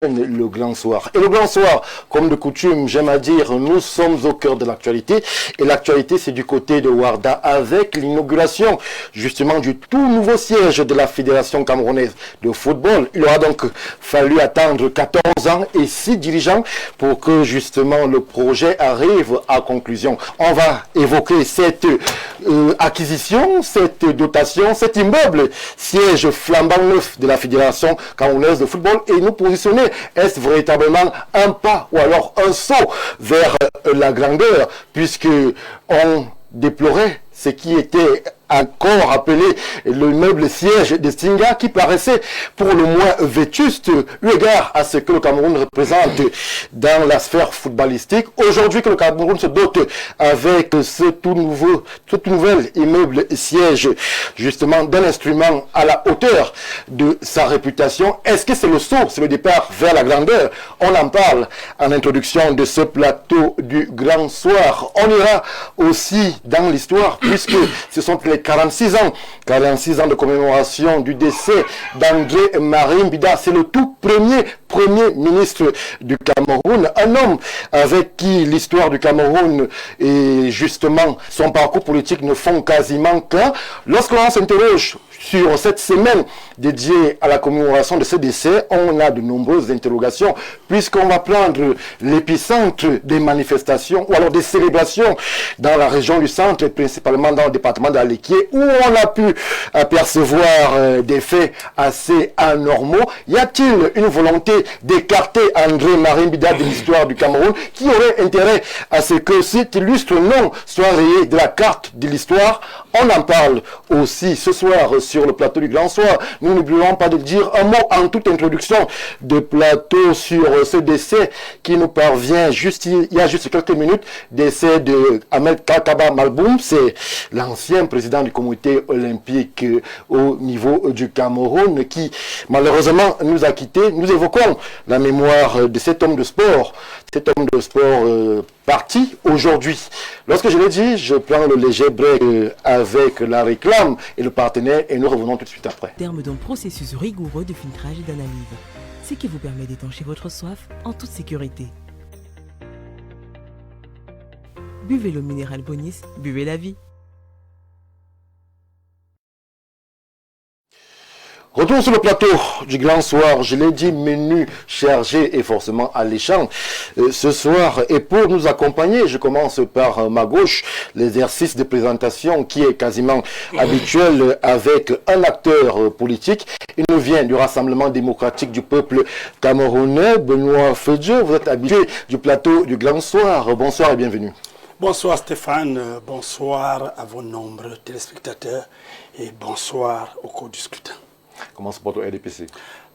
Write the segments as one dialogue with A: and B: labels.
A: Le grand soir. Et le grand soir, comme de coutume, j'aime à dire, nous sommes au cœur de l'actualité. Et l'actualité, c'est du côté de Ouarda avec l'inauguration, justement, du tout nouveau siège de la Fédération camerounaise de football. Il aura donc fallu attendre 14 ans et 6 dirigeants pour que, justement, le projet arrive à conclusion. On va évoquer cette acquisition, cette dotation, cet immeuble, siège flambant neuf de la Fédération camerounaise de football et nous positionner. Est-ce véritablement un pas ou alors un saut vers la grandeur, puisque on déplorait ce qui était encore appelé le meuble siège de Stinga, qui paraissait pour le moins vétuste eu égard à ce que le Cameroun représente dans la sphère footballistique. Aujourd'hui que le Cameroun se dote avec ce tout nouvel immeuble siège justement d'un instrument à la hauteur de sa réputation, est-ce que c'est le saut, c'est le départ vers la grandeur? On en parle en introduction de ce plateau du grand soir. On ira aussi dans l'histoire puisque ce sont les 46 ans de commémoration du décès d'André Marie Mbida. C'est le tout premier ministre du Cameroun, un homme avec qui l'histoire du Cameroun et justement son parcours politique ne font quasiment qu'un. Lorsque l'on s'interroge sur cette semaine dédiée à la commémoration de ce décès, on a de nombreuses interrogations, puisqu'on va prendre l'épicentre des manifestations ou alors des célébrations dans la région du centre, principalement dans le département d'Aleké, où on a pu apercevoir des faits assez anormaux. Y a-t-il une volonté d'écarter André Marie Mbida de l'histoire du Cameroun, qui aurait intérêt à ce que cet illustre nom soit rayé de la carte de l'histoire? On en parle aussi ce soir sur le plateau du Grand Soir. Nous n'oublions pas de dire un mot en toute introduction de plateau sur ce décès qui nous parvient il y a juste quelques minutes. Décès de Ahmed Kakaba Malboum, c'est l'ancien président du comité olympique au niveau du Cameroun qui malheureusement nous a quittés. Nous évoquons la mémoire de cet homme de sport, parti aujourd'hui. Lorsque je l'ai dit, je prends le léger break avec la réclame et le partenaire et nous revenons tout de suite après.
B: Terme d'un processus rigoureux de filtrage et d'analyse, ce qui vous permet d'étancher votre soif en toute sécurité. Buvez l'eau minérale Bonis, buvez la vie.
A: Retour sur le plateau du Grand Soir, je l'ai dit, menu chargé et forcément alléchant ce soir. Et pour nous accompagner, je commence par ma gauche, l'exercice de présentation qui est quasiment habituel avec un acteur politique. Il nous vient du Rassemblement démocratique du peuple camerounais, Benoît Fedje. Vous êtes habitué du plateau du Grand Soir. Bonsoir et bienvenue.
C: Bonsoir Stéphane, bonsoir à vos nombreux téléspectateurs et bonsoir au cours du scrutin.
A: Comment se porte le RDPC?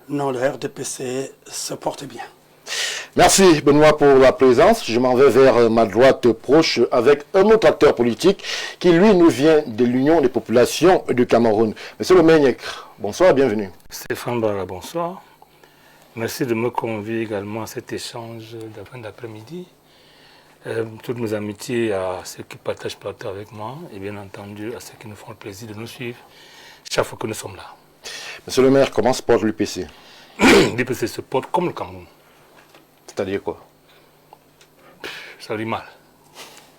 C: Non, le RDPC se porte bien.
A: Merci Benoît pour la présence. Je m'en vais vers ma droite proche avec un autre acteur politique qui lui nous vient de l'Union des populations du Cameroun. Monsieur le maire, bonsoir et bienvenue.
D: Stéphane Barra, bonsoir. Merci de me convier également à cet échange d'après-midi. Toutes mes amitiés à ceux qui partagent le plateau avec moi et bien entendu à ceux qui nous font le plaisir de nous suivre chaque fois que nous sommes là.
A: Monsieur le maire, comment se porte l'UPC?
D: L'UPC se porte comme le Cameroun.
A: C'est-à-dire quoi?
D: Ça dit mal.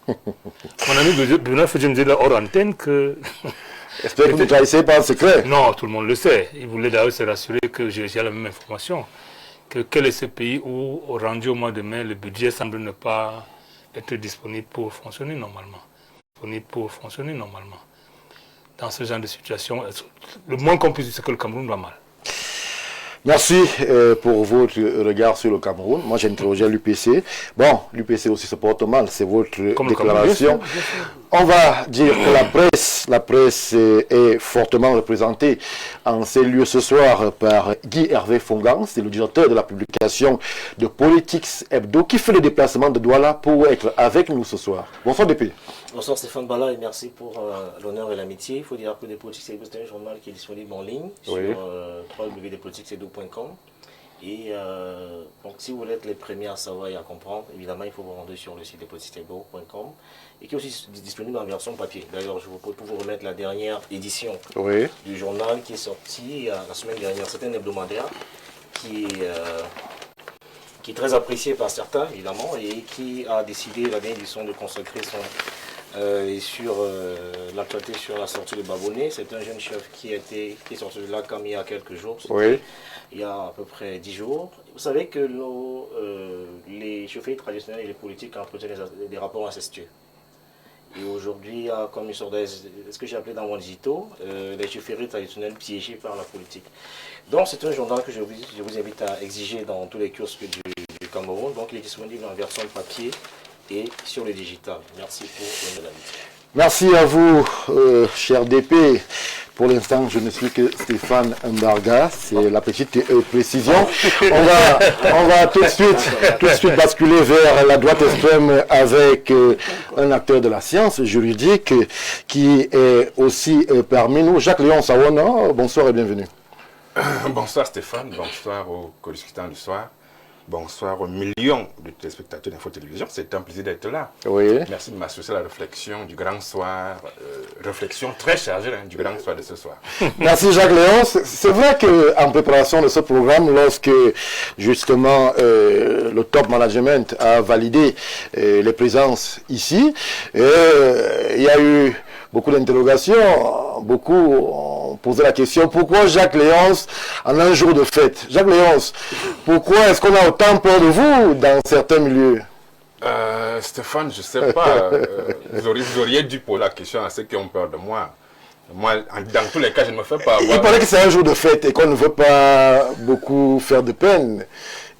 D: Mon ami Benoît Fedje me disait là hors antenne que...
A: J'espère que vous ne trahissez pas le secret.
D: Non, tout le monde le sait. Il voulait d'ailleurs se rassurer que j'ai la même information. Que quel est ce pays où, rendu au mois de mai, le budget semble ne pas être disponible pour fonctionner normalement. Dans ce genre de situation, le moins qu'on puisse dire, c'est que le Cameroun va mal.
A: Merci pour votre regard sur le Cameroun. Moi, j'ai interrogé l'UPC. Bon, l'UPC aussi se porte mal, c'est votre déclaration. On va dire que la presse est fortement représentée en ces lieux ce soir par Guy Hervé Fongan, c'est le directeur de la publication de Politics Hebdo, qui fait le déplacement de Douala pour être avec nous ce soir. Bonsoir DP.
E: Bonsoir Stéphane Bala et merci pour l'honneur et l'amitié. Il faut dire que Politics Hebdo, c'est un journal qui est disponible en ligne sur www.politicsebdo.com. Et donc si vous voulez être les premiers à savoir et à comprendre, évidemment il faut vous rendre sur le site de politicsebdo.com et qui est aussi disponible en version papier. D'ailleurs je vous peux vous remettre la dernière édition du journal qui est sortie la semaine dernière. C'est un hebdomadaire qui qui est très apprécié par certains, évidemment, et qui a décidé la dernière édition de consacrer sur l'actualité sur la sortie de Babonnet. C'est un jeune chef qui est sorti de là comme il y a quelques jours,
A: Oui.
E: il y a à peu près 10 jours. Vous savez que les chauffeurs traditionnels et les politiques entretiennent des rapports incestueux. Et aujourd'hui, comme une sorte de ce que j'ai appelé dans mon édito, les chauffeurs traditionnels piégés par la politique. Donc c'est un journal que je vous invite à exiger dans tous les kiosques du Cameroun. Donc il est disponible en version papier et sur le digital. Merci pour l'invitation.
A: Merci à vous, cher DP. Pour l'instant, je ne suis que Stéphane Mbarga, c'est la petite précision. On va tout de suite basculer vers la droite extrême avec un acteur de la science juridique qui est aussi parmi nous, Jacques-Léon Sawana. Bonsoir et bienvenue.
F: Bonsoir Stéphane, bonsoir aux co-discutants du soir. Bonsoir aux millions de téléspectateurs d'Info Télévision. C'est un plaisir d'être là.
A: Oui.
F: Merci de m'associer à la réflexion du grand soir. Réflexion très chargée du grand soir de ce soir.
A: Merci Jacques-Léon. C'est vrai qu'en préparation de ce programme, lorsque justement le top management a validé les présences ici, il y a eu beaucoup d'interrogations, beaucoup ont posé la question, pourquoi Jacques Léonce en un jour de fête? Jacques Léonce, pourquoi est-ce qu'on a autant peur de vous dans certains milieux?
F: Stéphane, je ne sais pas, vous auriez dû poser la question à ceux qui ont peur de moi. Moi, dans tous les cas, je ne me fais pas avoir.
A: Il paraît que c'est un jour de fête et qu'on ne veut pas beaucoup faire de peine.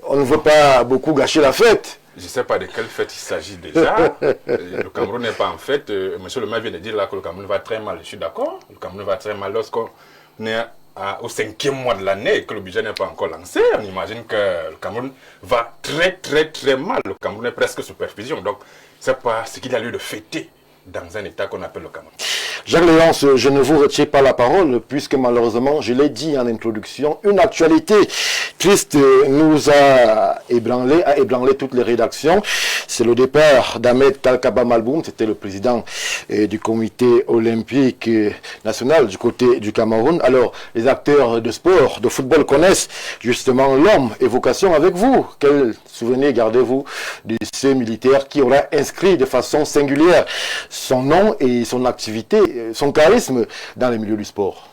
A: On ne veut pas beaucoup gâcher la fête.
F: Je ne sais pas de quelle fête il s'agit déjà. Le Cameroun n'est pas en fête. Monsieur le maire vient de dire là que le Cameroun va très mal. Je suis d'accord. Le Cameroun va très mal lorsqu'on est au 5e mois de l'année et que le budget n'est pas encore lancé. On imagine que le Cameroun va très mal. Le Cameroun est presque sous perfusion. Donc, ce n'est pas ce qu'il y a lieu de fêter dans un état qu'on appelle le Cameroun.
A: Jacques Léonce, je ne vous retiens pas la parole puisque malheureusement, je l'ai dit en introduction, une actualité triste nous a ébranlé toutes les rédactions. C'est le départ d'Ahmed Kalkaba Malboum, c'était le président du comité olympique national du côté du Cameroun. Alors, les acteurs de sport, de football connaissent justement l'homme et vocation avec vous. Quel souvenir gardez-vous de ce militaire qui aura inscrit de façon singulière son nom et son activité, son charisme dans les milieux du sport?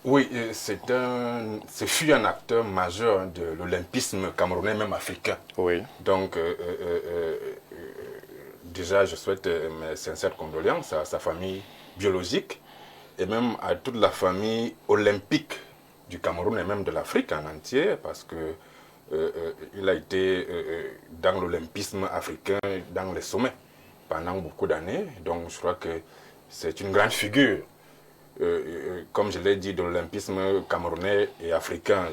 F: Oui, ce fut un acteur majeur de l'olympisme camerounais, même africain.
A: Oui.
F: Donc, déjà, je souhaite mes sincères condoléances à sa famille biologique et même à toute la famille olympique du Cameroun et même de l'Afrique en entier, parce que il a été dans l'olympisme africain, dans les sommets, pendant beaucoup d'années. Donc, je crois que c'est une grande figure, comme je l'ai dit, de l'olympisme camerounais et africain.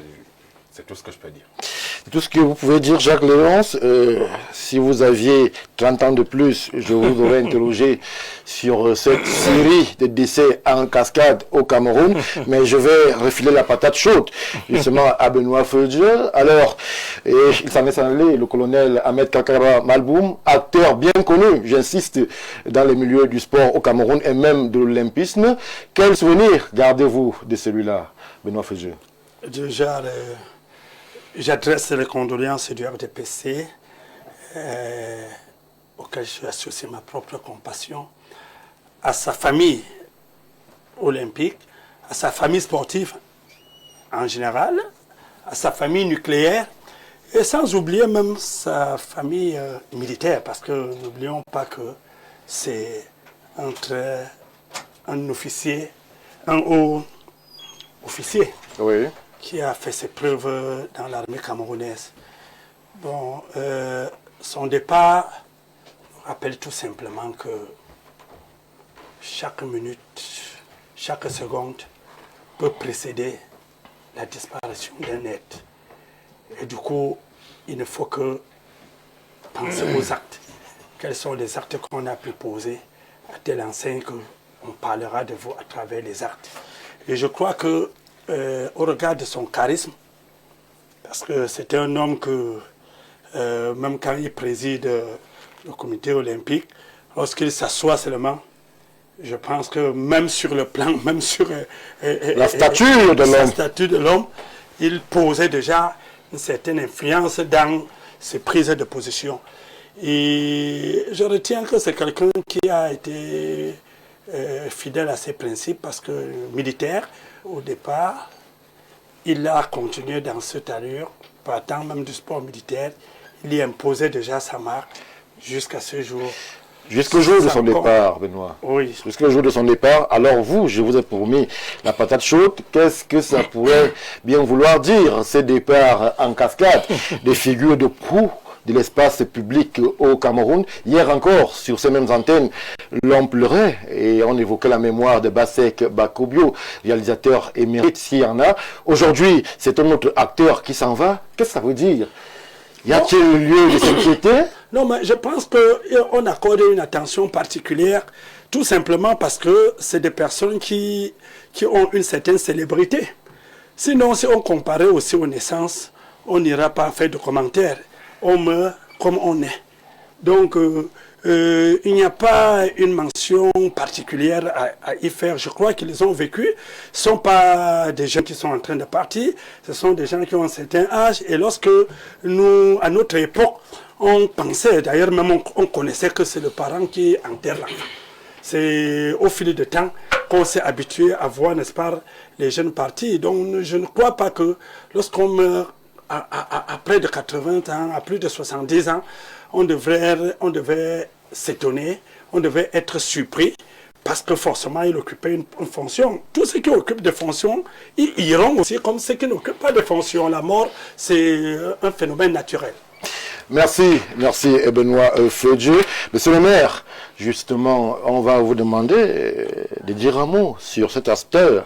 F: C'est tout ce que je peux dire.
A: C'est tout ce que vous pouvez dire, Jacques Léonce. Si vous aviez 30 ans de plus, je vous aurais interrogé sur cette série de décès en cascade au Cameroun, mais je vais refiler la patate chaude justement à Benoît Feudieu. Alors, il s'en est allé, le colonel Ahmed Kalkaba Malboum, acteur bien connu, j'insiste, dans les milieux du sport au Cameroun et même de l'olympisme. Quel souvenir gardez-vous de celui-là, Benoît Feudieu?
C: Déjà, j'adresse les condoléances du RDPC, auquel je associe ma propre compassion, à sa famille olympique, à sa famille sportive en général, à sa famille nucléaire, et sans oublier même sa famille militaire, parce que n'oublions pas que c'est entre un officier, un haut officier.
A: Oui.
C: Qui a fait ses preuves dans l'armée camerounaise. Bon, son départ nous rappelle tout simplement que chaque minute, chaque seconde peut précéder la disparition d'un être. Et du coup, il ne faut que penser aux actes. Quels sont les actes qu'on a pu poser à telle enseigne qu'on parlera de vous à travers les actes. Et je crois que au regard de son charisme, parce que c'est un homme que, même quand il préside le comité olympique, lorsqu'il s'assoit seulement, je pense que même sur le plan, même sur
A: la stature de l'homme,
C: il posait déjà une certaine influence dans ses prises de position. Et je retiens que c'est quelqu'un qui a été fidèle à ses principes parce que militaire, au départ, il a continué dans cette allure, partant même du sport militaire, il y imposait déjà sa marque jusqu'à ce jour.
A: Jusqu'au jour de son départ, Benoît.
C: Oui.
A: Jusqu'au jour de son départ. Alors vous, je vous ai promis la patate chaude. Qu'est-ce que ça pourrait bien vouloir dire, ces départs en cascade, des figures de proue de l'espace public au Cameroun? Hier encore, sur ces mêmes antennes, l'on pleurait et on évoquait la mémoire de Bassek Bakobio, réalisateur émérite, s'il y en a. Aujourd'hui, c'est un autre acteur qui s'en va. Qu'est-ce que ça veut dire? Y a-t-il lieu de s'inquiéter?
C: Non, mais je pense qu'on accorde une attention particulière, tout simplement parce que c'est des personnes qui ont une certaine célébrité. Sinon, si on comparait aussi aux naissances, on n'ira pas faire de commentaires. On meurt comme on est. Donc, il n'y a pas une mention particulière à y faire. Je crois qu'ils ont vécu. Ce ne sont pas des gens qui sont en train de partir. Ce sont des gens qui ont un certain âge. Et lorsque nous, à notre époque, on pensait, d'ailleurs même on connaissait que c'est le parent qui enterre l'enfant. C'est au fil du temps qu'on s'est habitué à voir, n'est-ce pas, les jeunes partir. Donc je ne crois pas que lorsqu'on meurt à près de 80 ans, à plus de 70 ans, on devait s'étonner, on devait être surpris parce que forcément il occupait une fonction. Tous ceux qui occupent des fonctions, ils iront aussi comme ceux qui n'occupent pas de fonctions. La mort, c'est un phénomène naturel.
A: Merci Benoît Fedjé. Monsieur le maire, justement, on va vous demander de dire un mot sur cet acteur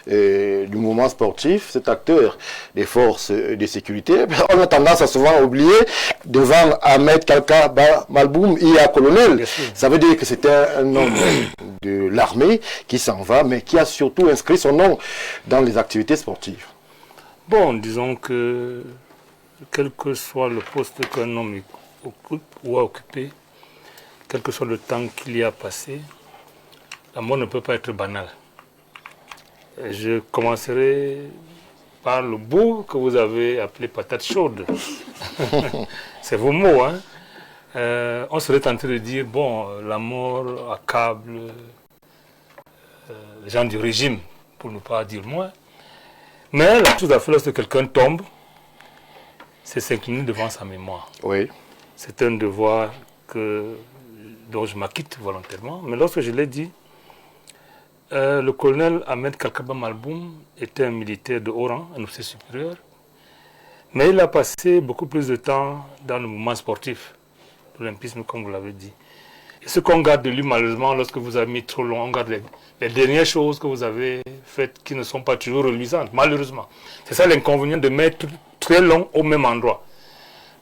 A: du mouvement sportif, cet acteur des forces de sécurité. On a tendance à souvent oublier devant Ahmed Kalka Malboum, il y a colonel. Ça veut dire que c'était un homme de l'armée qui s'en va, mais qui a surtout inscrit son nom dans les activités sportives.
D: Bon, disons que quel que soit le poste qu'un homme occupe ou a occupé, quel que soit le temps qu'il y a passé, la mort ne peut pas être banale. Et je commencerai par le bout que vous avez appelé patate chaude. C'est vos mots, hein. On serait tenté de dire, bon, la mort accable les gens du régime, pour ne pas dire moins. Mais la chose à faire lorsque quelqu'un tombe, c'est s'incliner devant sa mémoire.
A: Oui.
D: C'est un devoir dont je m'acquitte volontairement. Mais lorsque je l'ai dit, le colonel Ahmed Kalkaba Malboum était un militaire de haut rang, un officier supérieur. Mais il a passé beaucoup plus de temps dans le mouvement sportif, l'olympisme, comme vous l'avez dit. Et ce qu'on garde de lui, malheureusement, lorsque vous avez mis trop long, on garde les dernières choses que vous avez faites qui ne sont pas toujours reluisantes, malheureusement. C'est ça l'inconvénient de mettre très long au même endroit.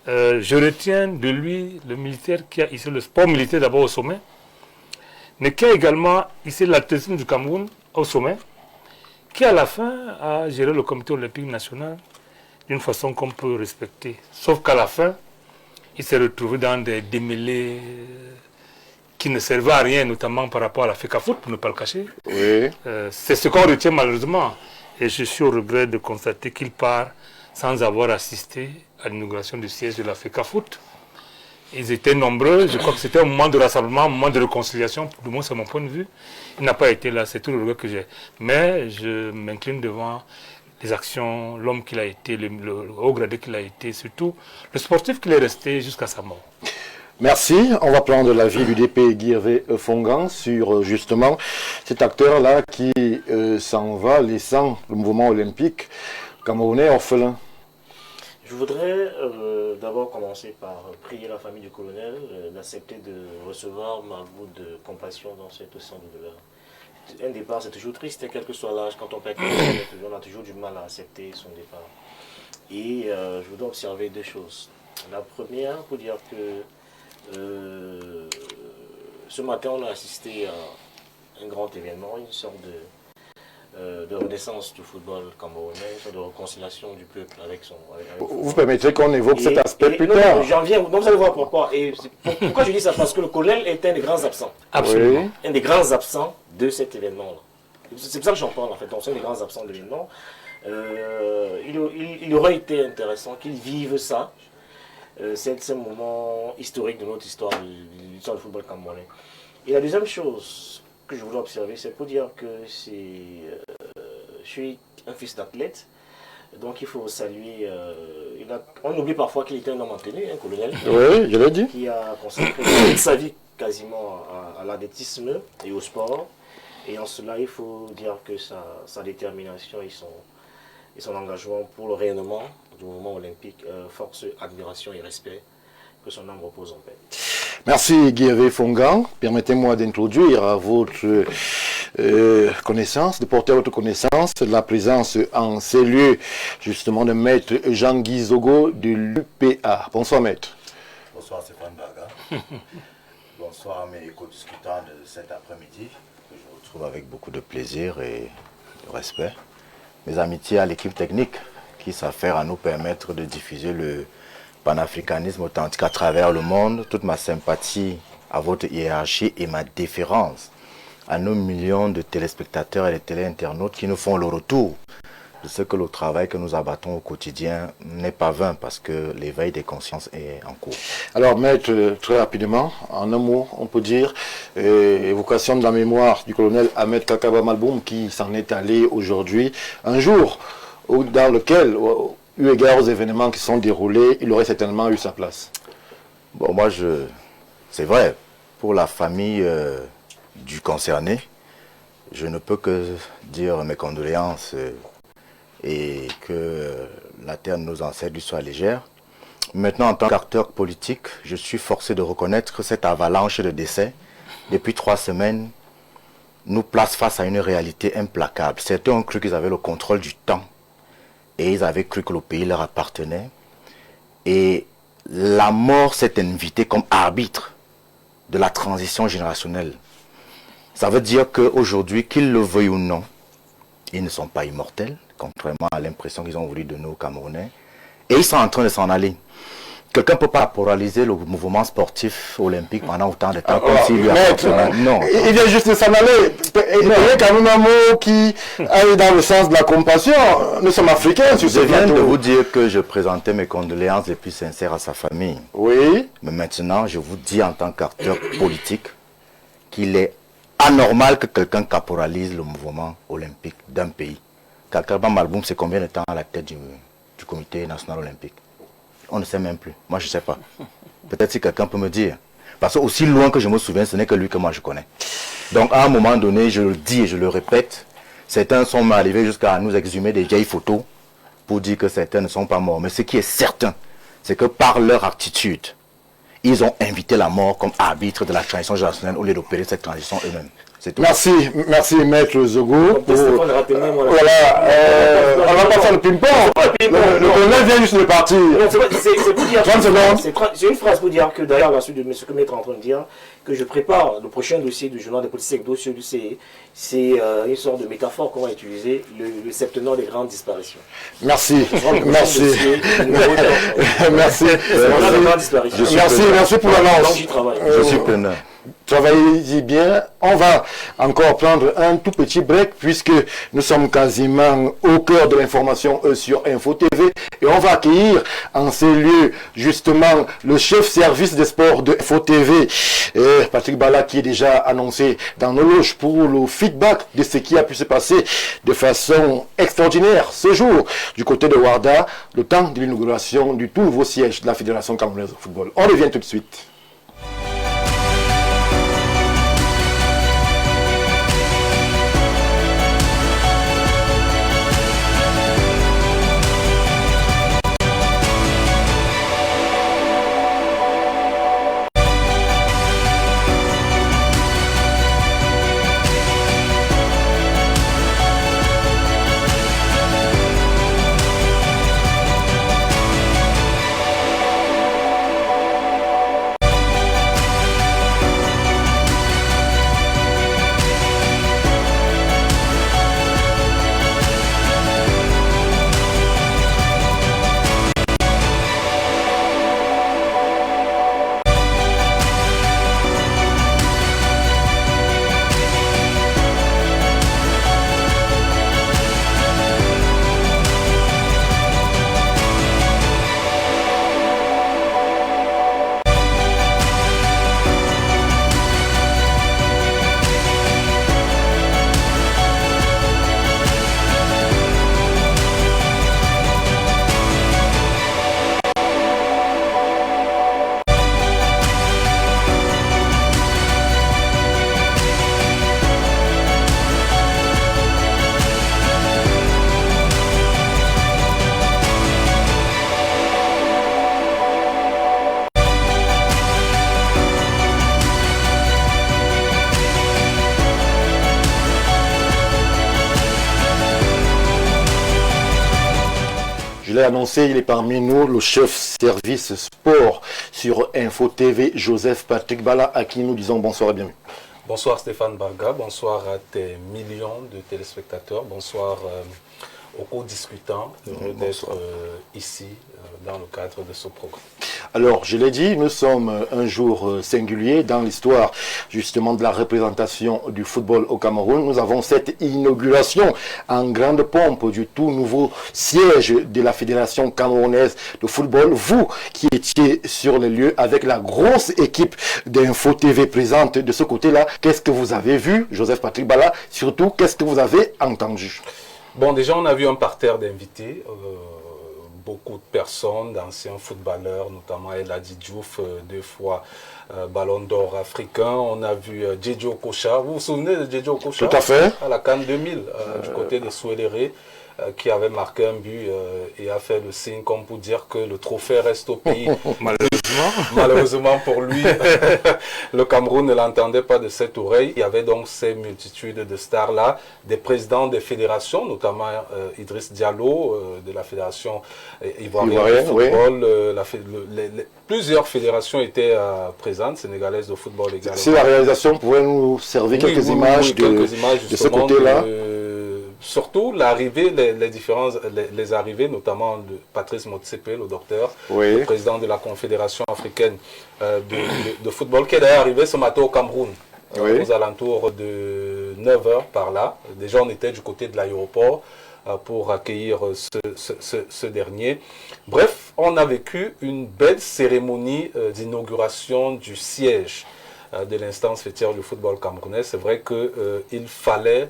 D: Je retiens de lui le militaire qui a hissé le sport militaire d'abord au sommet, mais qui a également hissé l'athlétisme du Cameroun au sommet, qui à la fin a géré le comité olympique national d'une façon qu'on peut respecter. Sauf qu'à la fin, il s'est retrouvé dans des démêlés qui ne servaient à rien, notamment par rapport à la FECAFOOT, pour ne pas le cacher.
A: Oui.
D: C'est ce qu'on retient malheureusement. Et je suis au regret de constater qu'il part sans avoir assisté à l'inauguration du siège de la FECAFOOT. Ils étaient nombreux, je crois que c'était un moment de rassemblement, un moment de réconciliation, du moins c'est mon point de vue. Il n'a pas été là, c'est tout le regret que j'ai. Mais je m'incline devant les actions, l'homme qu'il a été, le haut gradé qu'il a été, surtout le sportif qu'il est resté jusqu'à sa mort.
A: Merci. On va prendre l'avis du DP Guirvé Fongan sur justement cet acteur-là qui s'en va laissant le mouvement olympique camerounais orphelin.
E: Je voudrais d'abord commencer par prier la famille du colonel d'accepter de recevoir ma goutte de compassion dans cette sang de douleur. Un départ, c'est toujours triste, quel que soit l'âge. Quand on perd quelqu'un, on a toujours du mal à accepter son départ. Et je voudrais observer deux choses. La première, pour dire que ce matin, on a assisté à un grand événement, une sorte de renaissance du football camerounais, une sorte de réconciliation du peuple avec son...
A: Vous permettrez qu'on évoque cet aspect plus tard.
E: J'en viens, donc vous allez voir pourquoi. Et pourquoi je dis ça? Parce que le colonel est un des grands absents.
D: Absolument.
A: Oui.
E: Un des grands absents de cet événement-là. C'est pour ça que j'en parle en fait. Donc c'est un des grands absents de l'événement. Il aurait été intéressant qu'il vive ça c'est un moment historique de notre histoire, de l'histoire du football camerounais. Et la deuxième chose que je voudrais observer, c'est pour dire que je suis un fils d'athlète, donc il faut saluer. On oublie parfois qu'il était un homme en tenue, un colonel.
A: Oui, je l'ai dit.
E: Qui a consacré sa vie quasiment à l'athlétisme et au sport. Et en cela, il faut dire que sa détermination et son engagement pour le rayonnement du mouvement olympique force admiration et respect. Que son âme repose en paix.
A: Merci Guy Fongan. Permettez-moi d'introduire à votre connaissance, de porter à votre connaissance la présence en ces lieux justement de maître Jean-Guy Zogo de l'UPA. Bonsoir maître.
G: Bonsoir Stéphane Baga. Bonsoir à mes co-discutants de cet après-midi, que je retrouve avec beaucoup de plaisir et de respect. Mes amitiés à l'équipe technique qui s'affaire à nous permettre de diffuser le panafricanisme authentique à travers le monde, toute ma sympathie à votre hiérarchie et ma déférence à nos millions de téléspectateurs et de téléinternautes qui nous font le retour de ce que le travail que nous abattons au quotidien n'est pas vain parce que l'éveil des consciences est en cours.
A: Alors maître, très rapidement, en un mot, on peut dire évocation de la mémoire du colonel Ahmed Kakaba Malboum qui s'en est allé aujourd'hui, un jour dans lequel, eu égard aux événements qui sont déroulés, il aurait certainement eu sa place.
G: Bon, moi, c'est vrai, pour la famille du concerné, je ne peux que dire mes condoléances et que la terre de nos ancêtres lui soit légère. Maintenant, en tant qu'acteur politique, je suis forcé de reconnaître que cette avalanche de décès, depuis 3 semaines, nous place face à une réalité implacable. Certains ont cru qu'ils avaient le contrôle du temps. Et ils avaient cru que le pays leur appartenait. Et la mort s'est invitée comme arbitre de la transition générationnelle. Ça veut dire qu'aujourd'hui, qu'ils le veuillent ou non, ils ne sont pas immortels, contrairement à l'impression qu'ils ont voulu donner aux Camerounais. Et ils sont en train de s'en aller. Quelqu'un ne peut pas polariser le mouvement sportif olympique pendant autant de temps comme s'il lui appartenait. Non.
A: Il vient juste de s'en aller. Il y a quand même un mot qui aille dans le sens de la compassion. Nous sommes africains sur ce
G: Je viens
A: plateau.
G: de vous dire que je présentais mes condoléances les plus sincères à sa famille.
A: Oui.
G: Mais maintenant, je vous dis en tant qu'acteur politique qu'il est anormal que quelqu'un caporalise le mouvement olympique d'un pays. Kakaba Malboum, c'est combien de temps à la tête du comité national olympique? On ne sait même plus. Moi, je ne sais pas. Peut-être si quelqu'un peut me dire. Parce que aussi loin que je me souviens, ce n'est que lui que moi je connais. Donc, à un moment donné, je le dis et je le répète, certains sont arrivés jusqu'à nous exhumer des vieilles photos pour dire que certains ne sont pas morts. Mais ce qui est certain, c'est que par leur attitude, ils ont invité la mort comme arbitre de la transition générationnelle au lieu d'opérer cette transition eux-mêmes.
A: Merci, maître Zogo. Voilà, on va pas faire le ping-pong. Le colonel vient juste de partir.
E: C'est pour dire
A: 30 secondes.
E: C'est une phrase pour dire que d'ailleurs, la suite de ce que maître est en train de dire, que je prépare le prochain dossier du journal des politiques dossier du CE. C'est une sorte de métaphore qu'on va utiliser, le septenant des grandes disparitions.
A: Merci.
E: Merci.
A: Merci pour l'annonce.
G: Je suis preneur.
A: Travaillez-y bien. On va encore prendre un tout petit break puisque nous sommes quasiment au cœur de l'information sur Info TV et on va accueillir en ces lieux justement le chef service des sports de Info TV, Patrick Bala, qui est déjà annoncé dans nos loges pour le feedback de ce qui a pu se passer de façon extraordinaire ce jour du côté de Ouarda, le temps de l'inauguration du tout nouveau siège de la Fédération camerounaise de football. On revient tout de suite. l'ai annoncé, il est parmi nous, le chef service sport sur Info TV, Joseph Patrick Bala, à qui nous disons bonsoir et bienvenue.
H: Bonsoir Stéphane Barga, bonsoir à tes millions de téléspectateurs, bonsoir aux co-discutants, heureux d'être ici dans le cadre de ce programme.
A: Alors, je l'ai dit, nous sommes un jour singulier dans l'histoire justement de la représentation du football au Cameroun. Nous avons cette inauguration en grande pompe du tout nouveau siège de la Fédération camerounaise de football. Vous qui étiez sur les lieux avec la grosse équipe d'Info TV présente de ce côté-là, qu'est-ce que vous avez vu, Joseph Patrick Bala? Surtout, qu'est-ce que vous avez entendu?
H: Bon, déjà, on a vu un parterre d'invités. Beaucoup de personnes, d'anciens footballeurs, notamment Eladi Diouf, 2 fois Ballon d'Or africain. On a vu Djedjo Okocha. Vous vous souvenez de Djedjo Okocha?
A: Tout à fait.
H: À la CAN 2000, du côté de Souéléré, qui avait marqué un but et a fait le signe comme pour dire que le trophée reste au pays. Malheureusement pour lui, le Cameroun ne l'entendait pas de cette oreille. Il y avait donc ces multitudes de stars-là, des présidents des fédérations, notamment Idriss Diallo de la fédération ivoirienne de football. Plusieurs fédérations étaient présentes, sénégalaises de football également.
A: Si la réalisation pouvait nous servir quelques images de ce côté-là.
H: Surtout l'arrivée, les arrivées, notamment de Patrice Motsepe, le docteur, le président de la Confédération africaine de football, qui est d'ailleurs arrivé ce matin au Cameroun, aux alentours de 9h par là. Déjà, on était du côté de l'aéroport pour accueillir ce dernier. Bref, on a vécu une belle cérémonie d'inauguration du siège de l'instance fêtière du football camerounais. C'est vrai qu'il fallait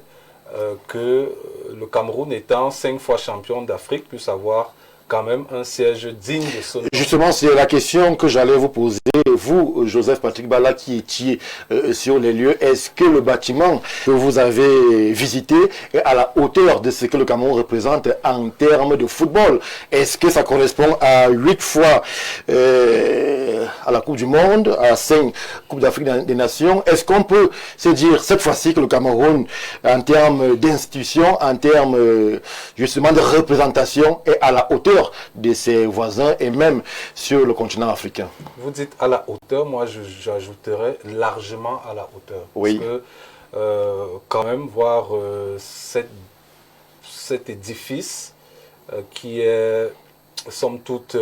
H: que le Cameroun, étant 5 fois champion d'Afrique, puisse avoir quand même un siège digne de son nom.
A: Justement, c'est la question que j'allais vous poser. Vous, Joseph Patrick Bala, qui étiez sur les lieux, est-ce que le bâtiment que vous avez visité est à la hauteur de ce que le Cameroun représente en termes de football? Est-ce que ça correspond à 8 fois à la Coupe du Monde, à 5 Coupes d'Afrique des Nations? Est-ce qu'on peut se dire cette fois-ci que le Cameroun, en termes d'institution, en termes justement de représentation, est à la hauteur de ses voisins et même sur le continent africain?
H: Vous dites à la hauteur, moi j'ajouterais largement à la hauteur.
A: Oui.
H: Parce que quand même voir cet édifice qui est somme toute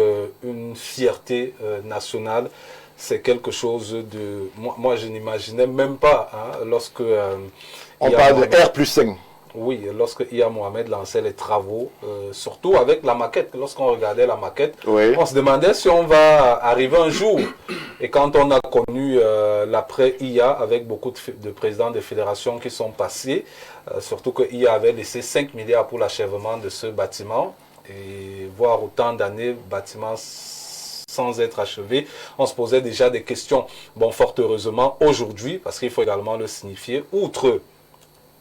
H: une fierté nationale, c'est quelque chose de... Moi je n'imaginais même pas lorsque...
A: on parle de R+5.
H: Oui, lorsque Iya Mohamed lançait les travaux, surtout avec la maquette, lorsqu'on regardait la maquette, on se demandait si on va arriver un jour. Et quand on a connu l'après Iya, avec beaucoup de présidents des fédérations qui sont passés, surtout que Iya avait laissé 5 milliards pour l'achèvement de ce bâtiment, et voir autant d'années bâtiment sans être achevé, on se posait déjà des questions. Bon, fort heureusement, aujourd'hui, parce qu'il faut également le signifier, outre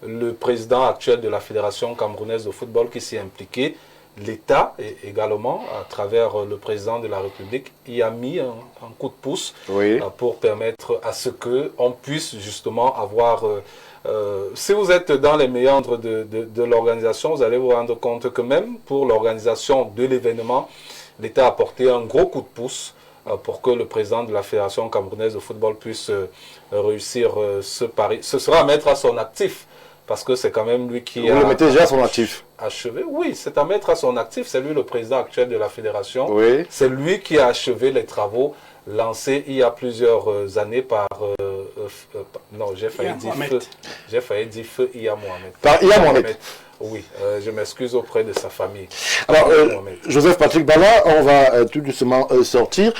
H: le président actuel de la Fédération camerounaise de football qui s'y est impliqué, l'État également, à travers le président de la République, y a mis un coup de pouce pour permettre à ce qu'on puisse justement avoir... si vous êtes dans les méandres de l'organisation, vous allez vous rendre compte que même pour l'organisation de l'événement, l'État a apporté un gros coup de pouce pour que le président de la Fédération camerounaise de football puisse réussir ce pari. Ce sera à mettre à son actif. Parce que c'est quand même lui qui
A: Vous le mettez déjà à son actif?
H: Achevé, oui, c'est à mettre à son actif. C'est lui le président actuel de la fédération.
A: Oui.
H: C'est lui qui a achevé les travaux lancés il y a plusieurs années par... non, j'ai failli dire feu Iya Mohamed.
A: Par Iya Mohamed.
H: Oui, je m'excuse auprès de sa famille.
A: Alors, Joseph Patrick Bala, on va tout doucement sortir.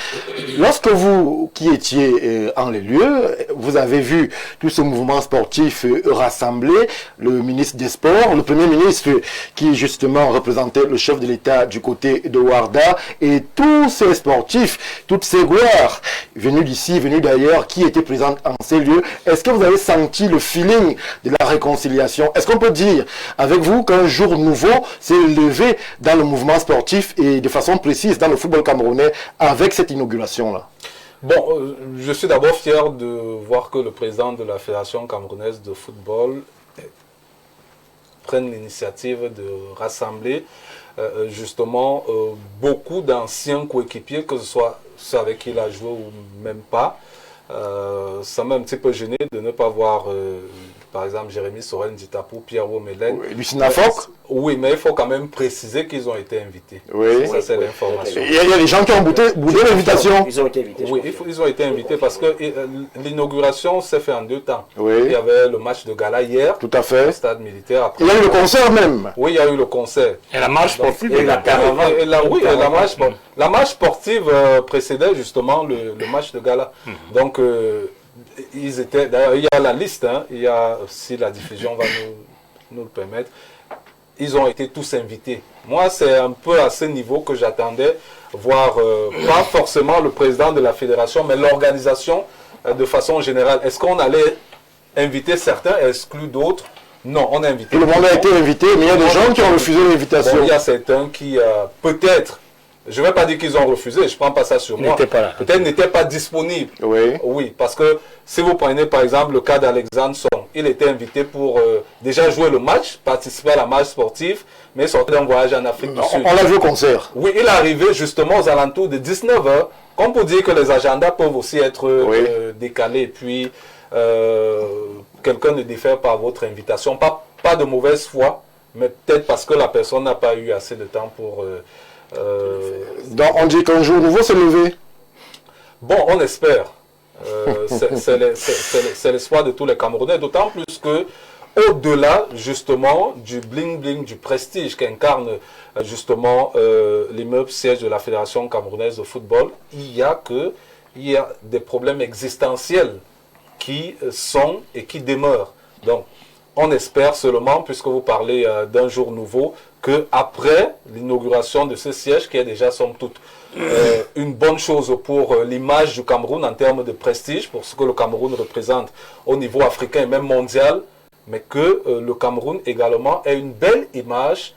A: Lorsque vous, qui étiez en les lieux, vous avez vu tout ce mouvement sportif rassemblé, le ministre des Sports, le premier ministre qui justement représentait le chef de l'État du côté de Ouarda, et tous ces sportifs, toutes ces gloires venues d'ici, venues d'ailleurs, qui étaient présentes en ces lieux, est-ce que vous avez senti le feeling de la réconciliation? Est-ce qu'on peut dire avec vous qu'un jour nouveau s'est levé dans le mouvement sportif et de façon précise dans le football camerounais avec cette inauguration-là?
H: Bon, je suis d'abord fier de voir que le président de la Fédération camerounaise de football prenne l'initiative de rassembler justement beaucoup d'anciens coéquipiers, que ce soit ceux avec qui il a joué ou même pas. Ça m'a un petit peu gêné de ne pas voir, par exemple, Jérémy Sorel Nditapou, Pierre Womelen.
A: Lucina Fock.
H: Oui, mais il faut quand même préciser qu'ils ont été invités.
A: Oui.
H: Ça, c'est l'information.
A: Il y a des gens qui ont boudé l'invitation.
E: Ils ont été invités.
H: Oui, ils ont été invités parce que l'inauguration s'est faite en 2 temps.
A: Oui.
H: Il y avait le match de gala hier,
A: Tout à fait.
H: au stade militaire. Après,
A: Il y a eu le concert même.
H: oui, il y a eu le concert.
D: Et la marche sportive.
E: Et la caravane.
H: Oui, la marche sportive précédait justement le match de gala. Donc, ils étaient. D'ailleurs, il y a la liste, hein, il y a, si la diffusion va nous le permettre. Ils ont été tous invités. Moi, c'est un peu à ce niveau que j'attendais voir, pas forcément le président de la fédération, mais l'organisation de façon générale. Est-ce qu'on allait inviter certains et exclure d'autres? Non, on a invité.
A: Tout le monde a été invité, mais il y a des gens qui ont refusé l'invitation.
H: Bon, il y a certains qui, peut-être, je ne vais pas dire qu'ils ont refusé, je ne prends pas ça sur moi. Peut-être n'étaient pas disponibles.
A: Oui.
H: Oui, parce que si vous prenez par exemple le cas d'Alexandre Song, il était invité pour déjà jouer le match, participer à la marche sportive, mais sortir d'un voyage en Afrique du Sud.
A: On l'a vu au concert.
H: Oui, il est arrivé justement aux alentours de 19h, comme pour dire que les agendas peuvent aussi être décalés. Puis, quelqu'un ne diffère pas à votre invitation. Pas de mauvaise foi, mais peut-être parce que la personne n'a pas eu assez de temps pour...
A: Donc on dit qu'un jour nouveau s'est levé.
H: Bon, on espère. C'est l'espoir de tous les Camerounais, d'autant plus que au-delà justement du bling-bling, du prestige qu'incarne justement l'immeuble siège de la Fédération camerounaise de football, il y a des problèmes existentiels qui sont et qui demeurent. Donc, on espère seulement, puisque vous parlez d'un jour nouveau, qu'après l'inauguration de ce siège, qui est déjà somme toute une bonne chose pour l'image du Cameroun en termes de prestige, pour ce que le Cameroun représente au niveau africain et même mondial, mais que le Cameroun également ait une belle image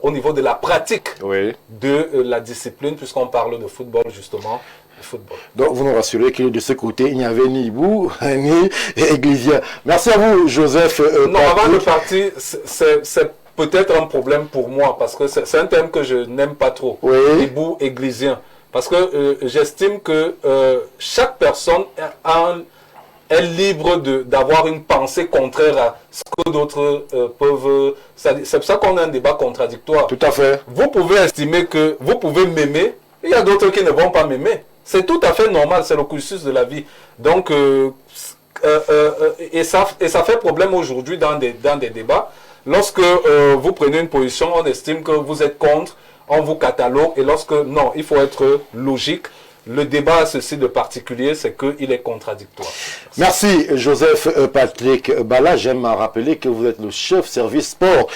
H: au niveau de la pratique de la discipline, puisqu'on parle de football justement. Football.
A: Donc vous nous rassurez qu'il est de ce côté, il n'y avait ni Ibou, ni Eglisia. Merci à vous, Joseph.
H: Non, avant de partir, c'est peut-être un problème pour moi, parce que c'est un thème que je n'aime pas trop. Ibou, Églisien. Parce que j'estime que chaque personne est libre d'avoir une pensée contraire à ce que d'autres peuvent... C'est pour ça qu'on a un débat contradictoire.
A: Tout à fait.
H: Vous pouvez estimer que vous pouvez m'aimer, il y a d'autres qui ne vont pas m'aimer. C'est tout à fait normal, c'est le cursus de la vie. Donc, et ça fait problème aujourd'hui dans des débats. Lorsque vous prenez une position, on estime que vous êtes contre, on vous catalogue. Et lorsque, non, il faut être logique. Le débat a ceci de particulier, c'est qu'il est contradictoire.
A: Merci Joseph Patrick Bala. J'aime rappeler que vous êtes le chef service sport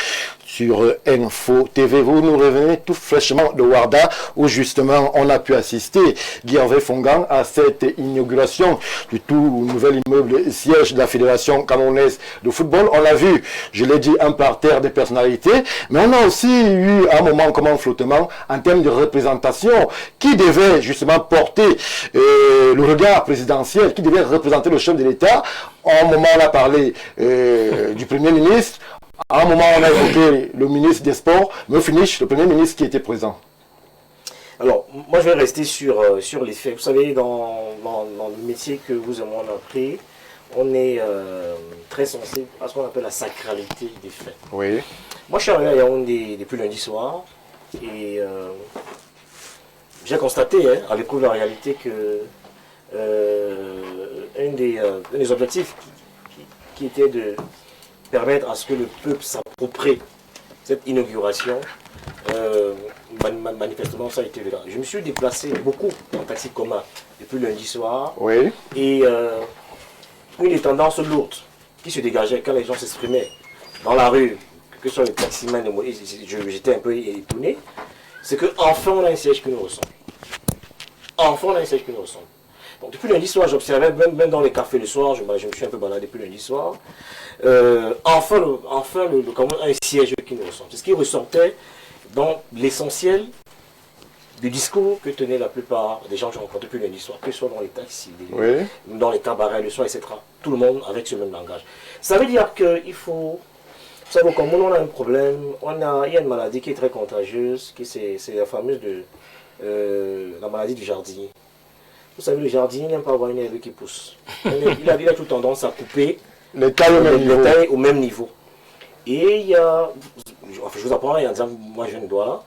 A: sur Info TV. Vous nous revenez tout fraîchement de Ouarda, où justement on a pu assister, Guy Hervé Fongan, à cette inauguration du tout nouvel immeuble siège de la Fédération camerounaise de football. On l'a vu, je l'ai dit, un parterre de personnalités, mais on a aussi eu un moment comme un flottement en termes de représentation qui devait justement porter le regard présidentiel, qui devait représenter le chef de l'État. À un moment on a parlé du Premier ministre. À un moment, on a évoqué le ministre des Sports, mais au finish, le Premier ministre qui était présent.
E: Alors, moi, je vais rester sur les faits. Vous savez, dans le métier que vous et moi on a pris, on est très sensible à ce qu'on appelle la sacralité des faits.
A: Oui.
E: Moi, je suis arrivé à Yaoundé depuis lundi soir et j'ai constaté, à l'épreuve de la réalité, que un des objectifs qui était de permettre à ce que le peuple s'approprie cette inauguration, manifestement ça a été le cas. Je me suis déplacé beaucoup en taxi commun depuis lundi soir.
A: Oui.
E: Et une tendance lourde qui se dégageait quand les gens s'exprimaient dans la rue, que ce soit les taximens, j'étais un peu étonné, c'est qu'enfin on a un siège qui nous ressemble. Enfin on a un siège qui nous ressemble. Donc, depuis lundi soir, j'observais, même dans les cafés le soir, je me suis un peu baladé depuis lundi soir. Enfin, le Cameroun a un siège qui nous ressemble. C'est ce qui ressortait dans l'essentiel du discours que tenaient la plupart des gens que j'ai rencontrés depuis lundi soir, que ce soit dans les taxis, dans les cabarets le soir, etc. Tout le monde avec ce même langage. Ça veut dire qu'il faut Vous savez, au Cameroun, on a un problème. Il y a une maladie qui est très contagieuse, c'est la fameuse la maladie du jardinier. Vous savez, le jardinier n'aime pas avoir une herbe qui pousse. Il a toute tendance à couper
A: les tailles
E: au même niveau. Et il y a, enfin, je vous apprends, en disant, moi je ne dois,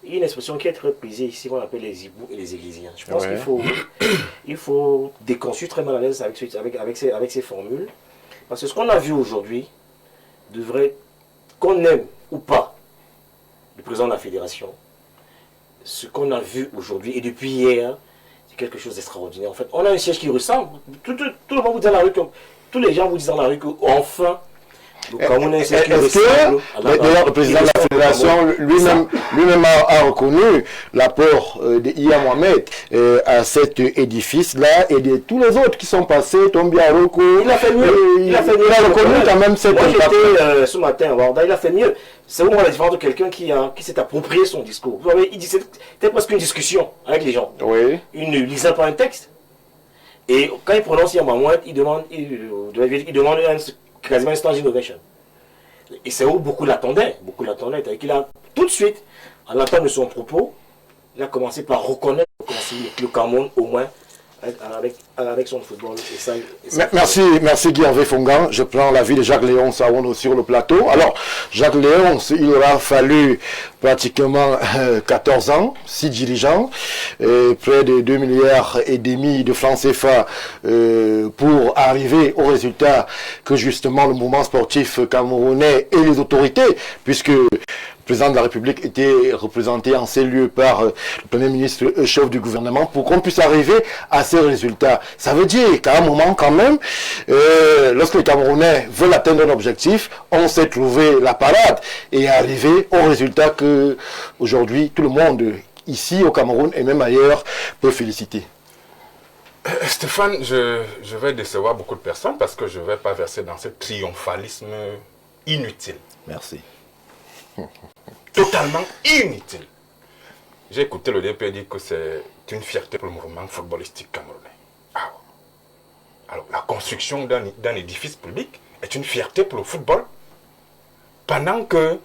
E: il y a une expression qui est très prisée ici, qu'on appelle les hiboux et les églisiens. Je pense qu'il faut déconstruire très mal à l'aise avec ces formules. Parce que ce qu'on a vu aujourd'hui, devrait, qu'on aime ou pas le président de la fédération, ce qu'on a vu aujourd'hui et depuis hier, c'est quelque chose d'extraordinaire. En fait, on a un siège qui ressemble. Tout le monde vous dit dans la rue, tous les gens vous disent dans la rue qu'enfin,
A: est-ce que d'ailleurs le président de la fédération lui-même a reconnu l'apport d'Ia Mohamed à cet édifice-là et de tous les autres qui sont passés, Tombia Roko.
E: Il a fait mieux. Il a
A: reconnu quand même cette
E: Moi j'étais ce matin à Warda, il a fait mieux. C'est vraiment la différence de quelqu'un qui s'est approprié son discours. Vous voyez, il dit c'était presque une discussion avec les gens.
A: Oui.
E: Il ne lisait pas un texte. Et quand il prononce Ia Mohamed, il demande quasiment un standing ovation. Et c'est où beaucoup l'attendaient. C'est-à-dire qu'il a tout de suite, à l'entente de son propos, il a commencé par reconnaître le Cameroun au moins avec son football.
A: Merci Guy Hervé Fongan. Je prends l'avis de Jacques Léonce sur le plateau. Alors, Jacques Léonce, il aura fallu pratiquement 14 ans, 6 dirigeants, près de 2,5 milliards de francs CFA pour arriver au résultat que justement le mouvement sportif camerounais et les autorités, puisque le président de la République était représenté en ces lieux par le Premier ministre chef du gouvernement pour qu'on puisse arriver à ces résultats. Ça veut dire qu'à un moment quand même, lorsque les Camerounais veulent atteindre un objectif, on s'est trouvé la parade et arrivé au résultat que aujourd'hui tout le monde ici au Cameroun et même ailleurs peut féliciter.
F: Stéphane, je vais décevoir beaucoup de personnes parce que je ne vais pas verser dans ce triomphalisme inutile.
G: Merci.
F: Totalement inutile. J'ai écouté le DP dire que c'est une fierté pour le mouvement footballistique camerounais. Alors, la construction d'un édifice public est une fierté pour le football pendant que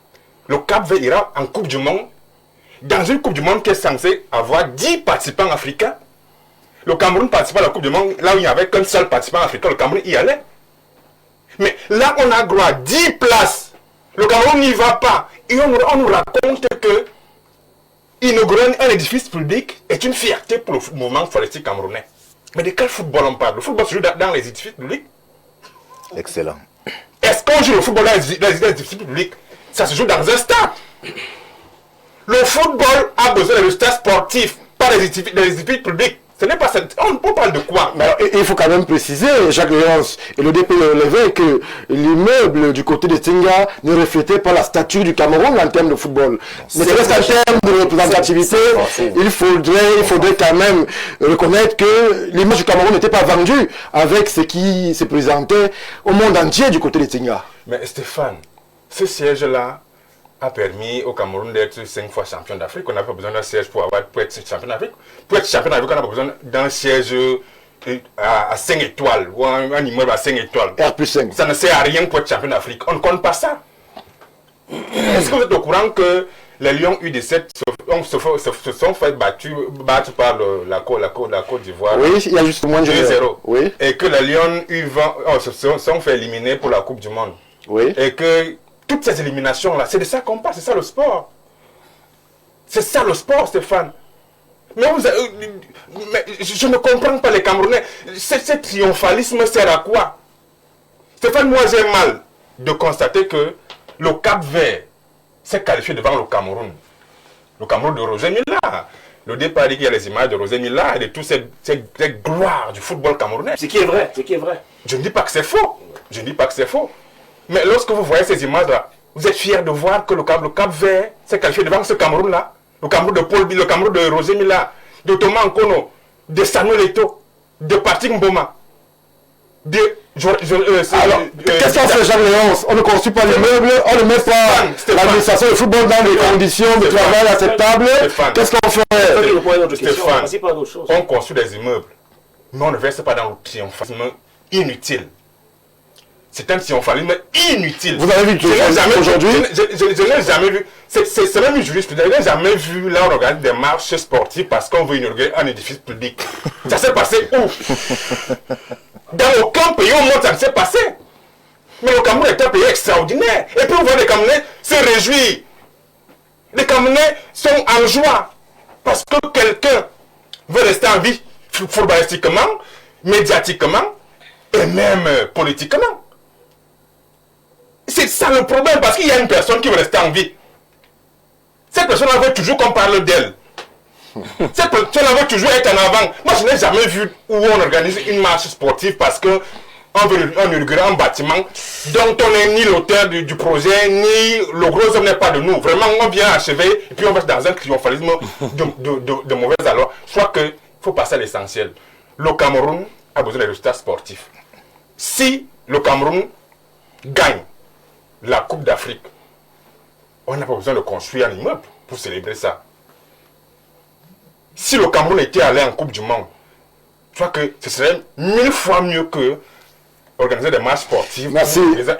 F: le Cap-Vert ira en Coupe du Monde, dans une Coupe du Monde qui est censée avoir 10 participants africains. Le Cameroun participe à la Coupe du Monde, là où il n'y avait qu'un seul participant africain, le Cameroun y allait. Mais là, on a droit à 10 places. Le Cameroun n'y va pas. Et on nous raconte que inaugurer un édifice public est une fierté pour le mouvement footballistique camerounais. Mais de quel football on parle? Le football se joue dans les édifices publics?
G: Excellent.
F: Est-ce qu'on joue le football dans les édifices publics? Ça se joue dans un stade. Le football a besoin de résultats sportifs, pas des édifices publics. Ce n'est pas ça. On parle de quoi?
A: Mais alors, il faut quand même préciser, Jacques Léonce et le DP relevé, que l'immeuble du côté de Tinga ne reflétait pas la stature du Cameroun en termes de football. Mais c'est qu'en termes de représentativité, il faudrait quand même reconnaître que l'image du Cameroun n'était pas vendue avec ce qui se présentait au monde entier du côté de Tinga.
F: Mais Stéphane, ce siège-là a permis au Cameroun d'être 5 fois champion d'Afrique. On n'a pas besoin d'un siège pour être champion d'Afrique. Pour être champion d'Afrique, on n'a pas besoin d'un siège à 5 étoiles ou un immeuble à 5 étoiles.
A: R+5.
F: Ça ne sert à rien pour être champion d'Afrique. On ne compte pas ça. Est-ce que vous êtes au courant que les Lions U17 se sont fait battre par la Côte d'Ivoire?
A: Oui, il y a juste moins de
F: 2-0.
A: Oui.
F: Et que les Lions U20 se sont fait éliminer pour la Coupe du Monde.
A: Oui.
F: Et que toutes ces éliminations-là, c'est de ça qu'on parle, c'est ça le sport. C'est ça le sport, Stéphane. Mais je ne comprends pas les Camerounais. Ce triomphalisme sert à quoi? Stéphane, moi j'ai mal de constater que le Cap-Vert s'est qualifié devant le Cameroun. Le Cameroun de Roger Milla. Le départ dit qu'il y a les images de Roger Milla et de toutes ces gloires du football camerounais.
E: Ce qui est vrai,
F: Je ne dis pas que c'est faux. Mais lorsque vous voyez ces images-là, vous êtes fiers de voir que le Cap-Vert s'est qualifié devant ce Cameroun-là. Le Cameroun de Paul Biya, le Cameroun de Roger Milla, de Thomas Nkono, de Samuel Eto'o, de Patrick Mboma,
A: alors, qu'est-ce qu'on fait, Jacques Léonce? On ne construit pas l'immeuble, on ne met pas l'administration du football dans des conditions de travail acceptables. Qu'est-ce qu'on fait?
F: Stéphane, on construit des immeubles, mais on ne verse pas dans le triomphalisme inutile. C'est un triomphalisme inutile.
A: Vous avez vu aujourd'hui?
F: Je n'ai jamais vu. C'est même une jurisprudence. Je n'ai jamais vu là on organise des marches sportives parce qu'on veut inaugurer un édifice public. Ça s'est passé où? Dans aucun pays au monde, ça ne s'est passé. Mais le Cameroun est un pays extraordinaire. Et puis on voit les Camerounais se réjouir. Les Camerounais sont en joie. Parce que quelqu'un veut rester en vie footballistiquement, médiatiquement et même politiquement. C'est ça le problème, parce qu'il y a une personne qui veut rester en vie. Cette personne-là veut toujours qu'on parle d'elle. Cette personne-là veut toujours être en avant. Moi, je n'ai jamais vu où on organise une marche sportive parce que on veut inaugurer un bâtiment dont on n'est ni l'auteur du projet, ni le gros œuvre n'est pas de nous. Vraiment, on vient achever et puis on va dans un triomphalisme de mauvaise allure. Je crois qu'il faut passer à l'essentiel. Le Cameroun a besoin de résultats sportifs. Si le Cameroun gagne la Coupe d'Afrique, on n'a pas besoin de construire un immeuble pour célébrer ça. Si le Cameroun était allé en Coupe du Monde, je crois que ce serait 1000 fois mieux que organiser des matchs sportifs,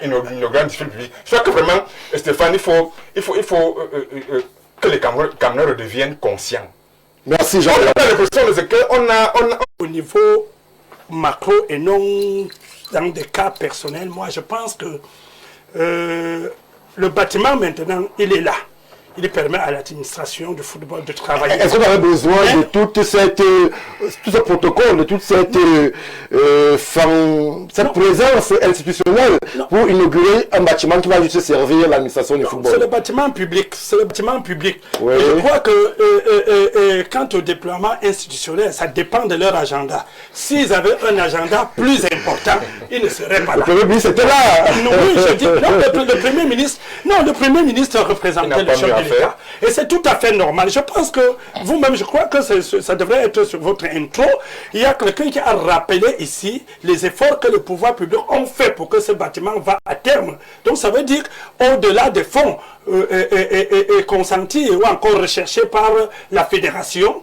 F: une grande difficulté. Je crois que vraiment, Stéphane, il faut que les Camerounais redeviennent conscients.
A: Merci Jean.
F: On a l'impression qu'on a
C: au niveau macro et non dans des cas personnels, moi je pense que le bâtiment maintenant, il est là. Il permet à l'administration du football de travailler.
A: Est-ce qu'on aurait besoin de tout ce protocole, de toute cette présence institutionnelle pour inaugurer un bâtiment qui va juste servir l'administration du football?
C: C'est le bâtiment public. C'est le bâtiment public.
A: Oui.
C: Et je crois que quant au déploiement institutionnel, ça dépend de leur agenda. S'ils avaient un agenda plus important, ils ne seraient pas là.
A: Le Premier ministre était là.
C: Non, oui, je dis, non, le Premier ministre représentait le chef de l'État. Et c'est tout à fait normal. Je pense que vous-même, je crois que ça devrait être sur votre intro. Il y a quelqu'un qui a rappelé ici les efforts que le pouvoir public ont fait pour que ce bâtiment va à terme. Donc ça veut dire, au-delà des fonds consentis ou encore recherchés par la fédération,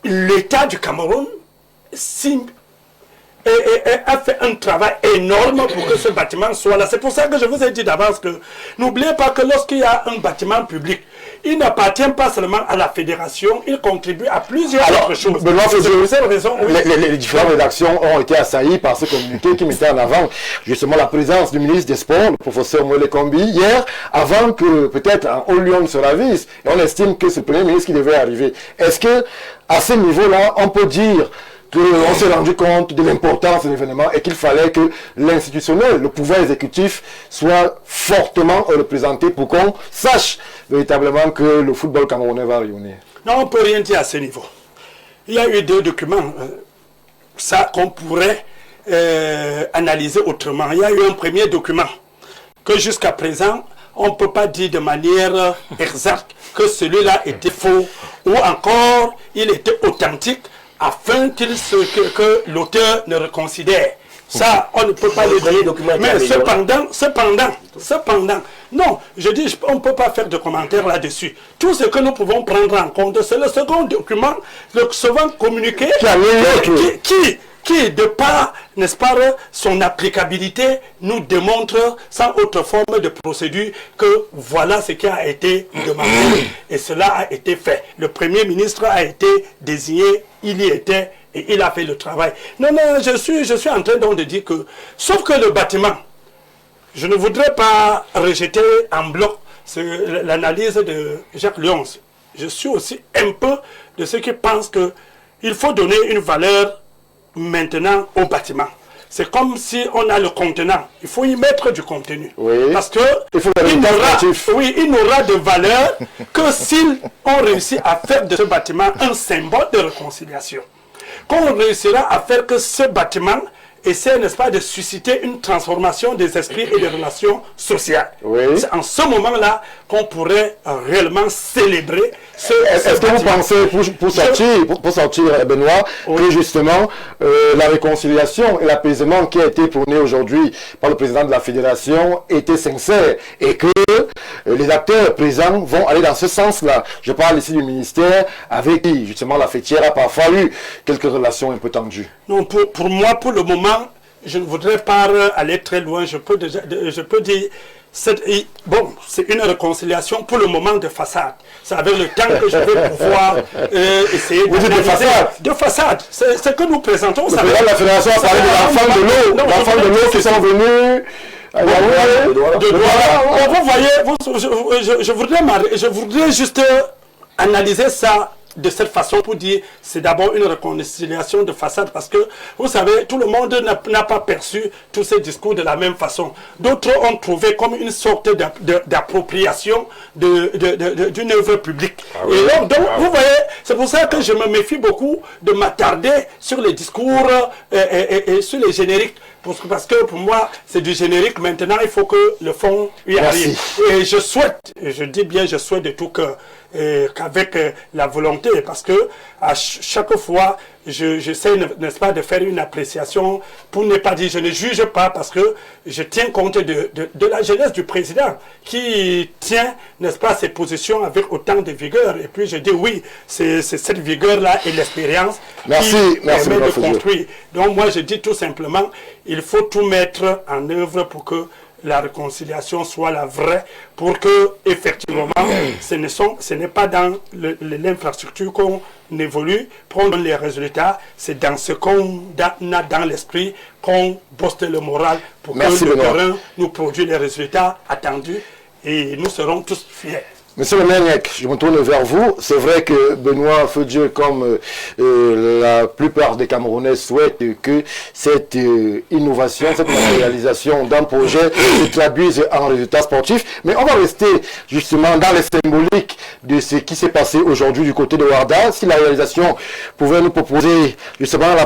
C: l'État du Cameroun a fait un travail énorme pour que ce bâtiment soit là. C'est pour ça que je vous ai dit d'avance que n'oubliez pas que lorsqu'il y a un bâtiment public, il n'appartient pas seulement à la fédération, il contribue à plusieurs autres choses.
A: Benoît,
C: c'est pour cette raison, oui.
A: les différentes rédactions ont été assaillies par ce communiqué qui mettait en avant justement la présence du ministre des Sports, le professeur Moele Kombi, hier, avant que peut-être un haut lion se ravisse. Et on estime que c'est le Premier ministre qui devait arriver. Est-ce que à ce niveau-là, on peut dire qu'on s'est rendu compte de l'importance de l'événement et qu'il fallait que l'institutionnel, le pouvoir exécutif, soit fortement représenté pour qu'on sache véritablement que le football camerounais va rayonner?
C: Non, on ne peut rien dire à ce niveau. Il y a eu 2 documents ça qu'on pourrait analyser autrement. Il y a eu un premier document que jusqu'à présent, on ne peut pas dire de manière exacte que celui-là était faux ou encore il était authentique, afin que l'auteur ne reconsidère. Ça, on ne peut pas le dire. Mais cependant, non, je dis, on ne peut pas faire de commentaires là-dessus. Tout ce que nous pouvons prendre en compte, c'est le second document, le second communiqué, qui, de par, n'est-ce pas, son applicabilité, nous démontre sans autre forme de procédure que voilà ce qui a été demandé et cela a été fait. Le Premier ministre a été désigné, il y était et il a fait le travail. Non, je suis en train donc de dire que, sauf que le bâtiment, je ne voudrais pas rejeter en bloc l'analyse de Jacques Lyons. Je suis aussi un peu de ceux qui pensent qu'il faut donner une valeur maintenant au bâtiment. C'est comme si on a le contenant. Il faut y mettre du contenu. Oui. Parce que il n'aura de valeur que s'ils ont réussi à faire de ce bâtiment un symbole de réconciliation. Qu'on réussira à faire que ce bâtiment essaie, n'est-ce pas, de susciter une transformation des esprits et des relations sociales. Oui. C'est en ce moment-là qu'on pourrait réellement célébrer ce
A: Est-ce que vous pensez, pour sortir, Benoît, que justement la réconciliation et l'apaisement qui a été prôné aujourd'hui par le président de la fédération était sincère et que les acteurs présents vont aller dans ce sens-là? Je parle ici du ministère avec qui, justement, la fêtière a parfois eu quelques relations un peu tendues.
C: Non, pour moi, pour le moment, je ne voudrais pas aller très loin. Je peux dire, bon, c'est une réconciliation pour le moment de façade. C'est avec le temps que je vais pouvoir essayer
A: de façade.
C: C'est ce que nous présentons.
A: Le président de la fédération a parlé de l'enfant de l'eau. L'enfant de l'eau qui sont venus.
C: Vous voyez, je voudrais juste analyser ça de cette façon pour dire c'est d'abord une réconciliation de façade parce que vous savez tout le monde n'a pas perçu tous ces discours de la même façon. D'autres ont trouvé comme une sorte d'appropriation d'une œuvre publique. Et donc vous voyez, c'est pour ça que je me méfie beaucoup de m'attarder sur les discours et sur les génériques. Parce que pour moi, c'est du générique. Maintenant, il faut que le fond y arrive. Et je souhaite, je dis bien, je souhaite de tout cœur, qu'avec la volonté, parce que à chaque fois, j'essaie, n'est-ce pas, de faire une appréciation pour ne pas dire, je ne juge pas, parce que je tiens compte de la jeunesse du président, qui tient, n'est-ce pas, ses positions avec autant de vigueur. Et puis je dis oui, c'est cette vigueur-là et l'expérience qui permet de construire. Donc moi, je dis tout simplement, il faut tout mettre en œuvre pour que la réconciliation soit la vraie, pour que effectivement ce n'est pas dans l'infrastructure qu'on évolue, prendre les résultats, c'est dans ce qu'on a dans l'esprit qu'on booste le moral pour que le terrain nous produise les résultats attendus et nous serons tous fiers.
A: Monsieur le maire, je me tourne vers vous. C'est vrai que Benoît Feu-Dieu, comme la plupart des Camerounais, souhaitent que cette innovation, cette réalisation d'un projet se traduise en résultats sportifs. Mais on va rester justement dans les symboliques de ce qui s'est passé aujourd'hui du côté de Ouarda. Si la réalisation pouvait nous proposer justement la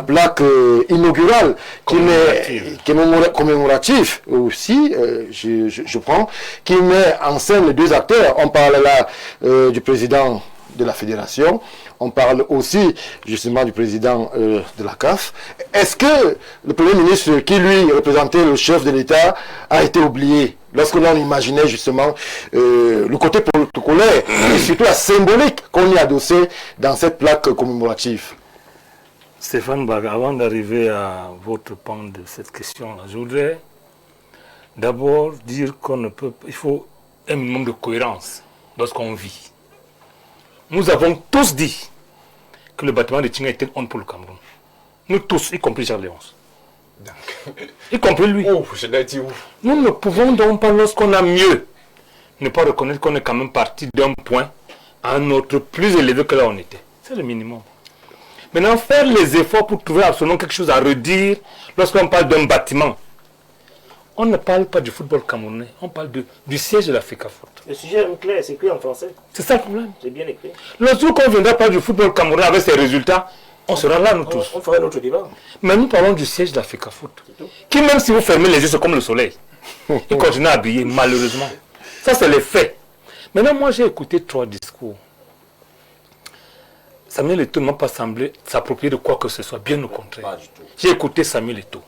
A: plaque inaugurale qui est commémorative aussi, je prends, qui met en scène les deux acteurs. On parle là du président de la fédération, on parle aussi justement du président de la CAF. Est-ce que le Premier ministre qui lui représentait le chef de l'État a été oublié lorsque l'on imaginait justement le côté protocolaire et surtout la symbolique qu'on y a adossé dans cette plaque commémorative?
D: Stéphane Baga, avant d'arriver à votre pan de cette question-là, je voudrais d'abord dire il faut un minimum de cohérence lorsqu'on vit. Nous avons tous dit que le bâtiment de Tinga était une honte pour le Cameroun. Nous tous, y compris Charles Léonce. Y compris lui. Nous ne pouvons donc pas, lorsqu'on a mieux, ne pas reconnaître qu'on est quand même parti d'un point à un autre plus élevé que là où on était. C'est le minimum. Maintenant, faire les efforts pour trouver absolument quelque chose à redire lorsqu'on parle d'un bâtiment. On ne parle pas du football camerounais, on parle du siège de la FECAFOOT.
E: Le sujet est clair, c'est écrit en français.
D: C'est ça le problème.
E: C'est bien écrit.
D: Lorsqu'on viendra parler du football camerounais avec ses résultats, on sera là nous tous.
E: On fera notre débat.
D: Mais nous parlons du siège de la FECAFOOT, qui même si vous fermez les yeux, c'est comme le soleil. Il continue à briller, malheureusement. Ça, c'est les faits. Maintenant, moi, j'ai écouté 3 discours. Samuel Eto'o ne m'a pas semblé s'approprier de quoi que ce soit, bien au contraire. J'ai écouté Samuel Eto'o.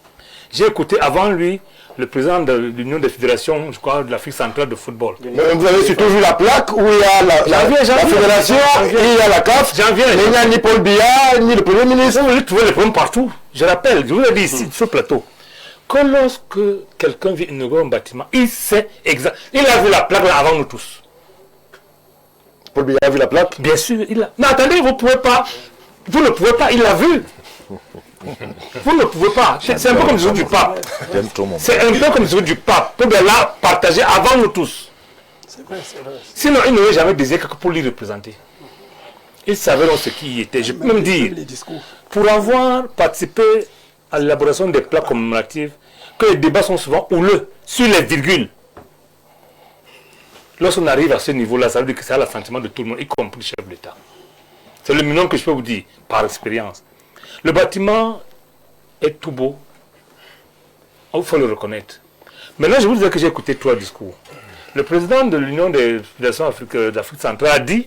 D: J'ai écouté avant lui le président de l'Union des fédérations, je crois, de l'Afrique centrale de football.
A: Mais vous avez surtout vu la plaque où il y a la fédération, il y a la CAF, mais il n'y a ni Paul Biya, ni le Premier ministre.
D: Vous allez trouver les problèmes partout. Je rappelle, je vous l'ai dit ici, sur le plateau, que lorsque quelqu'un vient inaugurer un bâtiment, il sait exactement. Il a vu la plaque là avant nous tous.
A: Paul Biya a vu la plaque?
D: Bien sûr, il a. Mais attendez, vous ne pouvez pas, il l'a vu. Vous ne pouvez pas. C'est un peu comme le discours du pape. C'est un peu comme le discours du pape. Pour là partager avant nous tous.
C: C'est vrai.
D: Sinon, il n'aurait jamais désiré que pour l'y représenter. Il savait donc ce qui y était. Je peux même dire, pour avoir participé à l'élaboration des plats commémoratifs, que les débats sont souvent houleux sur les virgules. Lorsqu'on arrive à ce niveau-là, ça veut dire que c'est l'assentiment de tout le monde, y compris le chef de l'État. C'est le minimum que je peux vous dire, par expérience. Le bâtiment est tout beau. Il faut le reconnaître. Maintenant, je vous disais que j'ai écouté 3 discours. Le président de l'Union des fédérations d'Afrique centrale a dit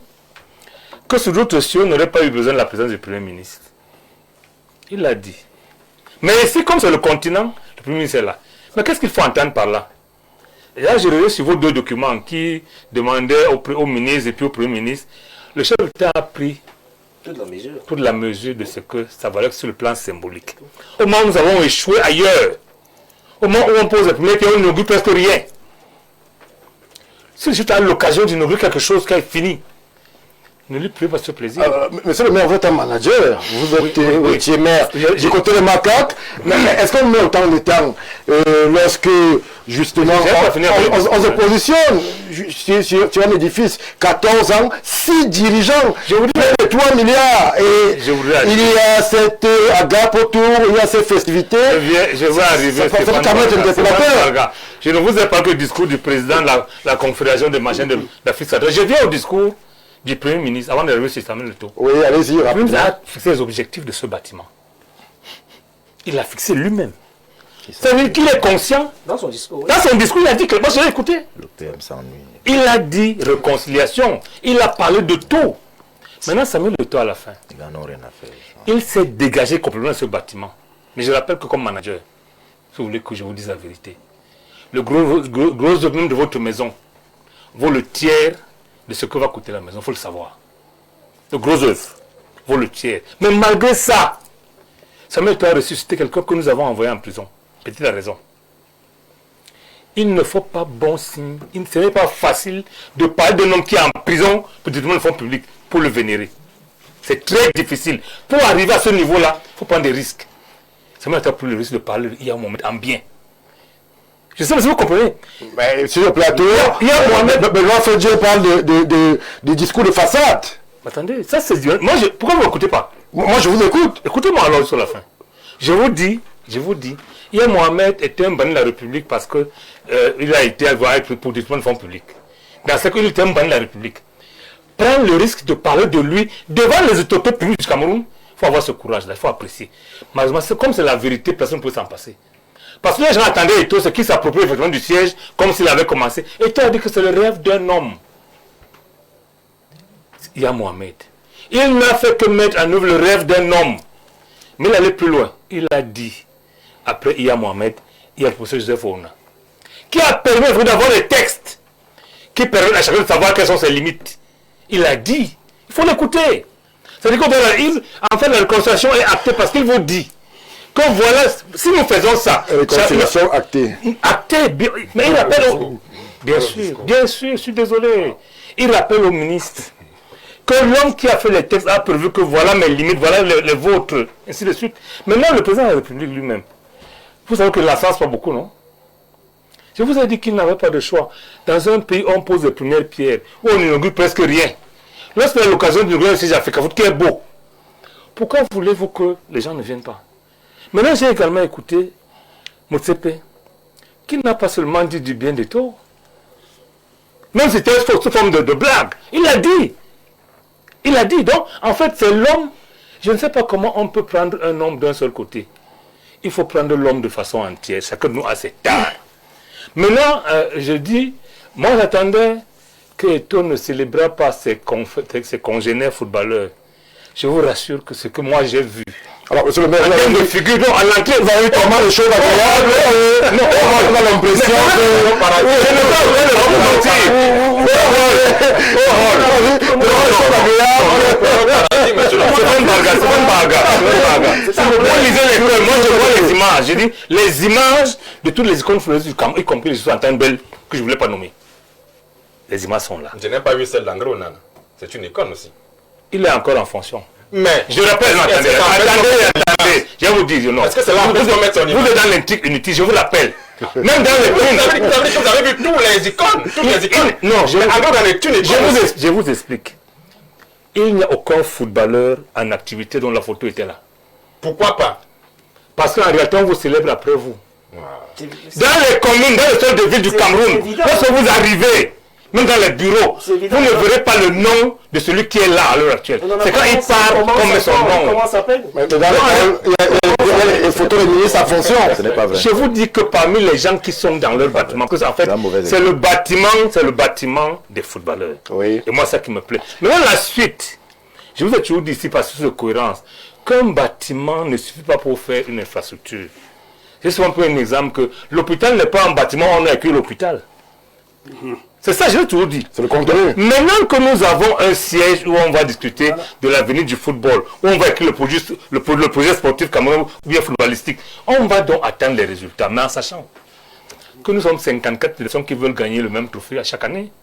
D: que sur d'autres cieux, on n'aurait pas eu besoin de la présence du Premier ministre. Il l'a dit. Mais ici, comme c'est le continent, le Premier ministre est là. Mais qu'est-ce qu'il faut entendre par là? Et là, j'ai regardé sur vos 2 documents qui demandaient au ministre et puis au Premier ministre. Le chef de l'État a pris toute la mesure de ce que ça valait sur le plan symbolique. Au moment où nous avons échoué ailleurs, au moment où on pose les premiers pieds, on n'inaugure presque rien. Si tu as l'occasion d'inaugurer quelque chose qui est fini, ne lui plus pas ce plaisir.
A: Monsieur le maire, vous êtes un manager, vous êtes maire. J'ai compté les macaques, mais est-ce qu'on met autant de temps lorsque justement on se positionne sur un édifice, 14 ans, 6 dirigeants, je vous dis 3 milliards, et il y a cette agape autour, il y a ces festivités.
D: Je vais arriver. Je ne vous ai pas que le discours du président de la Confédération des machines d'Afrique centrale. Je viens au discours du Premier ministre, avant d'arriver sur Samuel Eto'o.
A: Oui, allez-y,
D: rapidement. Il a fixé les objectifs de ce bâtiment. Il l'a fixé lui-même. Ça veut dire qu'il est conscient. Dans son discours, il a dit que... Moi, je l'ai écouté.
G: Le PM s'ennuie.
D: Il a dit réconciliation. Il a parlé de tout. Maintenant, Samuel Eto'o, à la fin,
G: ils n'en ont rien à faire.
D: il s'est dégagé complètement de ce bâtiment. Mais je rappelle que comme manager, si vous voulez que je vous dise la vérité, le gros volume de votre maison vaut le tiers de ce que va coûter la maison, il faut le savoir. Le gros œuvre vaut le tiers. Mais malgré ça, Samuel Eto'o a ressuscité quelqu'un que nous avons envoyé en prison. Petite raison. Il ne faut pas bon signe, ce n'est pas facile de parler d'un homme qui est en prison pour détourner le fonds public, pour le vénérer. C'est très difficile. Pour arriver à ce niveau-là, il faut prendre des risques. Samuel Eto'o a pris le risque de parler il y a un moment en bien. Je sais pas si vous comprenez.
A: Mais sur le plateau, Benoît Fedje parle de discours de façade.
D: Attendez, ça c'est... Pourquoi vous n'écoutez pas?
A: Moi je vous écoute.
D: Écoutez-moi alors sur la fin. Je vous dis, hier Mohamed était un banni de la République parce que il a été envoyé pour détourner le fonds public. Dans ce cas, il était un banni de la République. Prendre le risque de parler de lui devant les autorités publiques du Cameroun, il faut avoir ce courage-là, il faut apprécier. Malheureusement, comme c'est la vérité, personne ne peut s'en passer. Parce que les gens attendaient Eto'o, ce qui s'approprie effectivement du siège, comme s'il avait commencé. Eto'o a dit que c'est le rêve d'un homme. Il y a Mohamed. Il n'a fait que mettre en œuvre le rêve d'un homme. Mais il allait plus loin. Il a dit, après il y a Mohamed, il y a le professeur Joseph Ouna, qui a permis d'avoir des textes qui permettent à chacun de savoir quelles sont ses limites. Il a dit, il faut l'écouter. C'est-à-dire qu'en fait la réconciliation est actée parce qu'il vous dit que voilà, si nous faisons ça...
A: Réconciliation actée.
D: Actée, mais il rappelle bien sûr, je suis désolé. Il rappelle au ministre que l'homme qui a fait les textes a prévu que voilà mes limites, voilà les vôtres, ainsi de suite. Maintenant, le président de la République lui-même, vous savez que la France pas beaucoup, non? Je vous ai dit qu'il n'avait pas de choix. Dans un pays où on pose les premières pierres, où on n'inaugure presque rien, lorsqu'il y a l'occasion d'inaugurer un siège africain, qui est beau, pourquoi voulez-vous que les gens ne viennent pas? Maintenant, j'ai également écouté Motsepe, qui n'a pas seulement dit du bien d'Eto'o, même si c'était sous forme de blague. Il a dit. Il a dit. Donc, en fait, c'est l'homme. Je ne sais pas comment on peut prendre un homme d'un seul côté. Il faut prendre l'homme de façon entière. Chacun de nous a ses tares. Maintenant, je dis, moi j'attendais que Eto'o ne célébrera pas ses congénères footballeurs. Je vous rassure que ce que moi j'ai vu.
A: Alors, monsieur le maire,
D: en termes de figure, donc à l'entrée,
A: vous avez eu tellement de choses agréables. Non, on a l'impression
D: moi je vois les images. J'ai dit les images de toutes les icônes du Cameroun, y compris les Sultan Belle, que je ne voulais pas nommer. Les images sont là.
F: Je n'ai pas vu celle d'André Onana. C'est une icône aussi.
D: Il est encore en fonction.
F: Mais
D: je rappelle, attendez, je vais vous dire, non.
F: Est-ce que c'est là
D: vous êtes dans l'intrigue inutile, je vous l'appelle. Même dans les
F: vous avez vu toutes les icônes.
D: Non, je vous explique. Il n'y a aucun footballeur en activité dont la photo était là.
F: Pourquoi pas?
D: Parce qu'en réalité, on vous célèbre après vous. Wow. Dans les communes, dans les sols de ville du Cameroun, lorsque vous arrivez, même dans les bureaux, vous ne verrez pas le nom de celui qui est là à l'heure actuelle. C'est quand il parle qu'on met son nom.
A: Comment ça s'appelle? Les photos de ministre en fonction.
D: Je vous dis que parmi les gens qui sont dans leur bâtiment, que en fait, c'est le bâtiment des footballeurs.
A: Oui.
D: Et moi, ça qui me plaît. Mais la suite, je vous ai toujours dit ici, par souci de cohérence, qu'un bâtiment ne suffit pas pour faire une infrastructure. Je vais souvent prendre un exemple que l'hôpital n'est pas un bâtiment, on a écrit l'hôpital. C'est ça, je l'ai toujours dit.
A: C'est le contenu.
D: Maintenant que nous avons un siège où on va discuter de l'avenir du football, où on va écrire le projet sportif camerounais ou bien footballistique, on va donc atteindre les résultats. Mais en sachant que nous sommes 54 sélections qui veulent gagner le même trophée à chaque année.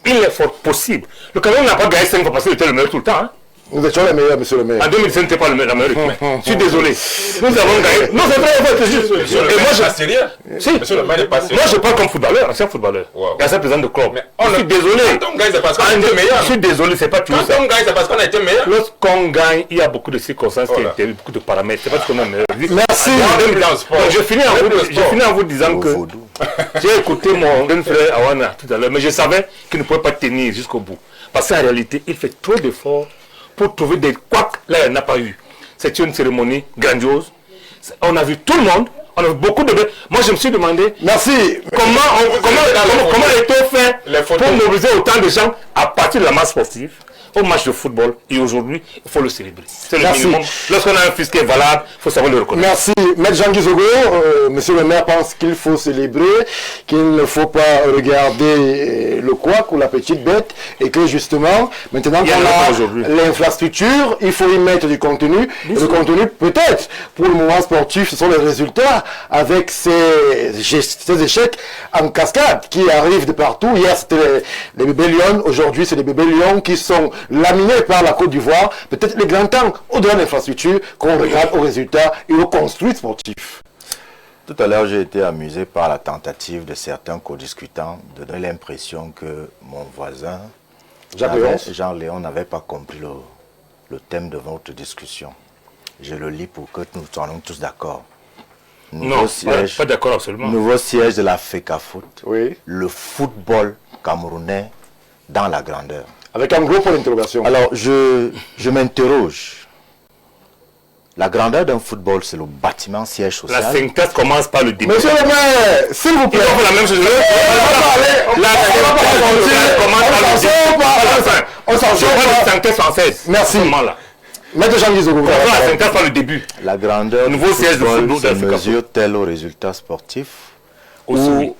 D: Il est fort possible. Le Cameroun n'a pas gagné 5 fois parce qu'il était le meilleur tout le temps. Hein.
A: Nous étions les meilleurs, monsieur le maire.
D: En 2017, n'était pas la meilleure équipe. Je suis désolé. Nous avons gagné. Non, c'est vrai, c'est juste.
F: Et moi, je sérieux.
D: Si.
F: Monsieur le maire n'est pas sérieux.
D: Moi, je parle comme footballeur, ancien footballeur. Et ancien président de club. Je suis désolé.
F: Quand on gagne, c'est parce qu'on a été meilleur.
D: Je suis désolé, c'est pas toujours ça.
F: Quand on gagne, c'est parce qu'on a été meilleur.
D: Lorsqu'on gagne, il y a beaucoup de circonstances qui interviennent, beaucoup de paramètres. C'est pas parce qu'on est meilleur.
A: Merci.
D: Je finis en vous disant que j'ai écouté mon jeune frère Awana tout à l'heure, mais je savais qu'il ne pouvait pas tenir jusqu'au bout. Parce qu'en réalité, il fait trop d'efforts pour trouver des couacs, là il n'y en a pas eu. C'est une cérémonie grandiose. On a vu tout le monde, on a vu beaucoup de... Moi je me suis demandé...
A: Merci.
D: Comment est-on fait pour mobiliser autant de gens à partir de la masse sportive au match de football, et aujourd'hui, il faut le célébrer. C'est le minimum. Lorsqu'on a un fils qui est valable, il faut savoir le reconnaître.
A: Merci. Maître Jean-Guy Zogo, monsieur le maire pense qu'il faut célébrer, qu'il ne faut pas regarder le couac ou la petite bête, et que justement, maintenant qu'on a l'infrastructure, il faut y mettre du contenu. Et le contenu, peut-être, pour le moment sportif, ce sont les résultats avec ces échecs en cascade qui arrivent de partout. Hier, c'était les bébés lions. Aujourd'hui, c'est les bébés lions qui sont laminés par la Côte d'Ivoire. Peut-être les grands temps, au-delà de l'infrastructure, qu'on regarde aux résultats et aux construits sportifs.
G: Tout à l'heure, j'ai été amusé par la tentative de certains co-discutants de donner l'impression que mon voisin, Jean-Léon, n'avait pas compris le thème de votre discussion. Je le lis pour que nous soyons tous d'accord.
D: Non, pas d'accord absolument.
G: Nouveau siège de la FECAFOOT.
A: Oui.
G: Le football camerounais dans la grandeur.
A: Avec un gros point d'interrogation.
G: Alors, je m'interroge. La grandeur d'un football, c'est le bâtiment siège social.
D: La synthèse commence par le début.
A: Monsieur le maire, s'il vous plaît.
D: On fait la même chose.
A: On s'en sort pas.
D: La synthèse française.
A: Merci. Maître Jean-Guy Zogo.
D: La synthèse par le début.
G: La grandeur du football se mesure-t-elle au résultat sportif ou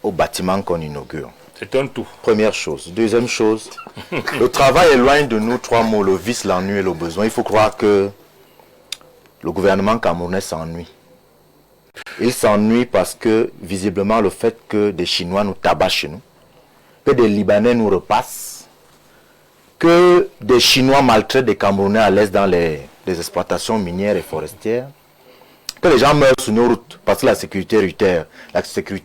G: au bâtiment qu'on inaugure?
D: C'est un tout.
G: Première chose. Deuxième chose, le travail éloigne de nous trois mots, le vice, l'ennui et le besoin. Il faut croire que le gouvernement camerounais s'ennuie. Il s'ennuie parce que, visiblement, le fait que des Chinois nous tabassent chez nous, que des Libanais nous repassent, que des Chinois maltraitent des Camerounais à l'aise dans les exploitations minières et forestières, que les gens meurent sur nos routes parce que la sécurité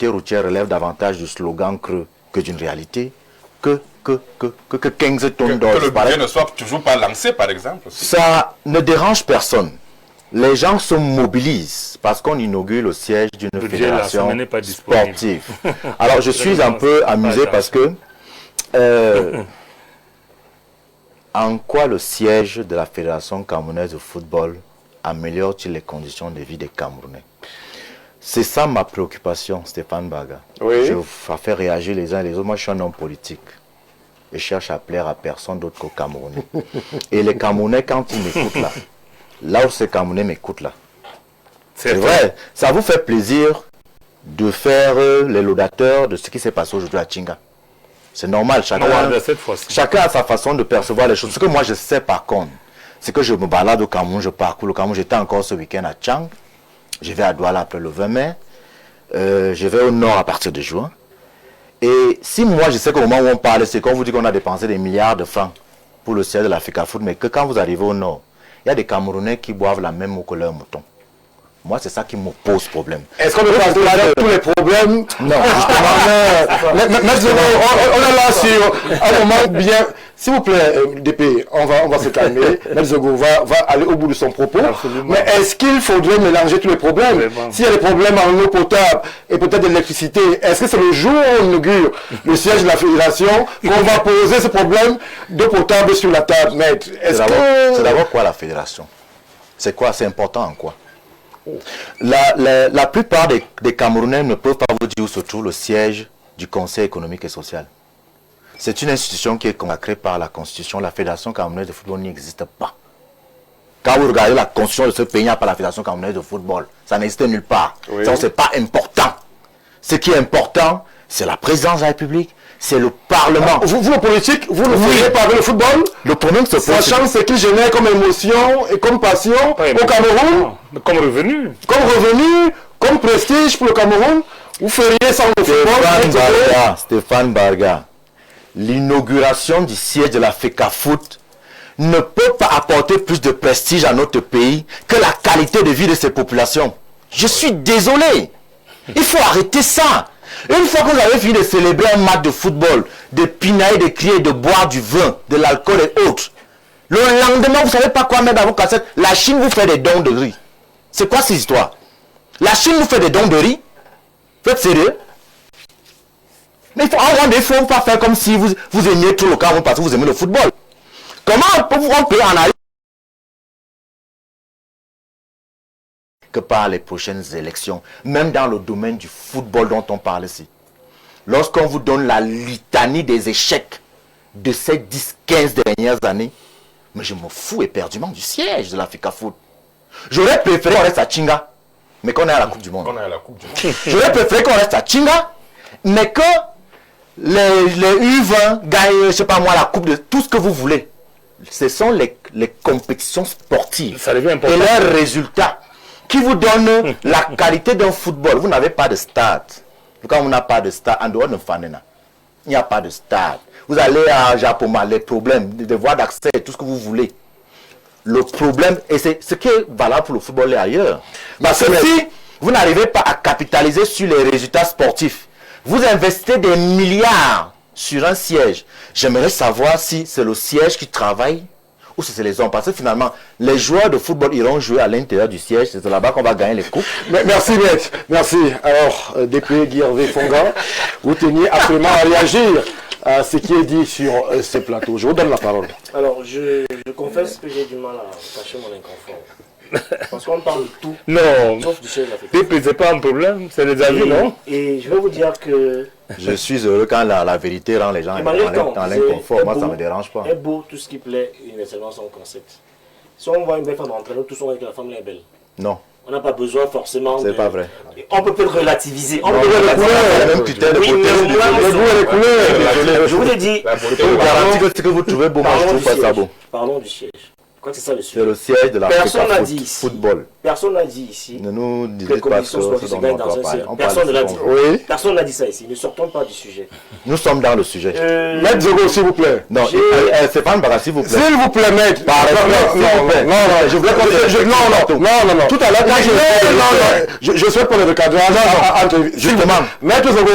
G: routière relève davantage du slogan creux que d'une réalité, que 15 tonnes d'or.
F: Que le budget ne soit toujours pas lancé, par exemple.
G: Ça ne dérange personne. Les gens se mobilisent parce qu'on inaugure le siège d'une fédération sportive. Alors je suis un peu amusé parce que en quoi le siège de la Fédération camerounaise de football améliore-t-il les conditions de vie des Camerounais? C'est ça ma préoccupation, Stéphane Baga.
A: Oui.
G: Je fais réagir les uns et les autres. Moi, je suis un homme politique. Je cherche à plaire à personne d'autre qu'aux Camerounais. Et les Camerounais, quand ils m'écoutent là où ces Camerounais m'écoutent là, c'est vrai, ça vous fait plaisir de faire les laudateurs de ce qui s'est passé aujourd'hui à Tchinga. C'est normal, chacun a sa façon de percevoir les choses. Ce que moi je sais par contre, c'est que je me balade au Cameroun, je parcours le Cameroun. J'étais encore ce week-end à Tchang. Je vais à Douala après le 20 mai. Je vais au nord à partir de juin. Et si moi je sais qu'au moment où on parle, c'est qu'on vous dit qu'on a dépensé des milliards de francs pour le siège de la FECAFOOT, mais que quand vous arrivez au nord, il y a des Camerounais qui boivent la même eau que leurs moutons. Moi, c'est ça qui me pose problème.
A: Est-ce qu'on peut parler de tous les problèmes? Non, justement. On est là sur un moment bien. S'il vous plaît, DP, on va se calmer. M. Zogo va aller au bout de son propos. Absolument. Mais est-ce qu'il faudrait mélanger tous les problèmes? S'il y a des problèmes en eau potable et peut-être d'électricité, est-ce que c'est le jour où on inaugure le siège de la fédération qu'on va poser ce problème d'eau potable sur la table?
G: C'est d'abord quoi la fédération? C'est quoi? C'est important en quoi? La plupart des Camerounais ne peuvent pas vous dire où se trouve le siège du Conseil économique et social. C'est une institution qui est consacrée par la Constitution. La Fédération camerounaise de football n'existe pas. Quand vous regardez la Constitution de ce pays, il n'y a pas la Fédération camerounaise de football. Ça n'existe nulle part. Oui. Ça, c'est pas important. Ce qui est important, c'est la présidence de la République, c'est le Parlement.
A: Vous, le politique, vous ne feriez pas avec le football?
G: Le problème, c'est
A: sachant ce qu'il génère comme émotion et comme passion au Cameroun,
D: comme revenu.
A: Comme revenu, comme prestige pour le Cameroun, vous feriez sans le football?
G: Stéphane Barga, l'inauguration du siège de la FECAFOOT ne peut pas apporter plus de prestige à notre pays que la qualité de vie de ses populations. Je suis désolé. Il faut arrêter ça. Une fois que vous avez fini de célébrer un match de football, de pinailler, de crier, de boire du vin, de l'alcool et autres, le lendemain, vous ne savez pas quoi mettre dans vos cassettes. La Chine vous fait des dons de riz. C'est quoi ces histoires? La Chine vous fait des dons de riz? Vous êtes sérieux? Mais il faut pas faire comme si vous aimiez tout le Cameroun parce que vous aimez le football. Comment on peut en aller que par les prochaines élections, même dans le domaine du football dont on parle ici, lorsqu'on vous donne la litanie des échecs de ces 10-15 dernières années, mais je me fous éperdument du siège de la FECAFOOT. J'aurais préféré qu'on reste à Chinga, mais qu'on est à la Coupe du Monde. J'aurais préféré qu'on reste à Chinga, mais que les U20 gagnent, je ne sais pas moi, la Coupe de tout ce que vous voulez. Ce sont les compétitions sportives
D: ça devient important.
G: Et leurs résultats qui vous donnent la qualité d'un football. Vous n'avez pas de stade. Quand on n'a pas de stade, en dehors de Fanena, il n'y a pas de stade. Vous allez à Japoma, les problèmes, des voies d'accès, tout ce que vous voulez. Le problème, et c'est ce qui est valable pour le football et ailleurs. Parce que si vous n'arrivez pas à capitaliser sur les résultats sportifs, vous investissez des milliards sur un siège. J'aimerais savoir si c'est le siège qui travaille ou si c'est les hommes. Parce que finalement, les joueurs de football iront jouer à l'intérieur du siège. C'est là-bas qu'on va gagner les coupes.
A: Merci, maître. Merci. Alors, DP Guy Hervé Fonga, vous teniez absolument à réagir à ce qui est dit sur ce plateau. Je vous donne la parole.
E: Alors, je confesse que j'ai du mal à cacher mon inconfort. Parce qu'on parle de tout.
D: Non,
E: sauf du chef de la FECAFOOT.
D: c'est pas un problème, c'est les avis, non?
E: Et je vais vous dire que...
G: Je suis heureux quand la vérité rend les gens dans l'inconfort. Moi, ça ne me dérange pas.
E: C'est beau tout ce qui plaît universellement son concept. Si on voit une belle femme rentrer, nous tous on dit que la femme est belle.
G: Non.
E: On n'a pas besoin forcément
G: de... C'est pas vrai.
E: On peut peut-être relativiser.
G: On peut relativiser. Même critère de beauté.
E: Je vous l'ai dit.
G: Je peux vous garantir que ce que vous trouvez beau, moi je trouve pas ça beau.
E: Parlons du siège. Je crois que c'est ça le sujet.
G: C'est le siège de la
E: football. Personne n'a dit ici.
G: Ne nous dites pas ce dont on doit parler.
E: Personne ne l'a dit.
A: Oui.
E: Personne n'a dit ça ici. Ne sortons pas du sujet.
G: Nous sommes dans le sujet.
A: Maître Zogo, s'il vous plaît.
G: Non, c'est pas une barre, s'il vous plaît.
A: S'il vous plaît, maître. Non, je voulais qu'on... Non. Tout à l'heure, je souhaite pour le recadrage.
G: Justement.
A: Maître Zogo,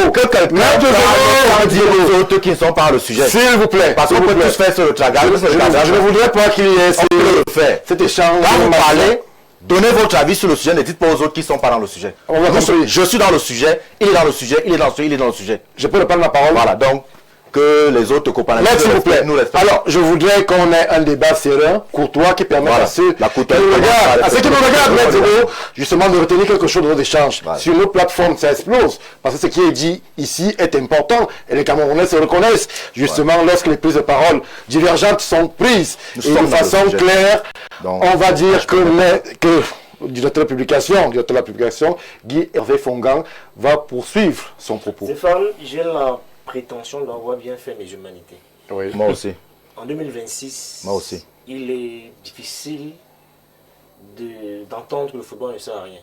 G: Maître Zogo, dire aux autres qui ne sont pas dans le sujet.
A: S'il vous plaît.
G: Parce qu'on peut tous faire sur le tragar.
A: Je ne voudrais pas qu'il y ait...
G: le faire. Cet échange. Quand vous parlez, donnez votre avis sur le sujet, ne dites pas aux autres qui ne sont pas dans le sujet. Je suis dans le sujet, il est dans le sujet, il est dans le sujet, il est dans le sujet.
A: Je peux reprendre la parole.
G: Voilà, donc que les autres copains
A: s'il vous plaît. Alors, je voudrais qu'on ait un débat serein, courtois, qui permette à ceux qui nous regardent, Maître Zogo, justement de retenir quelque chose de nos échanges. Sur nos plateformes, ça explose. Parce que ce qui est dit ici est important. Et les Camerounais se reconnaissent, justement, lorsque les prises de parole divergentes sont prises. Et de façon claire, on va dire que directeur de la publication, Guy Hervé Fongang, va poursuivre son propos.
E: Stéphane, j'ai la prétention d'avoir bien fait mes humanités.
G: Oui. Moi aussi.
E: En 2026,
G: moi aussi.
E: Il est difficile d'entendre que le football ne sert à rien.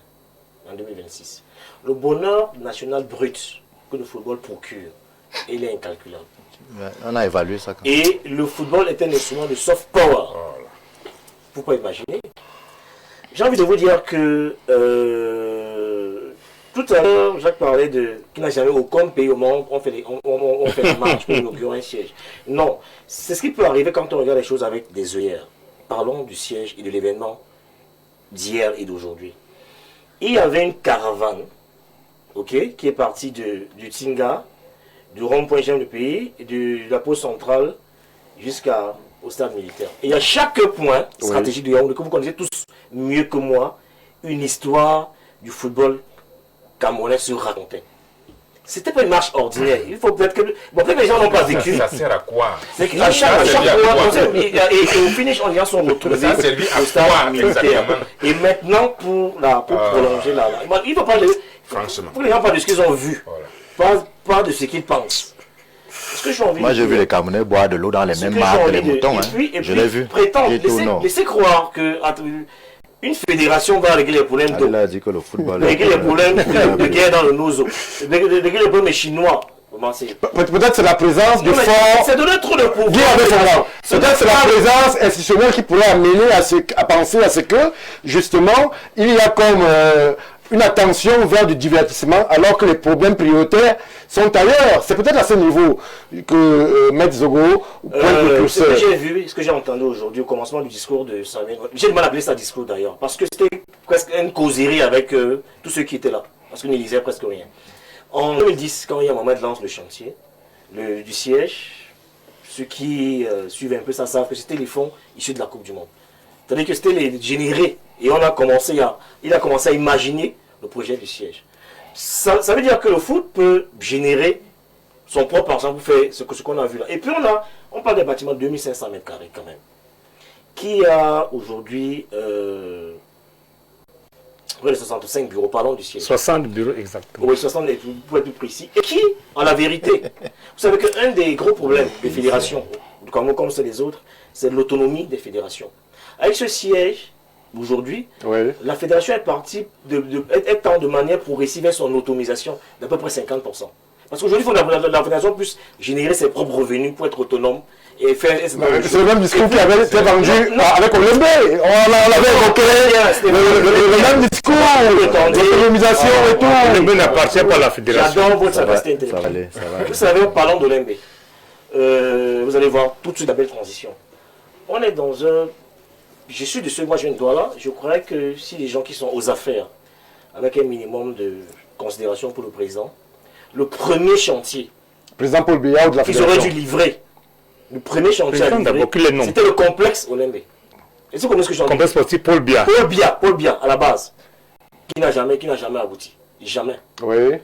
E: En 2026. Le bonheur national brut que le football procure, il est incalculable.
G: On a évalué ça.
E: Et le football est un instrument de soft power. Vous pouvez imaginer. J'ai envie de vous dire que tout à l'heure, Jacques parlait de qu'il n'a jamais aucun pays au monde, on fait la marche pour inaugurer un siège. Non, c'est ce qui peut arriver quand on regarde les choses avec des œillères. Parlons du siège et de l'événement d'hier et d'aujourd'hui. Il y avait une caravane, qui est partie du Tinga, du rond-point J'aime le pays, et de la pause centrale jusqu'au stade militaire. Et à chaque point stratégique de Yaoundé, que vous connaissez tous mieux que moi, une histoire du football camerounais se racontait. C'était pas une marche ordinaire. Il faut peut-être que... peut-être que les gens n'ont pas vécu.
F: Ça sert à quoi?
E: C'est qu'à chaque fois, et au finish, on sont retrouvés au stade militaire. Et maintenant, pour prolonger il ne faut pas de... Franchement. Pour les gens, pas de ce qu'ils ont vu. Voilà. pas de ce qu'ils pensent. Ce que j'ai envie
G: Moi,
E: de
G: j'ai vu
E: dire,
G: les Camerounais boire de l'eau dans les
E: ce
G: mêmes
E: que j'ai
G: marques que
E: envie
G: les
E: de-
G: moutons.
E: et
G: Hein.
E: puis- et
G: Je
E: puis
G: l'ai vu.
E: prétendre,
G: J'étais au nord.
E: laissez croire que une fédération va régler les problèmes d'eau.
G: Il a dit que le football.
E: Régler les problèmes de guerre dans le Nozo. Régler les problèmes chinois. Comment c'est
A: Peut-être c'est la présence de
E: Non, mais
A: forts...
E: c'est donner trop de pouvoir.
A: Guy avec Fondant. Peut-être c'est la présence institutionnelle qui pourrait amener à penser à ce que, justement, il y a comme une attention vers du divertissement, alors que les problèmes prioritaires sont ailleurs. C'est peut-être à ce niveau que Maître Zogo pointe le
E: Ce
A: curseur.
E: que j'ai vu, ce que j'ai entendu aujourd'hui au commencement du discours de Samuel, j'ai du mal à appeler ça discours d'ailleurs, parce que c'était presque une causerie avec tous ceux qui étaient là, parce qu'ils ne lisaient presque rien. En 2010, quand Mohamed lance le chantier du siège, ceux qui suivent un peu ça savent que c'était les fonds issus de la Coupe du Monde. C'est-à-dire que c'était les générés, et il a commencé à imaginer le projet du siège. Ça veut dire que le foot peut générer son propre argent pour faire ce qu'on a vu là. Et puis on parle d'un bâtiment de 2500 mètres carrés quand même, qui a aujourd'hui près de 65 bureaux, parlons du siège.
D: 60 bureaux exactement.
E: Oui, 60 pour être plus précis. Et qui, en la vérité, vous savez qu'un des gros problèmes des fédérations, comme c'est les autres, c'est l'autonomie des fédérations. Avec ce siège, aujourd'hui,
A: Oui.
E: la fédération est partie est en de manière progressive vers son autonomisation d'à peu près 50%. Parce qu'aujourd'hui, il faut que la fédération puisse générer ses propres revenus pour être autonome et faire...
A: C'est le même discours qui avait été vendu avec Olembe. On l'avait évoqué. Le même discours, l'autonomisation et tout.
D: Le n'appartient pas à la fédération.
E: J'adore votre
G: Ça va,
E: sagacité
G: ça va
E: intellectuelle.
G: aller, ça va aller.
E: Vous savez, en parlant d'Olembe, vous allez voir tout de suite la belle transition. On est dans un... Je suis de ceux, moi je ne dois là, je crois que si les gens qui sont aux affaires, avec un minimum de considération pour le président, le premier chantier
A: Président Paul Biya de la
E: qu'ils auraient dû
A: fédération.
E: livrer, le premier chantier à
D: Président
E: livrer,
D: d'abord, qu'il est non.
E: c'était le complexe Olembe. Et vous connaissez ce que j'en dis?
D: Complexe sportif Paul Biya.
E: Paul Biya, à la base, qui n'a jamais abouti. Jamais.
A: Oui.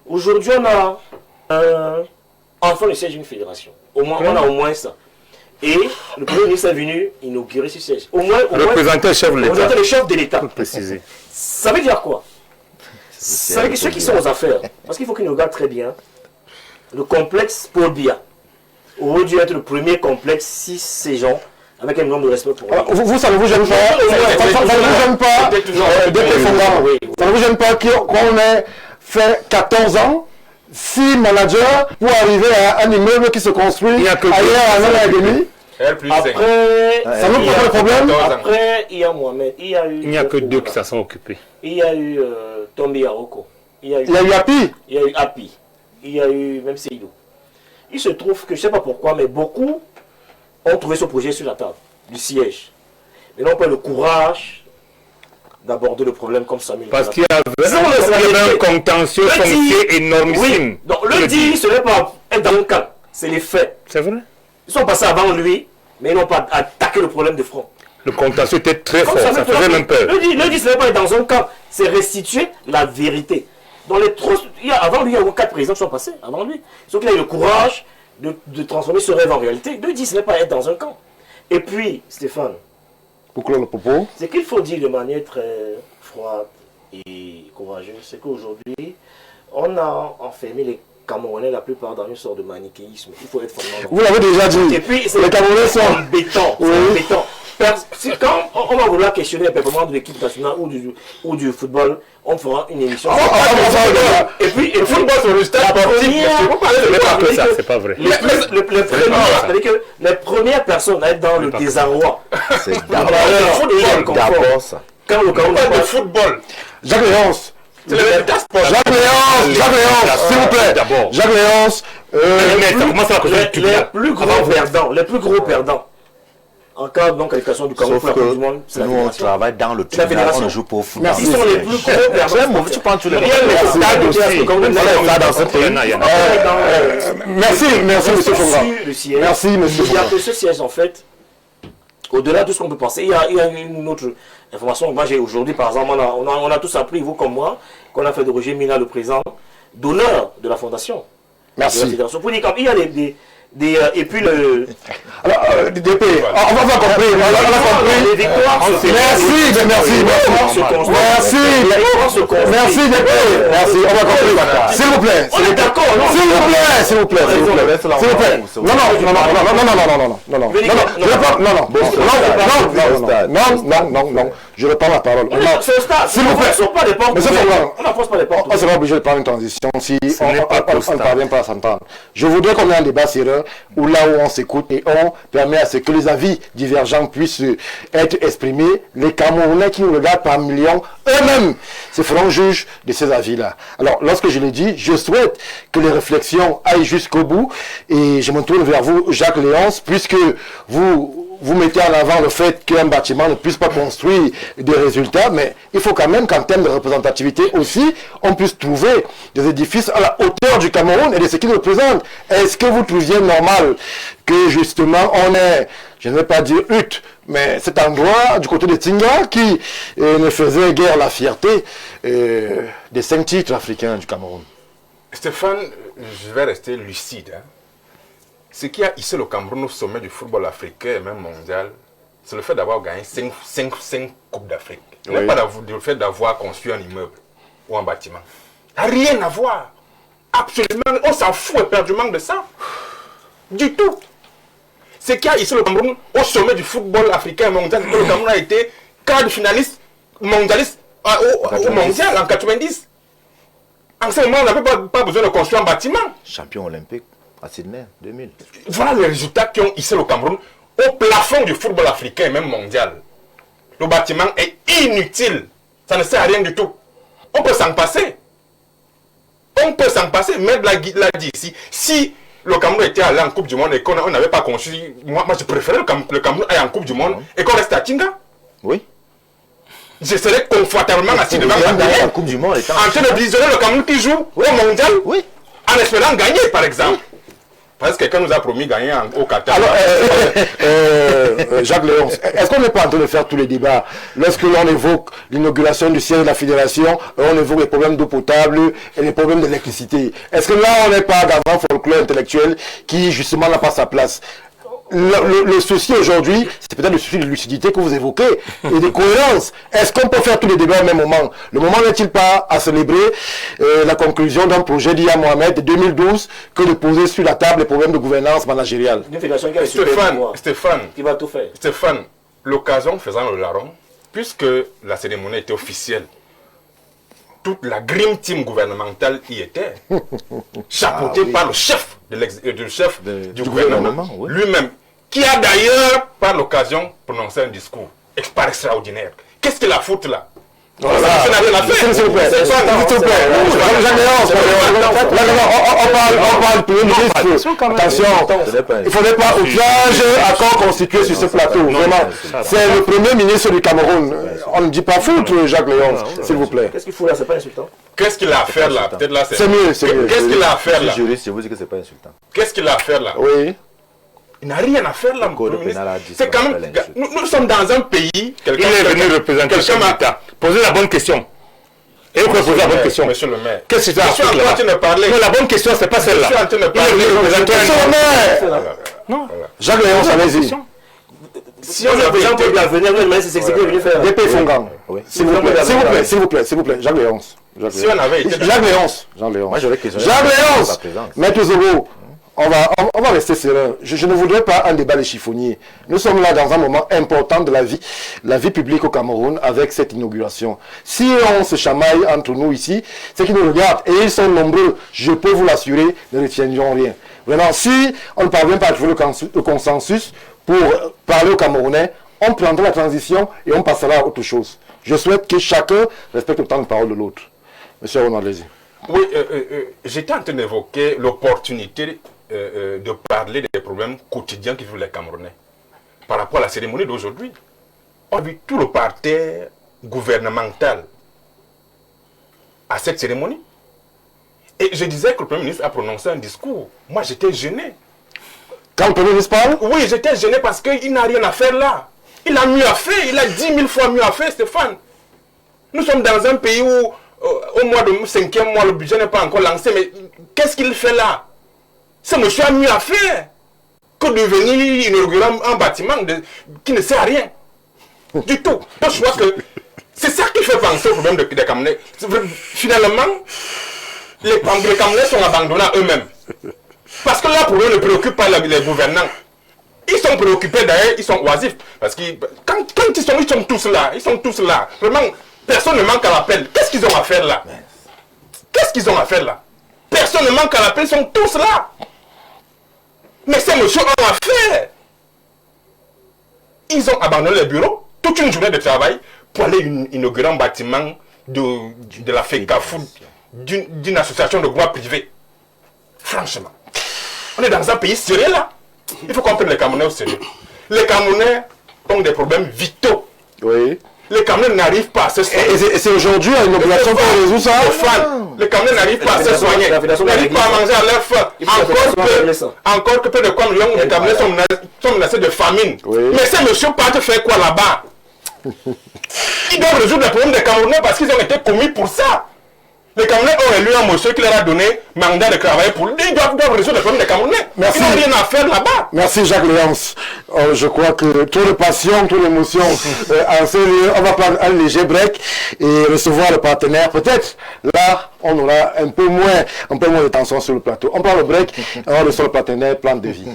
E: Aujourd'hui, on a enfin le siège d'une fédération. On a au moins ça. Et le Premier ministre est venu inaugurer ce siège.
D: Représenter le chef de l'État.
E: Représenter le chef de l'État.
D: Pour préciser.
E: Ça veut dire quoi? Ça veut dire que ceux qui sont aux affaires, parce qu'il faut qu'ils nous regardent très bien, le complexe Paul Biya aurait dû être le premier complexe si ces gens, avec un nombre de respect pour eux.
A: Vous, ça ne vous gêne pas? Ça ne vous gêne pas? Ça ne vous gêne pas qu'on ait fait 14 ans, 6 managers pour arriver à un immeuble qui se construit ailleurs à 1 an et demi?
E: Après,
A: ça nous pose pas de problème?
E: Après, il y a Mohamed,
D: Il n'y a que deux qui s'en sont occupés.
E: Il y a eu Tombi Yaroko. Il y a eu
A: Api.
E: Il y a eu Api. Il y a eu même Seydou. Il se trouve que, je ne sais pas pourquoi, mais beaucoup ont trouvé ce projet sur la table, du siège. Mais n'ont pas le courage d'aborder le problème comme Samuel.
D: Parce qu'il y avait un contentieux foncier énormissime.
E: Oui. Donc le dit, ce n'est pas être dans le camp, c'est les faits.
D: C'est vrai.
E: Ils sont passés avant lui, mais ils n'ont pas attaqué le problème de front.
D: Le contentieux était très fort, ça faisait même peur.
E: Le dit, ce n'est pas être dans un camp, c'est restituer la vérité. Avant lui, il y a eu 4 présidents qui sont passés, avant lui. Sauf qu'il a eu le courage de transformer ce rêve en réalité. Le dit, ce n'est pas être dans un camp. Et puis, Stéphane,
A: pour clore le propos,
E: ce qu'il faut dire de manière très froide et courageuse, c'est qu'aujourd'hui, on a enfermé les Camerounais, la plupart, dans une sorte de manichéisme. Il faut être fondamental.
A: vous l'avez déjà dit.
E: Et puis,
A: les Camerounais sont
E: embêtants. Quand on va vouloir questionner les performances de l'équipe nationale ou du football, on fera une émission. Et puis, le football sur le stade
D: c'est pas vrai.
E: Les premières personnes à être dans le désarroi.
G: C'est
E: d'abord ça. Quand le Cameroun
F: de football.
A: Jacques Léonce.
F: C'est le
A: Jacques Léonce, s'il vous plaît. Jacques Léonce.
E: Les plus gros perdants. En cas de qualification du Cameroun pour la Coupe du Monde, c'est la
G: nous, on travaille dans le tribunal, on ne joue pas au foot.
E: Ils sont les plus gros perdants.
G: Tu prends tous les
A: stades aussi. Dans ce pays. Merci, monsieur Fonga. Merci, monsieur
E: Fonga. Il y a que ce siège, en fait, au-delà de ce qu'on peut penser, il y a une autre information. Moi, j'ai aujourd'hui, par exemple, on a tous appris, vous comme moi, qu'on a fait de Roger Mina le président d'honneur de la fondation.
A: Merci.
E: Pour dire qu'il y a Et puis le...
A: Alors, DP, on va compris. On a compris.
E: Les victoires se
A: Merci, DP. Merci, on va compris. S'il vous plaît.
E: On est d'accord, non?
A: S'il vous plaît. Non. Je reprends la parole. S'il vous plaît.
E: On n'enfonce pas les portes.
A: On ne sera pas obligé de prendre une transition si on ne parvient pas à s'entendre. Je voudrais qu'on ait un débat sérieux où là où on s'écoute et on permet à ce que les avis divergents puissent être exprimés. Les Camerounais qui nous regardent par millions, eux-mêmes se feront juges de ces avis-là. Alors, lorsque je l'ai dit, je souhaite que les réflexions aillent jusqu'au bout et je me tourne vers vous, Jacques Léonce, puisque vous mettez en avant le fait qu'un bâtiment ne puisse pas construire des résultats, mais il faut quand même qu'en termes de représentativité aussi, on puisse trouver des édifices à la hauteur du Cameroun et de ce qu'ils représentent. Est-ce que vous trouviez normal que justement on ait, je ne vais pas dire hutte, mais cet endroit du côté de Tinga qui ne faisait guère la fierté des 5 titres africains du Cameroun?
F: Stéphane, je vais rester lucide. Ce qui a hissé le Cameroun au sommet du football africain et même mondial, c'est le fait d'avoir gagné 5 Coupes d'Afrique. Ce n'est pas le fait d'avoir construit un immeuble ou un bâtiment. Rien à voir. Absolument, on s'en fout éperdument de ça. Du tout. Ce qui a hissé le Cameroun au sommet du football africain et mondial, c'est que le Cameroun a été quart de finaliste mondialiste au mondial en 90. En ce moment, on n'avait pas besoin de construire un bâtiment.
G: Champion olympique à Sydney, 2000.
F: Voilà les résultats qui ont hissé le Cameroun au plafond du football africain et même mondial. Le bâtiment est inutile. Ça ne sert à rien du tout. On peut s'en passer. Med l'a dit ici. Si le Cameroun était allé en Coupe du Monde et qu'on n'avait pas construit, moi je préférais le Cameroun aille en Coupe du Monde et qu'on reste à Tinga.
G: Oui.
F: Je serais confortablement assis devant la télé
G: en Coupe du Monde
F: en train de visionner le Cameroun qui joue au mondial, en espérant gagner par exemple. Parce que quelqu'un nous a promis de gagner au Qatar.
A: Alors, Jacques Léonce, est-ce qu'on n'est pas en train de faire tous les débats? Lorsque l'on évoque l'inauguration du siège de la fédération, on évoque les problèmes d'eau potable et les problèmes d'électricité. Est-ce que là, on n'est pas dans un folklore intellectuel qui, justement, n'a pas sa place? Le souci aujourd'hui, c'est peut-être le souci de lucidité que vous évoquez et de cohérence. Est-ce qu'on peut faire tous les débats au même moment? Le moment n'est-il pas à célébrer la conclusion d'un projet d'Ia Mohamed de 2012 que de poser sur la table les problèmes de gouvernance managériale?
F: Stéphane,
E: qui va tout faire.
F: Stéphane, l'occasion faisant le larron, puisque la cérémonie était officielle, toute la Green Team gouvernementale y était, chapeauté par le chef du gouvernement lui-même, qui a d'ailleurs, par l'occasion, prononcé un discours extraordinaire. Qu'est-ce qu'il a foutu là?
A: Voilà. S'il vous plaît. On parle Premier ministre. Attention, il ne faudrait pas outrage accord constitué sur ce plateau. Vraiment. C'est le Premier ministre du Cameroun. On ne dit pas foutre, Jacques Léonce, s'il vous plaît.
E: Qu'est-ce qu'il fout là? C'est pas insultant.
F: Qu'est-ce qu'il a à faire là? Peut-être là,
A: c'est mieux.
F: Qu'est-ce qu'il a à faire là?
G: Je vous dis que c'est pas insultant.
F: Qu'est-ce qu'il a à faire là?
A: Oui.
F: Il n'a rien à faire là, c'est quand même. Nous sommes dans un pays.
D: Il est venu représenter l'État. Posez la bonne question. Et vous pouvez poser la bonne question.
F: Monsieur le maire.
D: Qu'est-ce que c'est?
F: Je suis en train de parler.
D: Non, la bonne question, c'est pas celle-là.
F: Je suis en train de parler.
D: Il est venu représenter
A: un. Non. Jacques Léonce, allez-y.
E: Si on a besoin de venir, c'est ce qu'il est venu faire.
A: DP Fongang. S'il vous plaît. Jacques Léonce.
F: Si on avait été.
A: Jacques Léonce.
G: Moi, j'aurais questionné.
A: Jacques Léonce. Maître Zobo. On va rester serein. Je ne voudrais pas un débat de chiffonnier. Nous sommes là dans un moment important de la vie publique au Cameroun avec cette inauguration. Si on se chamaille entre nous ici, ceux qui nous regardent, et ils sont nombreux, je peux vous l'assurer, ne retiendront rien. Vraiment, si on ne parvient pas à trouver le consensus pour parler aux Camerounais, on prendra la transition et on passera à autre chose. Je souhaite que chacun respecte le temps de parole de l'autre. Monsieur Ronald, allez-y.
F: Oui, j'étais en train d'évoquer l'opportunité de parler des problèmes quotidiens qui vivent les Camerounais. Par rapport à la cérémonie d'aujourd'hui, on a vu tout le parterre gouvernemental à cette cérémonie. Et je disais que le Premier ministre a prononcé un discours. Moi, j'étais gêné.
A: Quand le Premier ministre parle?
F: Oui, j'étais gêné parce qu'il n'a rien à faire là. Il a mieux à faire. Il a 10 000 fois mieux à faire, Stéphane. Nous sommes dans un pays où, au mois de 5e mois, le budget n'est pas encore lancé. Mais qu'est-ce qu'il fait là? Ce monsieur a mieux à faire. que de venir inaugurer un bâtiment qui ne sert à rien. Du tout. Donc je crois que c'est ça qui fait penser au problème des Camerounais. Finalement, les Camerounais sont abandonnés à eux-mêmes. Parce que là, pour eux, ne préoccupe pas les gouvernants. Ils sont préoccupés d'ailleurs, ils sont oisifs. Parce que quand ils sont tous là, ils sont tous là. Vraiment, personne ne manque à l'appel. Qu'est-ce qu'ils ont à faire là? Qu'est-ce qu'ils ont à faire là? Personne ne manque à l'appel, ils sont tous là. Mais ces messieurs ont à faire. Ils ont abandonné les bureaux, toute une journée de travail, pour aller inaugurer un bâtiment de la FECAFOU, d'une association de droit privé. Franchement, on est dans un pays sérieux là. Il faut qu'on prenne les Camerounais au sérieux. Les Camerounais ont des problèmes vitaux.
A: Oui.
F: Les Camerounais n'arrivent pas à se soigner.
A: Et c'est aujourd'hui à l'inauguration qu'on résout ça.
F: Les Camerounais n'arrivent pas à se soigner. N'arrivent pas à manger à leur faim. Encore que peu de quoi les Camerounais sont menacés de famine. Oui. Mais ces messieurs partent faire quoi là-bas? Ils doivent résoudre les problèmes des Camerounais parce qu'ils ont été commis pour ça. Les Camerounais ont élu un monsieur qui leur a donné mandat de travailler pour lui. Ils doivent résoudre les problèmes des Camerounais. Merci. Ils n'ont rien à faire là-bas.
A: Merci Jacques Léance. Je crois que trop de passion, trop d'émotion. En ce lieu, on va prendre un léger break et recevoir le partenaire. Peut-être là, on aura un peu moins de tension sur le plateau. On prend le break et on reçoit le partenaire Plan de vie.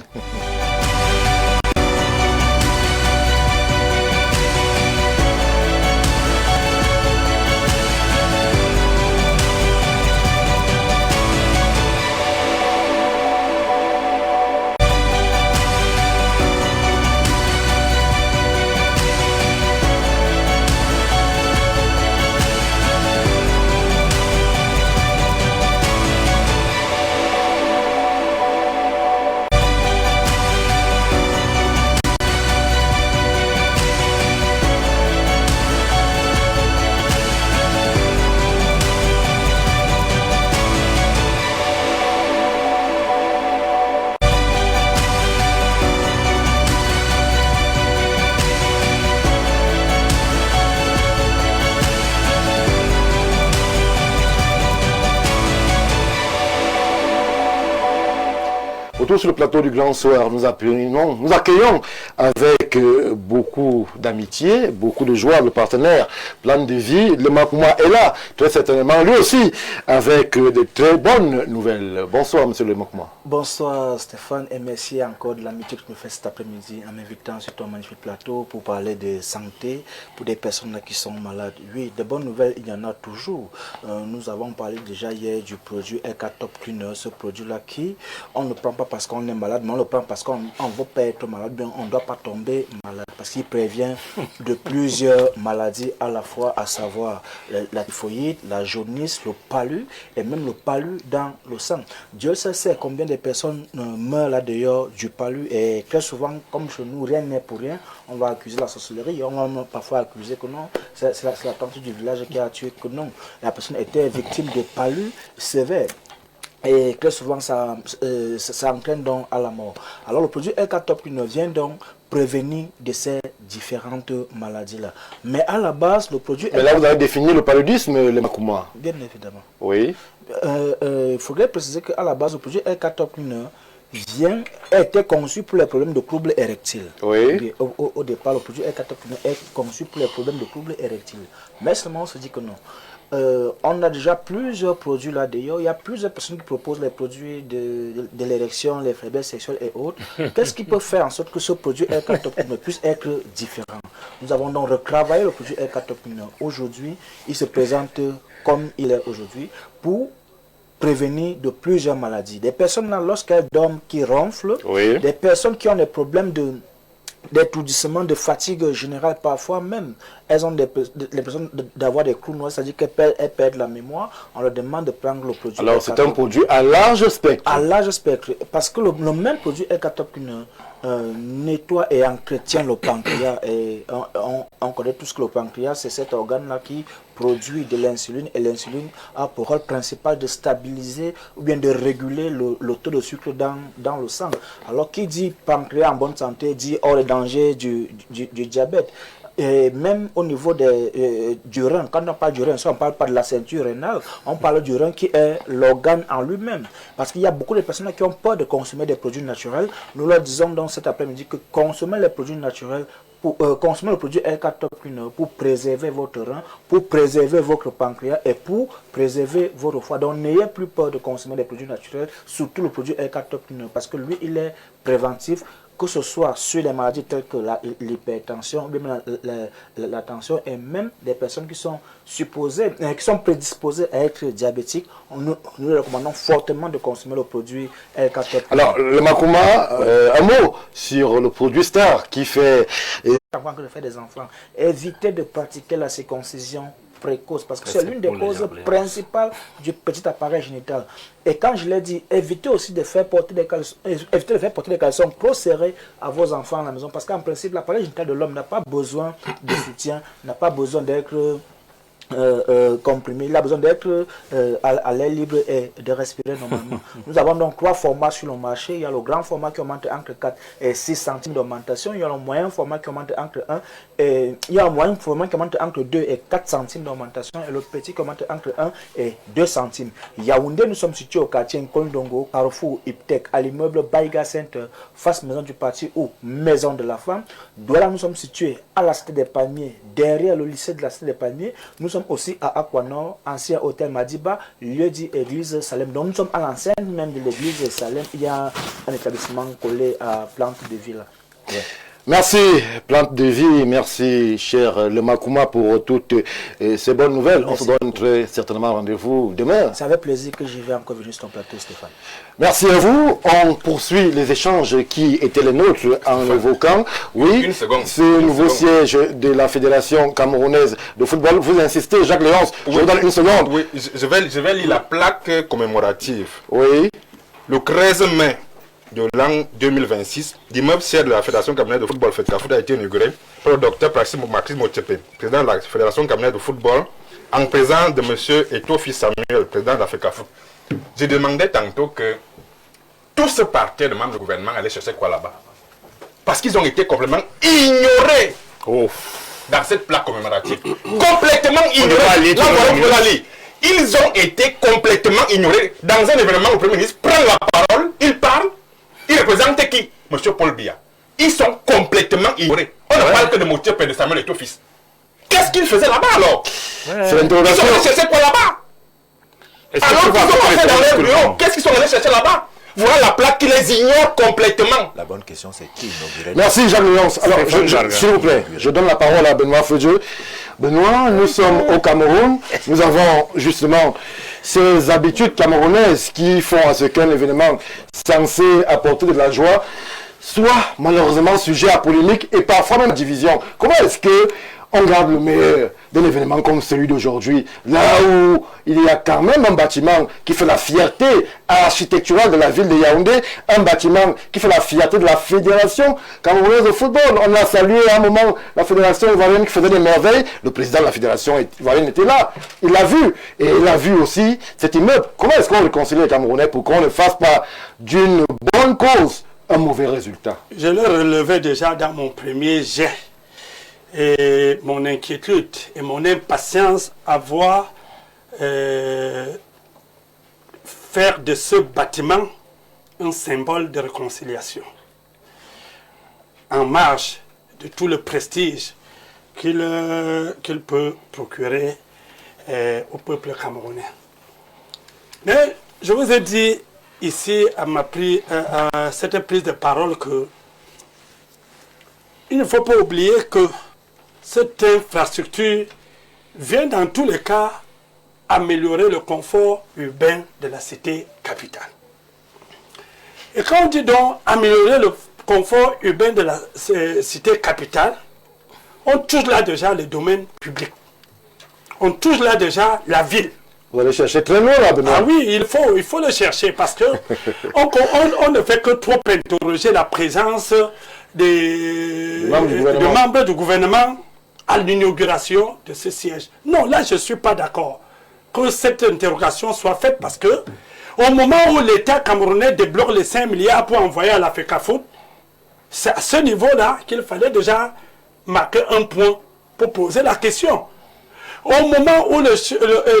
A: Autour sur le plateau du Grand Soir, nous accueillons avec beaucoup d'amitié, beaucoup de joie le partenaire Plan de vie. Le Makouma est là, très certainement, lui aussi, avec de très bonnes nouvelles. Bonsoir, monsieur le Makouma.
I: Bonsoir Stéphane, et merci encore de l'amitié que tu me fais cet après-midi en m'invitant sur ton magnifique plateau pour parler de santé pour des personnes qui sont malades. Oui, de bonnes nouvelles, il y en a toujours. Nous avons parlé déjà hier du produit LK Top Cleaner, ce produit-là qui, on ne prend pas parce qu'on est malade, mais on le prend parce qu'on ne veut pas être malade, bien on ne doit pas tomber malade, parce qu'il prévient de plusieurs maladies à la fois, à savoir la typhoïde, la jaunisse, le palu et même le palu dans le sang. Dieu sait combien de personnes meurent là dehors du palu, et très souvent, comme chez nous, rien n'est pour rien, on va accuser la sorcellerie, on va parfois accuser que non, c'est la tante du village qui a tué, que non, la personne était victime de palu sévère. Et très souvent, ça entraîne donc à la mort. Alors, le produit LK Top Cleaner vient donc prévenir de ces différentes maladies-là. Mais à la base, le produit...
A: Mais là, vous avez défini le paludisme, le Makouma.
I: Bien évidemment.
A: Oui.
I: Il faudrait préciser qu'à la base, le produit LK Top Cleaner a été conçu pour les problèmes de troubles érectiles.
A: Oui.
I: Au départ, le produit LK Top Cleaner est conçu pour les problèmes de troubles érectiles. Mais seulement, on se dit que non. On a déjà plusieurs produits là d'ailleurs. Il y a plusieurs personnes qui proposent les produits de l'érection, les faiblesses sexuelles et autres. Qu'est-ce qui peut faire en sorte que ce produit LK Top Cleaner puisse être différent? Nous avons donc retravaillé le produit LK Top Cleaner. Aujourd'hui, il se présente comme il est aujourd'hui pour prévenir de plusieurs maladies. Des personnes là, lorsqu'elles dorment, qui ronflent, oui. Des personnes qui ont des problèmes d'étourdissement, de fatigue générale, parfois même, elles ont des personnes d'avoir des clous noirs, c'est-à-dire qu'elles perdent la mémoire, on leur demande de prendre le produit.
A: Alors c'est un produit à large spectre.
I: À large spectre, parce que le même produit LK Top Cleaner nettoie et entretient le pancréas, et on connaît tous que le pancréas, c'est cet organe-là qui produit de l'insuline, et l'insuline a pour rôle principal de stabiliser ou bien de réguler le taux de sucre dans le sang. Alors qui dit pancréas en bonne santé dit hors le danger du diabète. Et même au niveau du rein, quand on parle du rein, on ne parle pas de la ceinture rénale, on parle du rein qui est l'organe en lui-même. Parce qu'il y a beaucoup de personnes qui ont peur de consommer des produits naturels. Nous leur disons donc cet après-midi que consommer les produits naturels, consommer le produit L4-Top1 pour préserver votre rein, pour préserver votre pancréas et pour préserver votre foie. Donc n'ayez plus peur de consommer des produits naturels, surtout le produit L4-Top1, parce que lui, il est préventif, que ce soit sur les maladies telles que l'hypertension, la tension, et même des personnes qui sont supposées, qui sont prédisposées à être diabétiques. Nous recommandons fortement de consommer le produit L4-Top1.
A: Alors, le Makuma, un mot sur le produit Star qui fait...
I: Avant que de faire des enfants, évitez de pratiquer la circoncision précoce parce que c'est l'une des causes principales du petit appareil génital. Et quand je l'ai dit, évitez aussi de faire porter des caleçons trop serrés à vos enfants à la maison parce qu'en principe, l'appareil génital de l'homme n'a pas besoin de soutien, n'a pas besoin d'être comprimé, il a besoin d'être à l'air libre et de respirer normalement. Nous avons donc 3 formats sur le marché. Il y a le grand format qui augmente entre 4 et 6 centimes d'augmentation. Il y a le moyen format qui augmente entre 1 et il y a un moyen format qui augmente entre 2 et 4 centimes d'augmentation et le petit qui augmente entre 1 et 2 centimes. Yaoundé, nous sommes situés au quartier Nkondongo, Carrefour, Iptec, à l'immeuble Baïga Center, face maison du parti ou maison de la femme. Douala, nous sommes situés à la Cité des Palmiers, derrière le lycée de la Cité des Palmiers. Nous sommes aussi à Aquanor, ancien hôtel Madiba, lieu dit église Salem. Donc nous sommes à l'enceinte même de l'église Salem. Il y a un établissement collé à Plante de Vie. Ouais.
A: Merci Plante de Vie, merci cher le Makuma pour toutes ces bonnes nouvelles. Merci. On se donne très certainement rendez-vous demain.
I: C'est avec plaisir que j'y vais encore venir sur ton plateau, Stéphane.
A: Merci à vous. On poursuit les échanges qui étaient les nôtres en évoquant, oui, ce nouveau siège de la Fédération camerounaise de football. Vous insistez, Jacques Léonce, je vous donne une seconde.
F: Oui, je vais lire la plaque commémorative.
A: Oui.
F: Le 13 mai de l'an 2026, l'immeuble siège de la Fédération camerounaise de football FEDCAFOOT a été inauguré par le docteur Maxime Motsepe, président de la Fédération camerounaise de football, en présence de M. Etofi Samuel, président de la FEDCAFOOT. Je demandais tantôt que tout ce parti de membres du gouvernement allait chercher quoi là-bas? Parce qu'ils ont été complètement ignorés dans cette plaque commémorative. Complètement ignorés. Ils ont été complètement ignorés dans un événement où le Premier ministre prend la parole, il parle, il représente qui? Monsieur Paul Biya. Ils sont complètement ignorés. On ne parle que de Motsepe et de Samuel Eto'o-Fils. Qu'est-ce qu'ils faisaient là-bas alors?
A: C'est l'interrogation.
F: Ils sont allés chercher quoi là-bas? Alors qu'ils ont fait dans leur bureau, qu'est-ce qu'ils sont allés chercher là-bas? Voilà la plaque qui les ignore complètement.
G: La bonne question, c'est qui inaugurait?
A: Merci Jacques Léonce. Alors, s'il vous plaît, je donne la parole à Benoît Feudieu. Benoît, nous sommes au Cameroun. Nous avons justement ces habitudes camerounaises qui font à ce qu'un événement censé apporter de la joie soit malheureusement sujet à polémique et parfois même à division. Comment est-ce que on garde le meilleur d'un événement comme celui d'aujourd'hui, là où il y a quand même un bâtiment qui fait la fierté architecturale de la ville de Yaoundé, un bâtiment qui fait la fierté de la Fédération camerounaise de football. On a salué à un moment la Fédération ivoirienne qui faisait des merveilles. Le président de la Fédération ivoirienne était là. Il l'a vu. Et il a vu aussi cet immeuble. Comment est-ce qu'on réconcilie les Camerounais pour qu'on ne fasse pas d'une bonne cause un mauvais résultat?
C: Je le relevais déjà dans mon premier jet. Et mon inquiétude et mon impatience à voir faire de ce bâtiment un symbole de réconciliation, en marge de tout le prestige qu'il peut procurer au peuple camerounais. Mais je vous ai dit ici à cette prise de parole que il ne faut pas oublier que cette infrastructure vient dans tous les cas améliorer le confort urbain de la cité capitale. Et quand on dit donc améliorer le confort urbain de la cité capitale, on touche là déjà le domaine public. On touche là déjà la ville.
A: Vous allez chercher très loin là, Benoît.
C: Ah oui, il faut le chercher parce que on ne fait que trop interroger la présence des membres du gouvernement à l'inauguration de ce siège. Non, là je ne suis pas d'accord que cette interrogation soit faite parce que au moment où l'État camerounais débloque les 5 milliards pour envoyer à la FECAFOOT, c'est à ce niveau-là qu'il fallait déjà marquer un point pour poser la question. Au moment où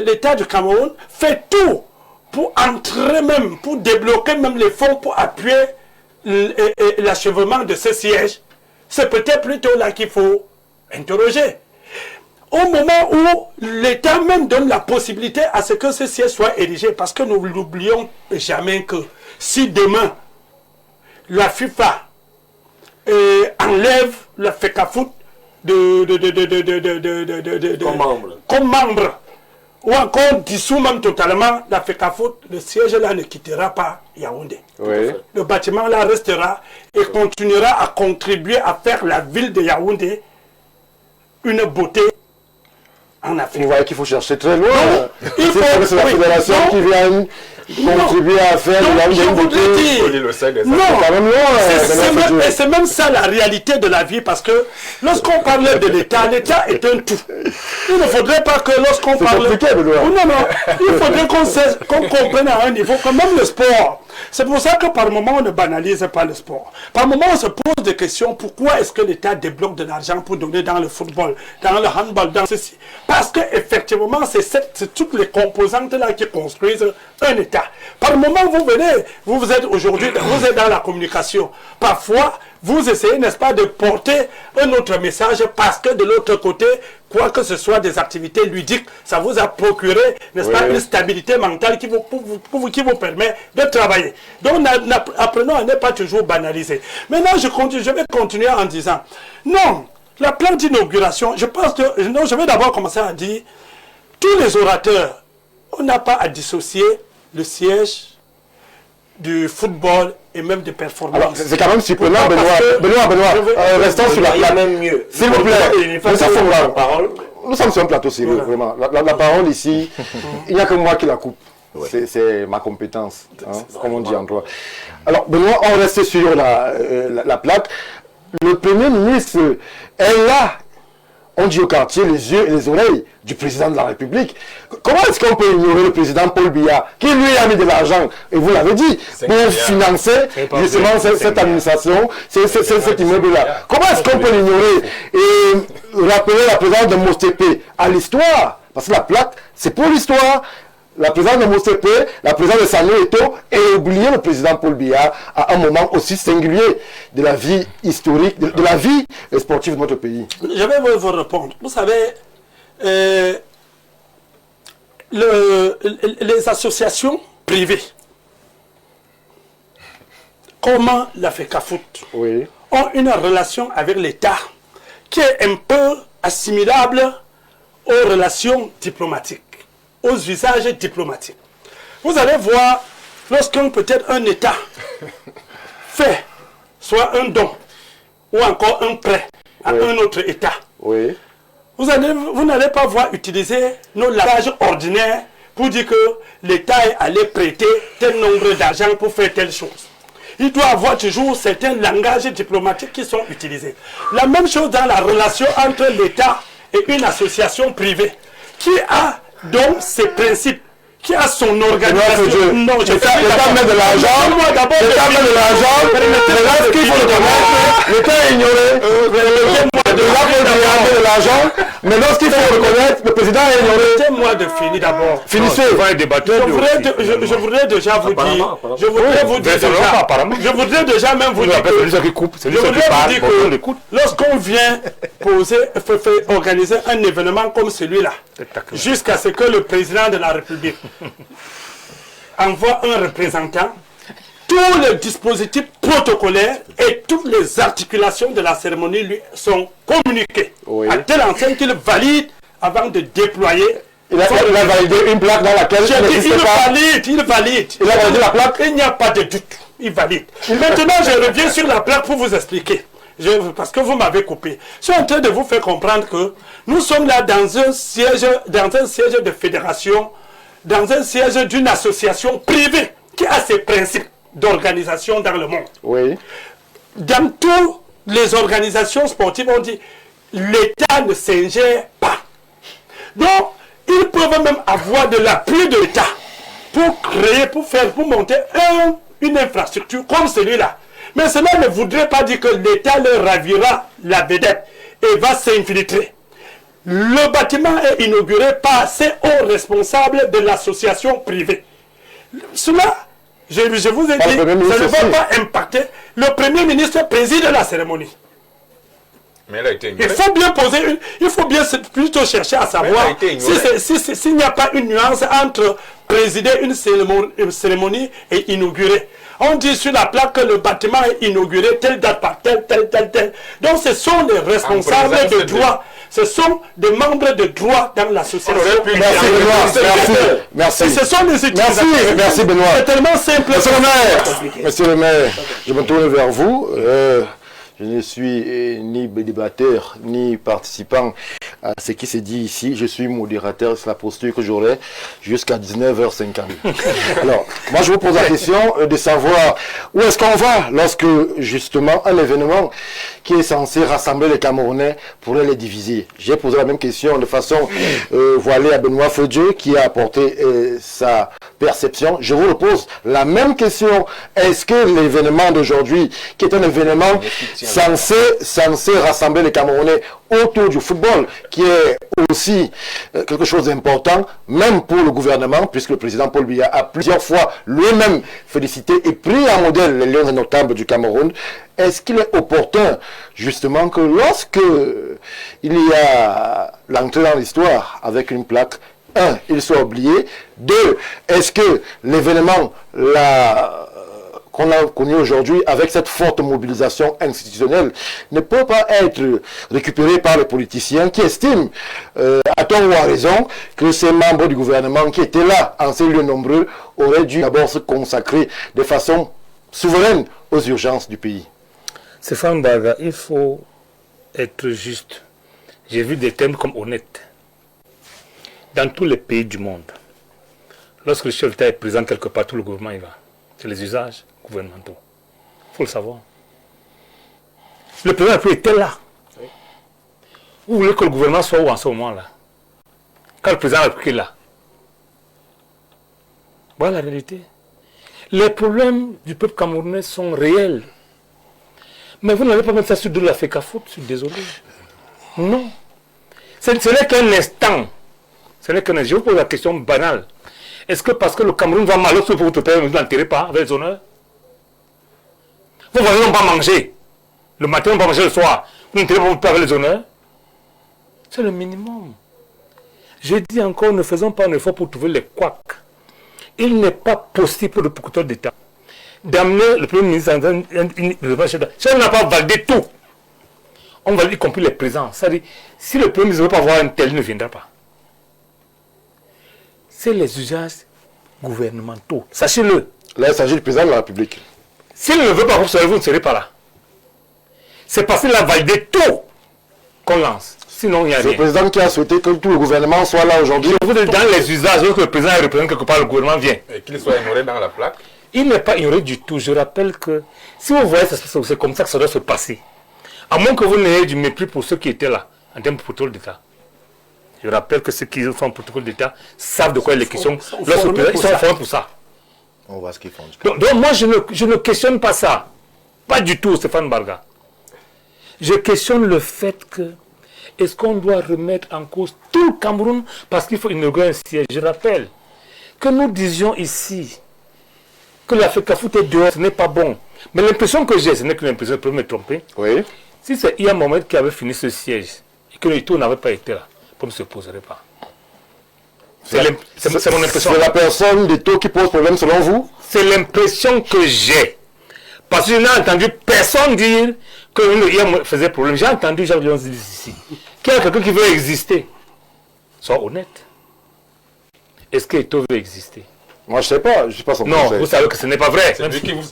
C: l'État du Cameroun fait tout pour entrer même, pour débloquer même les fonds pour appuyer l'achèvement de ce siège, c'est peut-être plutôt là qu'il faut interroger. Au moment où l'État même donne la possibilité à ce que ce siège soit érigé, parce que nous n'oublions jamais que si demain la FIFA enlève la FECAFOOT comme membre, ou encore dissout même totalement la FECAFOOT, le siège là ne quittera pas Yaoundé.
A: Oui.
C: Le bâtiment là restera et continuera à contribuer à faire la ville de Yaoundé une beauté en Afrique.
A: Vous voyez qu'il faut chercher très loin.
C: Il faut
A: que c'est la fédération qui vient contribuer à faire
C: je voudrais dire,
A: et
C: c'est même ça la réalité de la vie, parce que lorsqu'on parle de l'État, l'État est un tout. Il ne faudrait pas que lorsqu'on parle... il faudrait qu'on comprenne à un niveau que même le sport, c'est pour ça que par moment on ne banalise pas le sport. Par moment on se pose des questions, pourquoi est-ce que l'État débloque de l'argent pour donner dans le football, dans le handball, dans ceci? Parce que effectivement c'est toutes les composantes là qui construisent un État. Par moment, vous êtes aujourd'hui, vous êtes dans la communication. Parfois, vous essayez, n'est-ce pas, de porter un autre message parce que de l'autre côté, quoi que ce soit des activités ludiques, ça vous a procuré, n'est-ce pas, une stabilité mentale qui vous permet de travailler. Donc, apprenons à ne pas toujours banaliser. Maintenant, je vais continuer en disant, non, la plainte d'inauguration, je pense que, non, je vais d'abord commencer à dire, tous les orateurs, on n'a pas à dissocier le siège du football et même des performances. Alors,
A: c'est quand même surprenant, Benoît. Restons sur la plaque.
E: Même mieux.
A: S'il vous plaît, nous sommes sur un plateau sérieux, vraiment. La parole ici, il n'y a que moi qui la coupe. C'est ma compétence, comme on dit en droit. Alors, Benoît, on reste sur la plaque. Le Premier ministre est là. On dit au quartier les yeux et les oreilles du président de la République. Comment est-ce qu'on peut ignorer le président Paul Biya, qui lui a mis de l'argent, et vous l'avez dit, pour financer justement cette administration, cet immeuble-là? Comment est-ce qu'on peut l'ignorer et rappeler la présence de Mostépé à l'histoire? Parce que la plaque, c'est pour l'histoire. La présence de Mostépé, la présence de Samuel Eto'o, et oublier le président Paul Biya à un moment aussi singulier de la vie historique, de la vie sportive de notre pays.
C: Je vais vous répondre. Vous savez, les associations privées, comment la FECAFOOT, ont une relation avec l'État qui est un peu assimilable aux relations diplomatiques, aux usages diplomatiques. Vous allez voir, lorsqu'un peut-être un État fait soit un don ou encore un prêt à un autre État, vous n'allez pas voir utiliser nos langages ordinaires pour dire que l'État est allé prêter tel nombre d'argent pour faire telle chose. Il doit avoir toujours certains langages diplomatiques qui sont utilisés. La même chose dans la relation entre l'État et une association privée qui a donc ses principes, qui a son organisation.
A: Non, je l'État met de l'argent. L'État met de l'argent. Mais lorsqu'il faut le connaître, l'État est ignoré. De l'argent. Mais lorsqu'il faut le reconnaître, le président est ignoré.
C: Laissez-moi de finir d'abord.
A: Finissez.
C: Je voudrais déjà vous dire. Je voudrais déjà même vous dire que lorsqu'on vient organiser un événement comme celui-là, jusqu'à ce que le président de la République envoie un représentant, tous les dispositifs protocolaires et toutes les articulations de la cérémonie lui sont communiqués à telle enseigne qu'il valide avant de déployer.
A: Il a validé une plaque dans laquelle
C: il valide.
A: Il a validé la plaque.
C: Il n'y a pas de doute. Il valide. Maintenant, je reviens sur la plaque pour vous expliquer. Parce que vous m'avez coupé. Je suis en train de vous faire comprendre que nous sommes là dans un siège de fédération, dans un siège d'une association privée qui a ses principes d'organisation dans le monde.
A: Oui.
C: Dans toutes les organisations sportives, on dit l'État ne s'ingère pas. Donc, ils peuvent même avoir de l'appui de l'État pour créer, pour monter une infrastructure comme celui-là. Mais cela ne voudrait pas dire que l'État leur ravira la vedette et va s'infiltrer. Le bâtiment est inauguré par ces hauts responsables de l'association privée. Cela, je vous ai dit, ça ne va pas impacter. Le Premier ministre préside la cérémonie.
F: Mais elle a été ignorée.
C: Il faut bien plutôt chercher à savoir s'il n'y a pas une nuance entre présider une cérémonie et inaugurer. On dit sur la plaque que le bâtiment est inauguré telle date par telle. Donc ce sont des responsables de droit. Ce sont des membres de droit dans l'association.
A: Merci Benoît. Merci.
C: Ce sont des utilisateurs.
A: Merci Benoît.
C: C'est tellement simple.
A: Monsieur le maire, je me tourne vers vous. Je ne suis ni débatteur, ni participant à ce qui s'est dit ici. Je suis modérateur, c'est la posture que j'aurai jusqu'à 19h50. Alors, moi je vous pose la question de savoir où est-ce qu'on va lorsque, justement, un événement qui est censé rassembler les Camerounais pourrait les diviser. J'ai posé la même question de façon voilée à Benoît Fodjé qui a apporté sa perception. Je vous repose la même question. Est-ce que l'événement d'aujourd'hui, qui est un événement censé rassembler les Camerounais autour du football, qui est aussi quelque chose d'important, même pour le gouvernement, puisque le président Paul Biya a plusieurs fois lui-même félicité et pris en modèle les Lions indomptables du Cameroun, est-ce qu'il est opportun, justement, que lorsque il y a l'entrée dans l'histoire avec une plaque, un, il soit oublié, deux, est-ce que l'événement qu'on a connu aujourd'hui avec cette forte mobilisation institutionnelle ne peut pas être récupéré par les politiciens qui estiment, à tort ou à raison, que ces membres du gouvernement qui étaient là en ces lieux nombreux auraient dû d'abord se consacrer de façon souveraine aux urgences du pays.
D: Stéphane Baga, il faut être juste. J'ai vu des termes comme honnête. Dans tous les pays du monde, lorsque le chef d'État est présent quelque part, tout le gouvernement y va. C'est les usages gouvernementaux. Il faut le savoir. Le président était là. Vous voulez que le gouvernement soit où en ce moment-là? Quand le président est là. Voilà la réalité. Les problèmes du peuple camerounais sont réels. Mais vous n'allez pas mettre ça sur de la FECAFOOT, je suis désolé. Non. Ce n'est qu'un instant. Ce n'est qu'un instant. Je vous pose la question banale. Est-ce que parce que le Cameroun va mal, pour votre père, vous n'enterrez pas avec les honneurs? Vos voisins n'ont pas mangé. Le matin, n'ont pas mangé le soir. Vous n'enterrez pas votre père avec les honneurs? C'est le minimum. Je dis encore, ne faisons pas un effort pour trouver les couacs. Il n'est pas possible pour le procureur d'État d'amener le Premier ministre si on n'a pas validé tout, on valide y compris les présents. C'est-à-dire, si le Premier ministre ne veut pas voir un tel, il ne viendra pas. C'est les usages gouvernementaux. Sachez-le.
A: Là, il s'agit du président de la République.
D: S'il ne veut pas vous, vous ne serez pas là. C'est parce qu'il a validé tout qu'on lance. Sinon, il n'y a rien.
A: C'est le président qui a souhaité que tout le gouvernement soit là aujourd'hui.
D: Je vous dis, dans les usages, lorsque le président représente quelque part, le gouvernement vient.
F: Et qu'il soit ignoré dans la plaque.
D: Il n'est pas ignoré du tout. Je rappelle que si vous voyez, c'est comme ça que ça doit se passer. À moins que vous n'ayez du mépris pour ceux qui étaient là, en termes de protocole d'État. Je rappelle que ceux qui font un protocole d'État savent de quoi il est question. Ils sont formés pour ça.
G: On voit ce qu'ils font.
D: Donc moi, je ne questionne pas ça. Pas du tout, Stéphane Barga. Je questionne le fait que est-ce qu'on doit remettre en cause tout le Cameroun parce qu'il faut inaugurer un siège. Je rappelle que nous disions ici que la FECAFOOT est dehors, ce n'est pas bon. Mais l'impression que j'ai, ce n'est que l'impression, je peux me tromper.
A: Oui.
D: Si c'est Iya Mohamed qui avait fini ce siège et que l'État n'avait pas été là, on ne se poserait pas. C'est mon impression.
A: C'est la personne d'État qui pose problème selon vous?
D: C'est l'impression que j'ai. Parce que je n'ai entendu personne dire que l'Ia faisait problème. J'ai entendu Jacques Léon dire ici qu'il y a quelqu'un qui veut exister. Sois honnête. Est-ce que l'État veut exister?
A: Moi, je ne sais pas. Je sais pas son
D: Non,
A: conseil.
D: vous savez que ce n'est pas vrai.
F: C'est lui qui vous...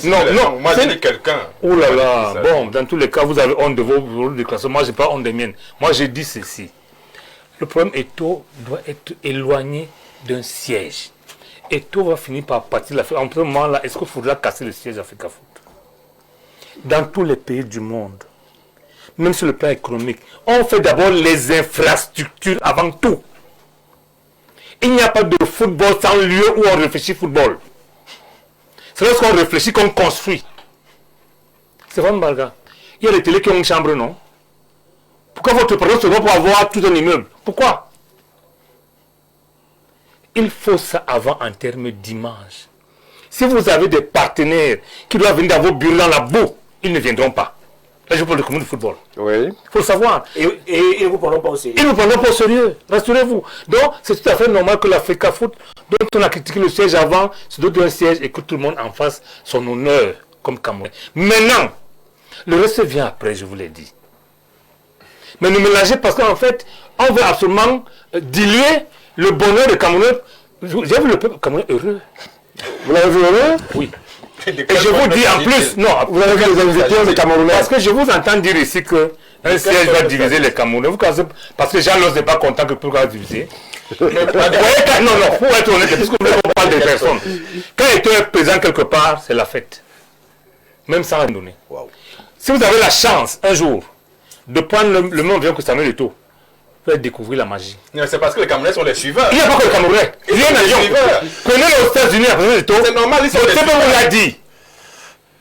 D: Non,
F: moi, j'ai dit quelqu'un.
D: Ouh là là, bon, dans tous les cas, vous avez honte de vos déclarations. Moi, je n'ai pas honte des miennes. Moi, j'ai dit ceci. Le problème Eto'o doit être éloigné d'un siège. Eto'o va finir par partir. En ce moment-là, est-ce qu'il faudra casser le siège à FECAFOOT? Dans tous les pays du monde, même sur le plan économique, on fait d'abord les infrastructures avant tout. Il n'y a pas de football sans lieu où on réfléchit football. C'est lorsqu'on réfléchit qu'on construit. C'est vraiment Barga. Il y a des télés qui ont une chambre, non? Pourquoi votre président se doit pour avoir tout un immeuble? Pourquoi? Il faut ça avant en termes d'image. Si vous avez des partenaires qui doivent venir dans vos bureaux dans la boue, ils ne viendront pas. Là, je parle de commune de football.
A: Oui.
D: Il faut le savoir.
E: Et ils ne vous prendront pas au sérieux.
D: Ils ne vous prendront pas au sérieux. Rassurez-vous. Donc, c'est tout à fait normal que l'Africa Foot, dont on a critiqué le siège avant, se dote d'un siège et que tout le monde en fasse son honneur comme Cameroun. Maintenant, le reste vient après, je vous l'ai dit. Mais ne mélangez pas, parce qu'en fait, on veut absolument diluer le bonheur des Camerounais. J'ai vu le peuple camerounais heureux.
A: Vous l'avez vu heureux?
D: Oui. Et je vous dis en plus, non,
A: Vous avez vu les invités des Camerounais?
D: parce que je vous entends dire ici que un siège va diviser les Camerounais. Parce que Jean-Los n'est pas content que pourquoi diviser. Non, faut être honnête, puisque on parle des personnes. Quand il est présent quelque part, c'est la fête. Même sans rien donner.
G: Wow.
D: Si vous avez la chance, un jour, de prendre le même avion que Samuel Eto'o, vous allez découvrir la magie.
F: Non, c'est parce que les Camerounais sont les suiveurs.
D: Il n'y a pas que les Camerounais. Il y a un avion. Prenez les États-Unis à Samuel Eto'o.
F: C'est normal, ils sont les
D: Monsieur vous l'a dit.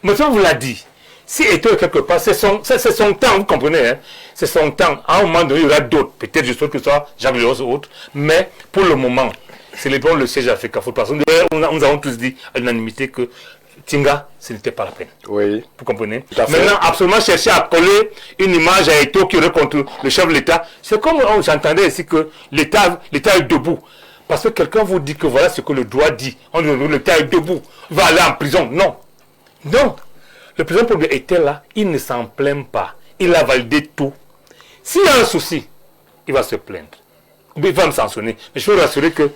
D: Monsieur vous l'a dit. Si Eto'o est quelque part, c'est son temps, vous comprenez, hein? C'est son temps. À un moment donné, il y aura d'autres. Peut-être je souhaite que ce soit Jacques Léos ou autre. Mais pour le moment, célébrons le siège Africa Foot. Parce que nous avons tous dit à l'unanimité que Tinga, ce n'était pas la peine.
A: Oui.
D: Vous comprenez?
A: Tout à fait.
D: Maintenant, absolument chercher à coller une image à Eto'o qui aurait contre le chef de l'État. C'est comme j'entendais ici que l'État est debout. Parce que quelqu'un vous dit que voilà ce que le droit dit. On dit que l'État est debout. Il va aller en prison. Non. Non. Le président Paul Biya était là. Il ne s'en plaint pas. Il a validé tout. S'il y a un souci, il va se plaindre. Ou bien il va me sanctionner. Mais je peux vous rassurer que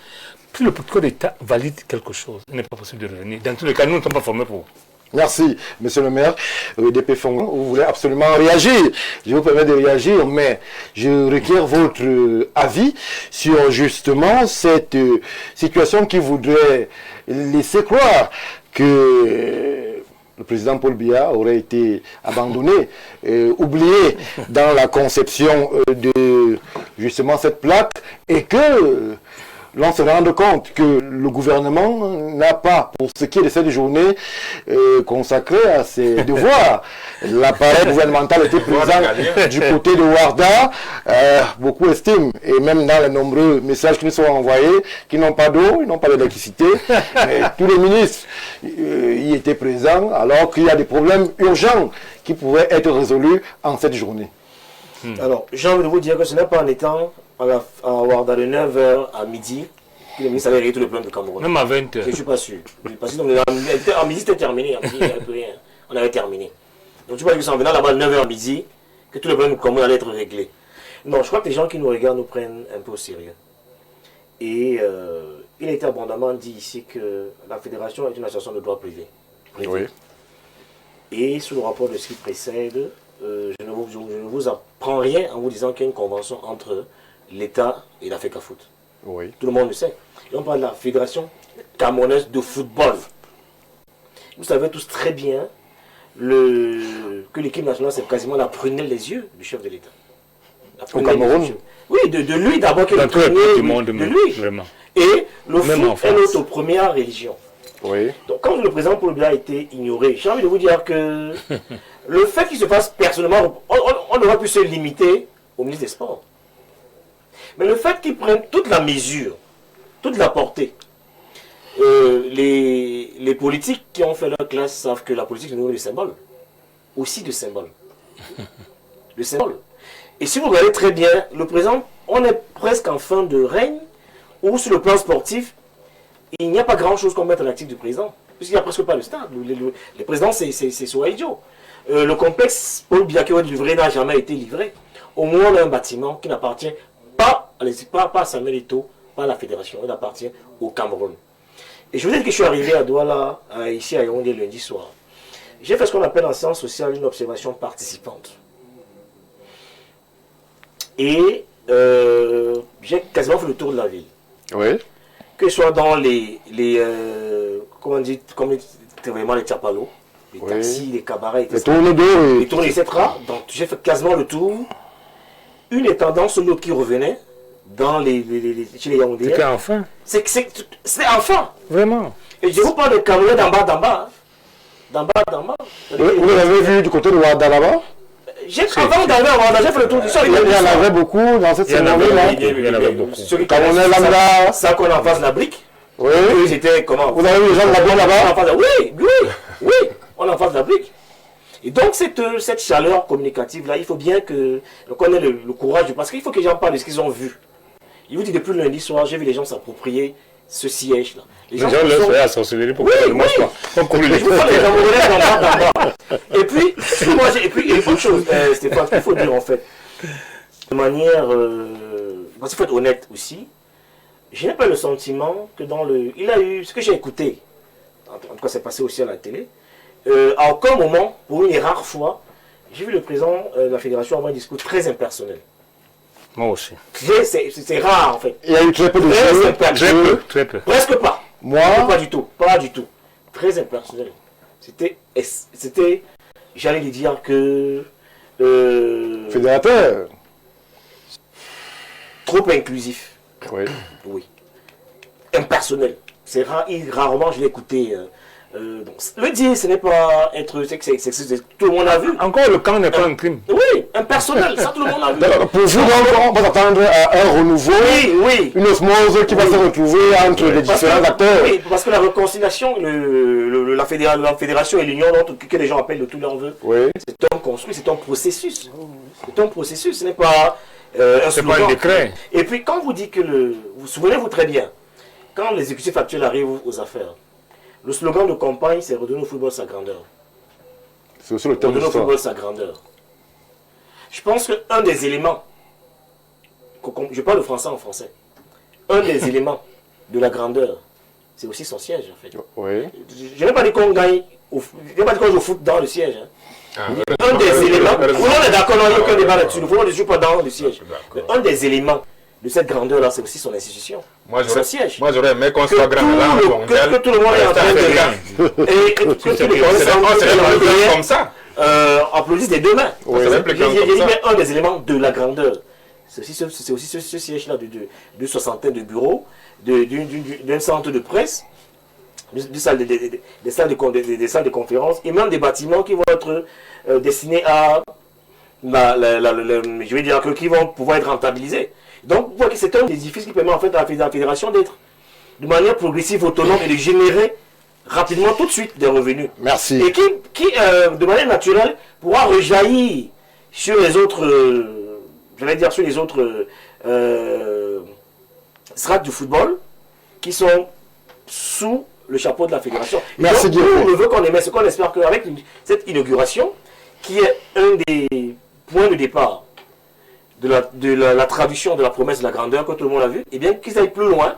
D: si le protocole d'État valide quelque chose, il n'est pas possible de revenir. Dans tous les cas, nous ne sommes pas formés pour.
A: Merci, monsieur le maire. DP Fongo, vous voulez absolument réagir. Je vous permets de réagir, mais je requiers votre avis sur justement cette situation qui voudrait laisser croire que le président Paul Biya aurait été abandonné, oublié dans la conception de justement cette plaque et que l'on se rende compte que le gouvernement n'a pas, pour ce qui est de cette journée consacrée à ses devoirs. L'appareil gouvernemental était présent du côté de Ouarda. Beaucoup estiment, et même dans les nombreux messages qui nous sont envoyés, qu'ils n'ont pas d'eau, ils n'ont pas d'électricité. Tous les ministres y étaient présents, alors qu'il y a des problèmes urgents qui pouvaient être résolus en cette journée.
E: Alors, j'ai envie de vous dire que ce n'est pas en étant à Ouarda de 9h à midi que le ministre avait réglé tout le problème de Cameroun.
D: Même à 20h.
E: Je ne suis pas sûr. Parce que à midi, c'était terminé. À midi, il n'y avait plus rien. On avait terminé. Donc, tu vois que c'est en venant là-bas à 9h à midi que tout le problème de Cameroun allait être réglé. Non, je crois que les gens qui nous regardent nous prennent un peu au sérieux. Et il a été abondamment dit ici que la fédération est une association de droit privé.
A: Oui.
E: Et sous le rapport de ce qui précède, je ne vous apprends rien en vous disant qu'il y a une convention entre l'État et l'Africa Foot.
A: Oui.
E: Tout le monde le sait. Et on parle de la Fédération camerounaise de football. Vous savez tous très bien que l'équipe nationale, c'est quasiment la prunelle des yeux du chef de l'État.
A: Au Cameroun?
E: Oui, de lui d'abord, qui est le premier de lui.
D: Vraiment.
E: Et le
D: Même
E: foot
D: en
E: est
D: France.
E: notre première religion.
A: Oui.
E: Donc quand le président Paul Biya a été ignoré, j'ai envie de vous dire que le fait qu'il se fasse personnellement, on aurait pu se limiter au ministre des Sports. Mais le fait qu'il prenne toute la mesure, toute la portée, les politiques qui ont fait leur classe savent que la politique c'est le symbole. Aussi de symbole. Le symbole. Et si vous regardez très bien, le président, on est presque en fin de règne, où sur le plan sportif, il n'y a pas grand chose qu'on mette à l'actif du président, puisqu'il n'y a presque pas le stade. Le président, c'est soit idiot. Le complexe Paul Biya qui est livré n'a jamais été livré. Au moins, on a un bâtiment qui n'appartient pas à Samuel Eto'o, pas à la fédération, il appartient au Cameroun. Et je vous dis que je suis arrivé à Douala, ici à Yaoundé, lundi soir. J'ai fait ce qu'on appelle en sciences sociales une observation participante. Et j'ai quasiment fait le tour de la ville.
A: Oui.
E: Que ce soit dans comment on dit, vraiment les tchapalos, les taxis, les cabarets, etc. Les tournées, etc. Donc j'ai fait quasiment le tour. Une étendant sur l'autre qui revenait dans chez les Yaoundéens.
D: C'était enfin.
E: C'est enfin.
D: Vraiment.
E: Et je vous parle de Camerounais d'en bas. D'en bas.
A: Vous l'avez vu du côté de Ouarda là-bas?
E: Avant d'arriver à Rwanda, j'ai fait le tour du sol.
A: Il y en avait beaucoup dans cette cérémonie-là.
D: Il y en avait beaucoup.
A: Camerounais lambda.
E: Ça qu'on en face de la brique.
A: Oui.
E: C'était comment?
A: Vous avez vu les gens de la bonne là-bas?
E: Oui, on en face de la brique. Et donc cette chaleur communicative-là, il faut bien qu'on ait le courage, parce qu'il faut que les gens parlent de ce qu'ils ont vu. Il vous dit depuis le lundi soir, j'ai vu les gens s'approprier ce siège-là.
D: Les gens le font à sorcellerie pour que moi je
E: Et puis, une autre chose, Stéphane, il faut dire en fait, de manière, parce qu'il faut être honnête aussi, je n'ai pas le sentiment que il a eu, ce que j'ai écouté, en tout cas c'est passé aussi à la télé, à aucun moment, pour une rare fois, j'ai vu le président de la fédération avoir un discours très impersonnel.
D: Moi aussi.
E: C'est rare en fait.
A: Il y a eu très peu de
E: choses.
D: Très peu.
E: Presque pas.
A: Moi,
E: pas du tout. Très impersonnel. C'était, j'allais lui dire que...
A: fédérateur.
E: Trop inclusif.
A: Oui.
E: Impersonnel. C'est rarement je l'ai écouté. Donc, le dire, ce n'est pas être... tout le monde a vu.
D: Encore, le camp n'est pas un crime.
E: Oui, impersonnel, ça tout le monde a vu.
A: Pour vous, on va s'attendre à un renouveau, une osmose qui va se retrouver entre les différents acteurs.
E: Oui, parce que la réconciliation, la fédération et l'union, que les gens appellent de tout leur vœu, c'est un construit, c'est un processus. C'est un processus, ce n'est pas un slogan.
D: C'est pas un décret.
E: Et puis quand vous dites que vous souvenez-vous très bien, quand l'exécutif actuel arrive aux affaires, le slogan de campagne, c'est redonner au football sa grandeur.
A: C'est aussi le thème de
E: redonner au football sa grandeur. Je pense qu'un des éléments, je parle le français en français, un des éléments de la grandeur, c'est aussi son siège en fait.
A: Oui.
E: Je n'ai pas dit qu'on gagne, je n'ai pas dit qu'on joue au foot dans le siège. Un des éléments, on est d'accord, il n'y a aucun débat là-dessus, le football ne joue pas dans le siège. Mais un des éléments de cette grandeur-là, c'est aussi son institution. Son siège.
F: Moi, j'aurais aimé qu'on soit grand là,
E: que tout le monde est en train de et que tous les
F: comme ça.
E: Applaudissent des deux mains. J'ai dit, mais un des éléments de la grandeur, c'est aussi ce siège-là de soixantaine de bureaux, d'un centre de presse, des salles de conférence, et même des bâtiments qui vont être destinés à, je vais dire, qui vont pouvoir être rentabilisés. Donc, vous voyez que c'est un édifice qui permet en fait à la fédération d'être de manière progressive, autonome et de générer rapidement tout de suite des revenus.
A: Merci.
E: Et qui de manière naturelle, pourra rejaillir sur les autres, j'allais dire sur les autres strates du football qui sont sous le chapeau de la fédération.
A: Merci
E: donc, nous, le vœu qu'on émet, c'est qu'on espère qu'avec cette inauguration, qui est un des points de départ de la traduction de la promesse de la grandeur que tout le monde a vu, et bien qu'ils aillent plus loin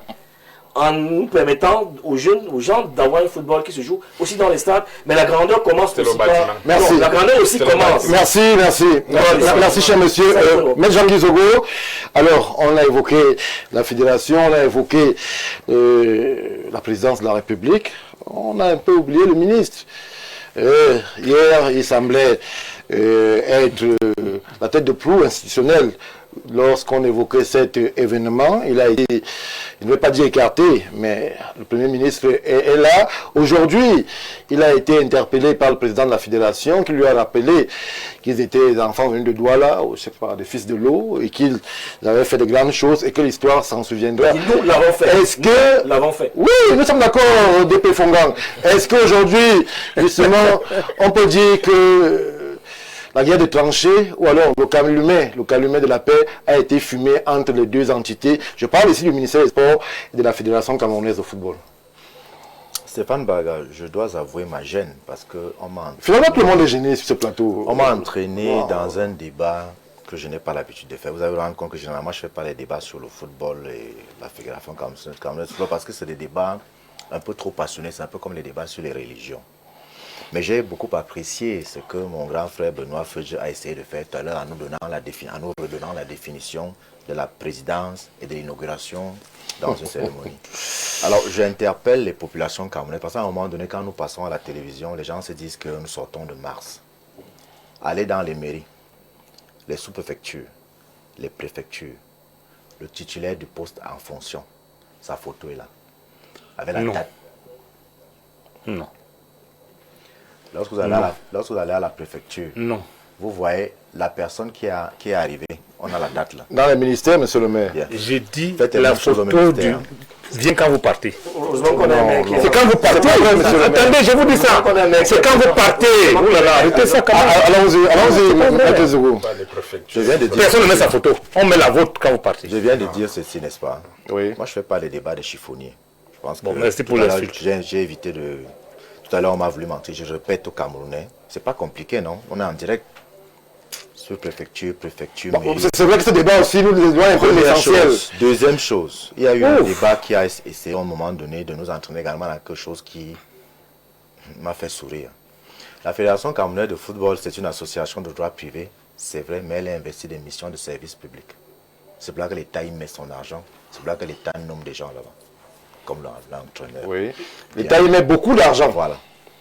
E: en nous permettant aux gens d'avoir un football qui se joue aussi dans les stades, mais la grandeur commence aussi par...
A: Merci.
E: Non, la grandeur aussi commence.
A: Merci. Merci, cher monsieur. M. Jean-Guy Zogo, alors on a évoqué la fédération, on a évoqué la présidence de la République, on a un peu oublié le ministre. Hier, il semblait être la tête de proue institutionnelle. Lorsqu'on évoquait cet événement, il a été, il ne veut pas dire écarté, mais le Premier ministre est là. Aujourd'hui, il a été interpellé par le président de la Fédération qui lui a rappelé qu'ils étaient des enfants venus de Douala, ou je sais pas, des fils de l'eau, et qu'ils avaient fait de grandes choses et que l'histoire s'en souviendra.
E: Nous l'avons fait.
A: Est-ce que...
E: Nous l'avons fait.
A: Oui, nous sommes d'accord, DP Fongang. Est-ce qu'aujourd'hui, justement, on peut dire que la guerre de tranchées, ou alors le calumet de la paix a été fumé entre les deux entités. Je parle ici du ministère des Sports et de la Fédération camerounaise de football.
G: Stéphane Baga, je dois avouer ma gêne parce que on m'a...
A: Finalement, tout le monde est gêné sur ce plateau.
G: On m'a entraîné dans un débat que je n'ai pas l'habitude de faire. Vous avez rendu compte que généralement, je ne fais pas les débats sur le football et la Fédération camerounaise de football parce que c'est des débats un peu trop passionnés. C'est un peu comme les débats sur les religions. Mais j'ai beaucoup apprécié ce que mon grand frère Benoît Feuge a essayé de faire tout à l'heure en nous redonnant la définition de la présidence et de l'inauguration dans une cérémonie. Alors, j'interpelle les populations camerounaises parce qu'à un moment donné, quand nous passons à la télévision, les gens se disent que nous sortons de Mars. Allez dans les mairies, les sous-préfectures, les préfectures, le titulaire du poste en fonction, sa photo est là, avec la date.
D: Non.
G: Lorsque vous allez à la préfecture,
D: non.
G: Vous voyez la personne qui est arrivée, on a la date là.
A: Dans le ministère, monsieur le maire.
G: Bien.
D: J'ai dit
G: Faites
D: la
G: la chose au
D: photo du...
G: ministère.
D: Viens quand vous partez.
A: C'est
D: quand vous partez. Attendez, je vous dis ça. C'est quand vous partez. Oh là là, arrêtez ça quand même.
A: Allons-y.
G: Je viens de dire.
D: Personne ne met sa photo. On met la vôtre quand vous partez.
G: Je viens de dire ceci, n'est-ce pas?
A: Oui.
G: Moi, je ne fais pas les débats des chiffonniers. Je pense
D: Bon,
G: que
D: merci pour
G: tout à l'heure,
D: l'insulte.
G: j'ai évité de... Tout à l'heure, on m'a voulu mentir. Je répète aux Camerounais. C'est pas compliqué, non? On est en direct sur préfecture, mairie.
A: C'est vrai que ce débat aussi, nous devons un peu l'essentiel.
G: Deuxième chose, il y a eu un débat qui a essayé à un moment donné de nous entraîner également dans quelque chose qui m'a fait sourire. La Fédération camerounaise de football, c'est une association de droit privé, c'est vrai, mais elle a investi des missions de service public. C'est pour là que l'État y met son argent, c'est pour là que l'État nomme des gens là-bas, comme l'entraîneur.
A: Oui. L'État y met beaucoup d'argent.
G: Voilà.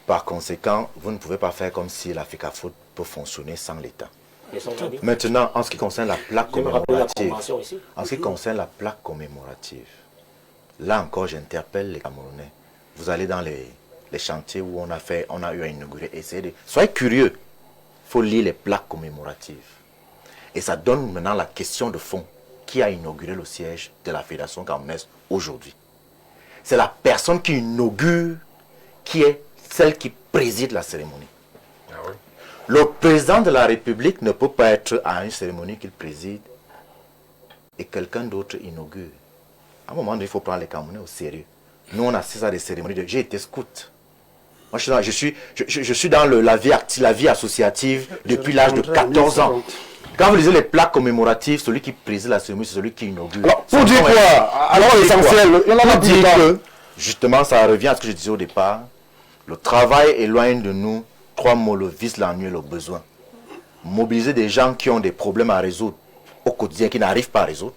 G: Par conséquent, vous ne pouvez pas faire comme si la FECAFOOT peut fonctionner sans l'État. Maintenant, en ce qui concerne la plaque commémorative, là encore, j'interpelle les Camerounais. Vous allez dans les chantiers où on a eu à inaugurer, soyez curieux. Il faut lire les plaques commémoratives. Et ça donne maintenant la question de fond. Qui a inauguré le siège de la Fédération camerounaise aujourd'hui? C'est la personne qui inaugure qui est celle qui préside la cérémonie. Le président de la République ne peut pas être à une cérémonie qu'il préside et quelqu'un d'autre inaugure. À un moment donné, il faut prendre les Camerounais au sérieux. Nous, on assiste à des cérémonies. J'ai été scout. Moi, je suis dans la vie associative depuis l'âge de 14 ans. Quand vous lisez les plaques commémoratives, celui qui préside la cérémonie, c'est celui qui inaugure.
A: Alors, pour dire quoi? Alors, l'essentiel, il y en a dit que,
G: justement, ça revient à ce que je disais au départ. Le travail éloigne de nous 3 mots, le vice, l'ennui et le besoin. Mobiliser des gens qui ont des problèmes à résoudre au quotidien, qui n'arrivent pas à résoudre,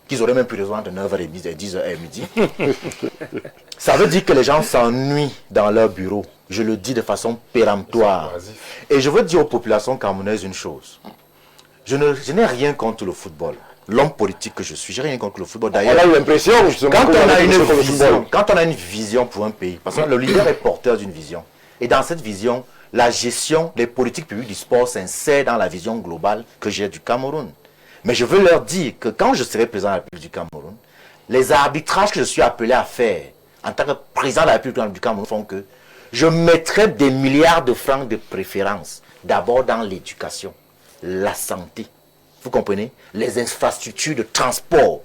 G: qu'ils auraient même pu résoudre entre 9h30 et 10h midi. Ça veut dire que les gens s'ennuient dans leur bureau. Je le dis de façon péremptoire. Et je veux dire aux populations camerounaises une chose. Je n'ai rien contre le football. L'homme politique que je suis, j'ai rien contre le football. D'ailleurs,
A: on a eu l'impression, justement,
G: quand on a une vision pour un pays, parce que le leader est porteur d'une vision. Et dans cette vision, la gestion des politiques publiques du sport s'insère dans la vision globale que j'ai du Cameroun. Mais je veux leur dire que quand je serai président de la République du Cameroun, les arbitrages que je suis appelé à faire en tant que président de la République du Cameroun font que je mettrai des milliards de francs de préférence, d'abord dans l'éducation, la santé, vous comprenez, les infrastructures de transport.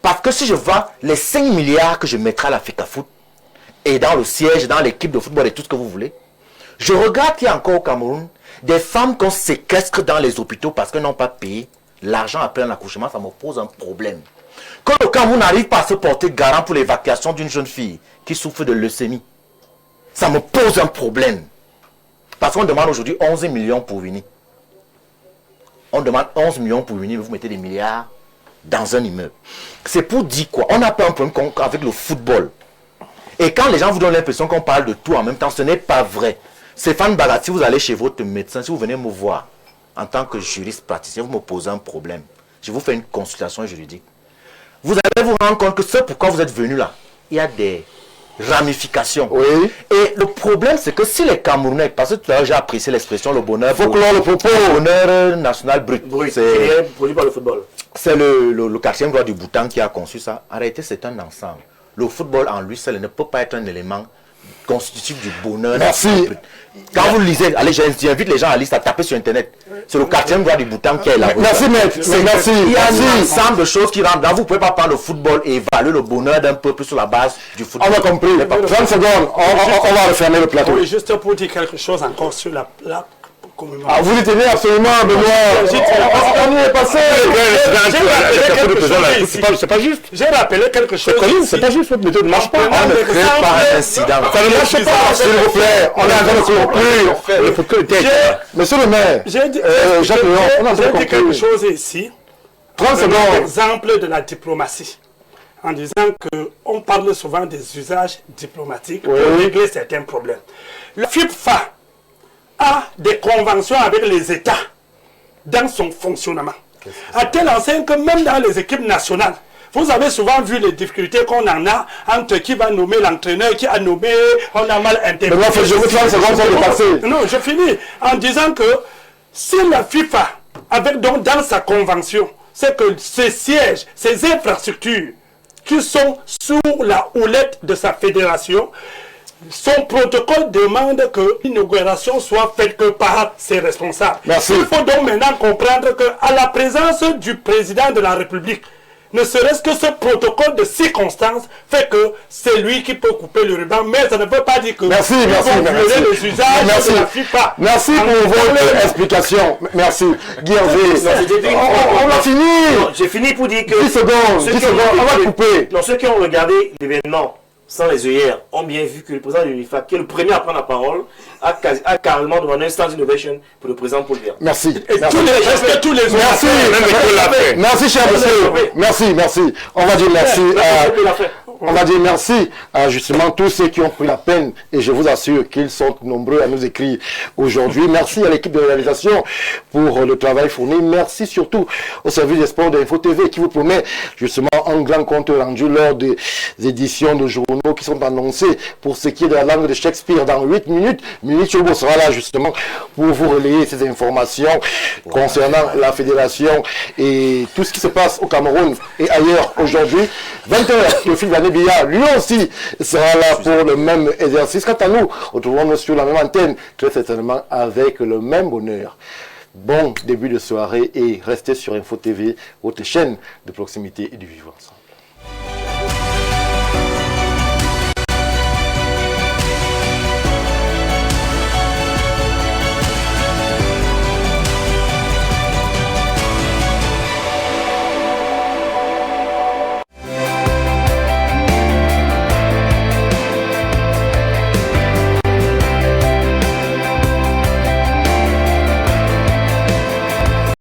G: Parce que si je vois les 5 milliards que je mettrai à la FECAFOOT, et dans le siège, dans l'équipe de football et tout ce que vous voulez, je regarde qu'il y a encore au Cameroun des femmes qu'on séquestre dans les hôpitaux parce qu'elles n'ont pas payé l'argent après un accouchement, ça me pose un problème. Quand le Cameroun n'arrive pas à se porter garant pour l'évacuation d'une jeune fille qui souffre de leucémie, ça me pose un problème. Parce qu'on demande aujourd'hui 11 millions pour venir. On demande 11 millions pour venir, mais vous mettez des milliards dans un immeuble. C'est pour dire quoi? On n'a pas un problème avec le football. Et quand les gens vous donnent l'impression qu'on parle de tout en même temps, ce n'est pas vrai. Stéphane Bagat, si vous allez chez votre médecin, si vous venez me voir en tant que juriste praticien, vous me posez un problème. Je vous fais une consultation juridique. Vous allez vous rendre compte que ce pourquoi vous êtes venu là, il y a des ramifications.
A: Oui.
G: Et le problème, c'est que si les Camerounais, parce que tout à l'heure j'ai apprécié l'expression le bonheur,
A: faut clore le propos.
G: Le bonheur national brut.
E: C'est produit par le football.
G: C'est le quatrième droit du Bhoutan qui a conçu ça. En réalité, c'est un ensemble. Le football en lui seul ne peut pas être un élément constitutif du bonheur.
A: Merci.
G: Quand vous lisez, allez, j'invite les gens à lire ça, taper sur internet. C'est le quatrième droit du Bhoutan qui est là.
A: Merci, maître. Merci.
G: Il y a un ensemble de choses qui rentrent dans. Vous ne pouvez pas prendre le football et évaluer le bonheur d'un peuple sur la base du football.
A: On a compris. 30 secondes, on va refermer le plateau.
C: Oui, juste pour dire quelque chose encore sur la plaque commémorative.
A: Ah, vous y tenez absolument, Benoît. On y est passé.
D: C'est pas juste.
C: J'ai rappelé quelque chose.
D: C'est pas juste, votre méthode ne marche pas.
G: On ne crée pas un incident.
A: Ça ne marche pas, s'il vous plaît. On est en train de conclure. Monsieur le maire,
C: j'ai dit quelque chose ici.
A: 30 secondes.
C: Exemple de la diplomatie. En disant qu'on parle souvent des usages diplomatiques pour régler certains problèmes. Le FIFA a des conventions avec les États dans son fonctionnement. À tel enseigne que même dans les équipes nationales, vous avez souvent vu les difficultés qu'on en a entre qui va nommer l'entraîneur, qui a nommé, on a mal interprété.
A: Je vous 30 secondes sont dépassées.
C: Non, je finis en disant que Si la FIFA, avec donc dans sa convention, c'est que ces sièges, ces infrastructures qui sont sous la houlette de sa fédération, son protocole demande que l'inauguration soit faite que par ses responsables.
A: Merci.
C: Il faut donc maintenant comprendre qu'à la présence du président de la République, ne serait-ce que ce protocole de circonstance fait que c'est lui qui peut couper le ruban, mais ça ne veut pas dire que
A: merci,
C: violer les usages
A: merci.
C: de la FIFA.
A: Merci pour votre explication. Merci. Guy Hervé, on a fini.
E: J'ai fini pour dire que
A: 10 secondes, on va couper.
E: Non, ceux qui ont regardé l'événement sans les œillères ont bien vu que le président de l'UNIFA, qui est le premier à prendre la parole, a carrément demandé un stand innovation pour le président Paul Biya.
A: Merci.
C: Et
A: merci.
C: tous les
A: Merci. Merci, cher monsieur. Merci. On va dire merci. On va dire merci à justement tous ceux qui ont pris la peine, et je vous assure qu'ils sont nombreux à nous écrire aujourd'hui. Merci à l'équipe de réalisation pour le travail fourni. Merci surtout au service des sports d'Info TV qui vous promet justement un grand compte rendu lors des éditions de journaux qui sont annoncées pour ce qui est de la langue de Shakespeare dans 8 minutes. Mimi Chobo sera là justement pour vous relayer ces informations concernant la fédération et tout ce qui se passe au Cameroun et ailleurs aujourd'hui. 20h, le fil d'année Biya, lui aussi sera là pour le même exercice. Quant à nous, retrouvons-nous sur la même antenne, très certainement avec le même bonheur. Bon début de soirée et restez sur Info TV, votre chaîne de proximité et du vivre ensemble.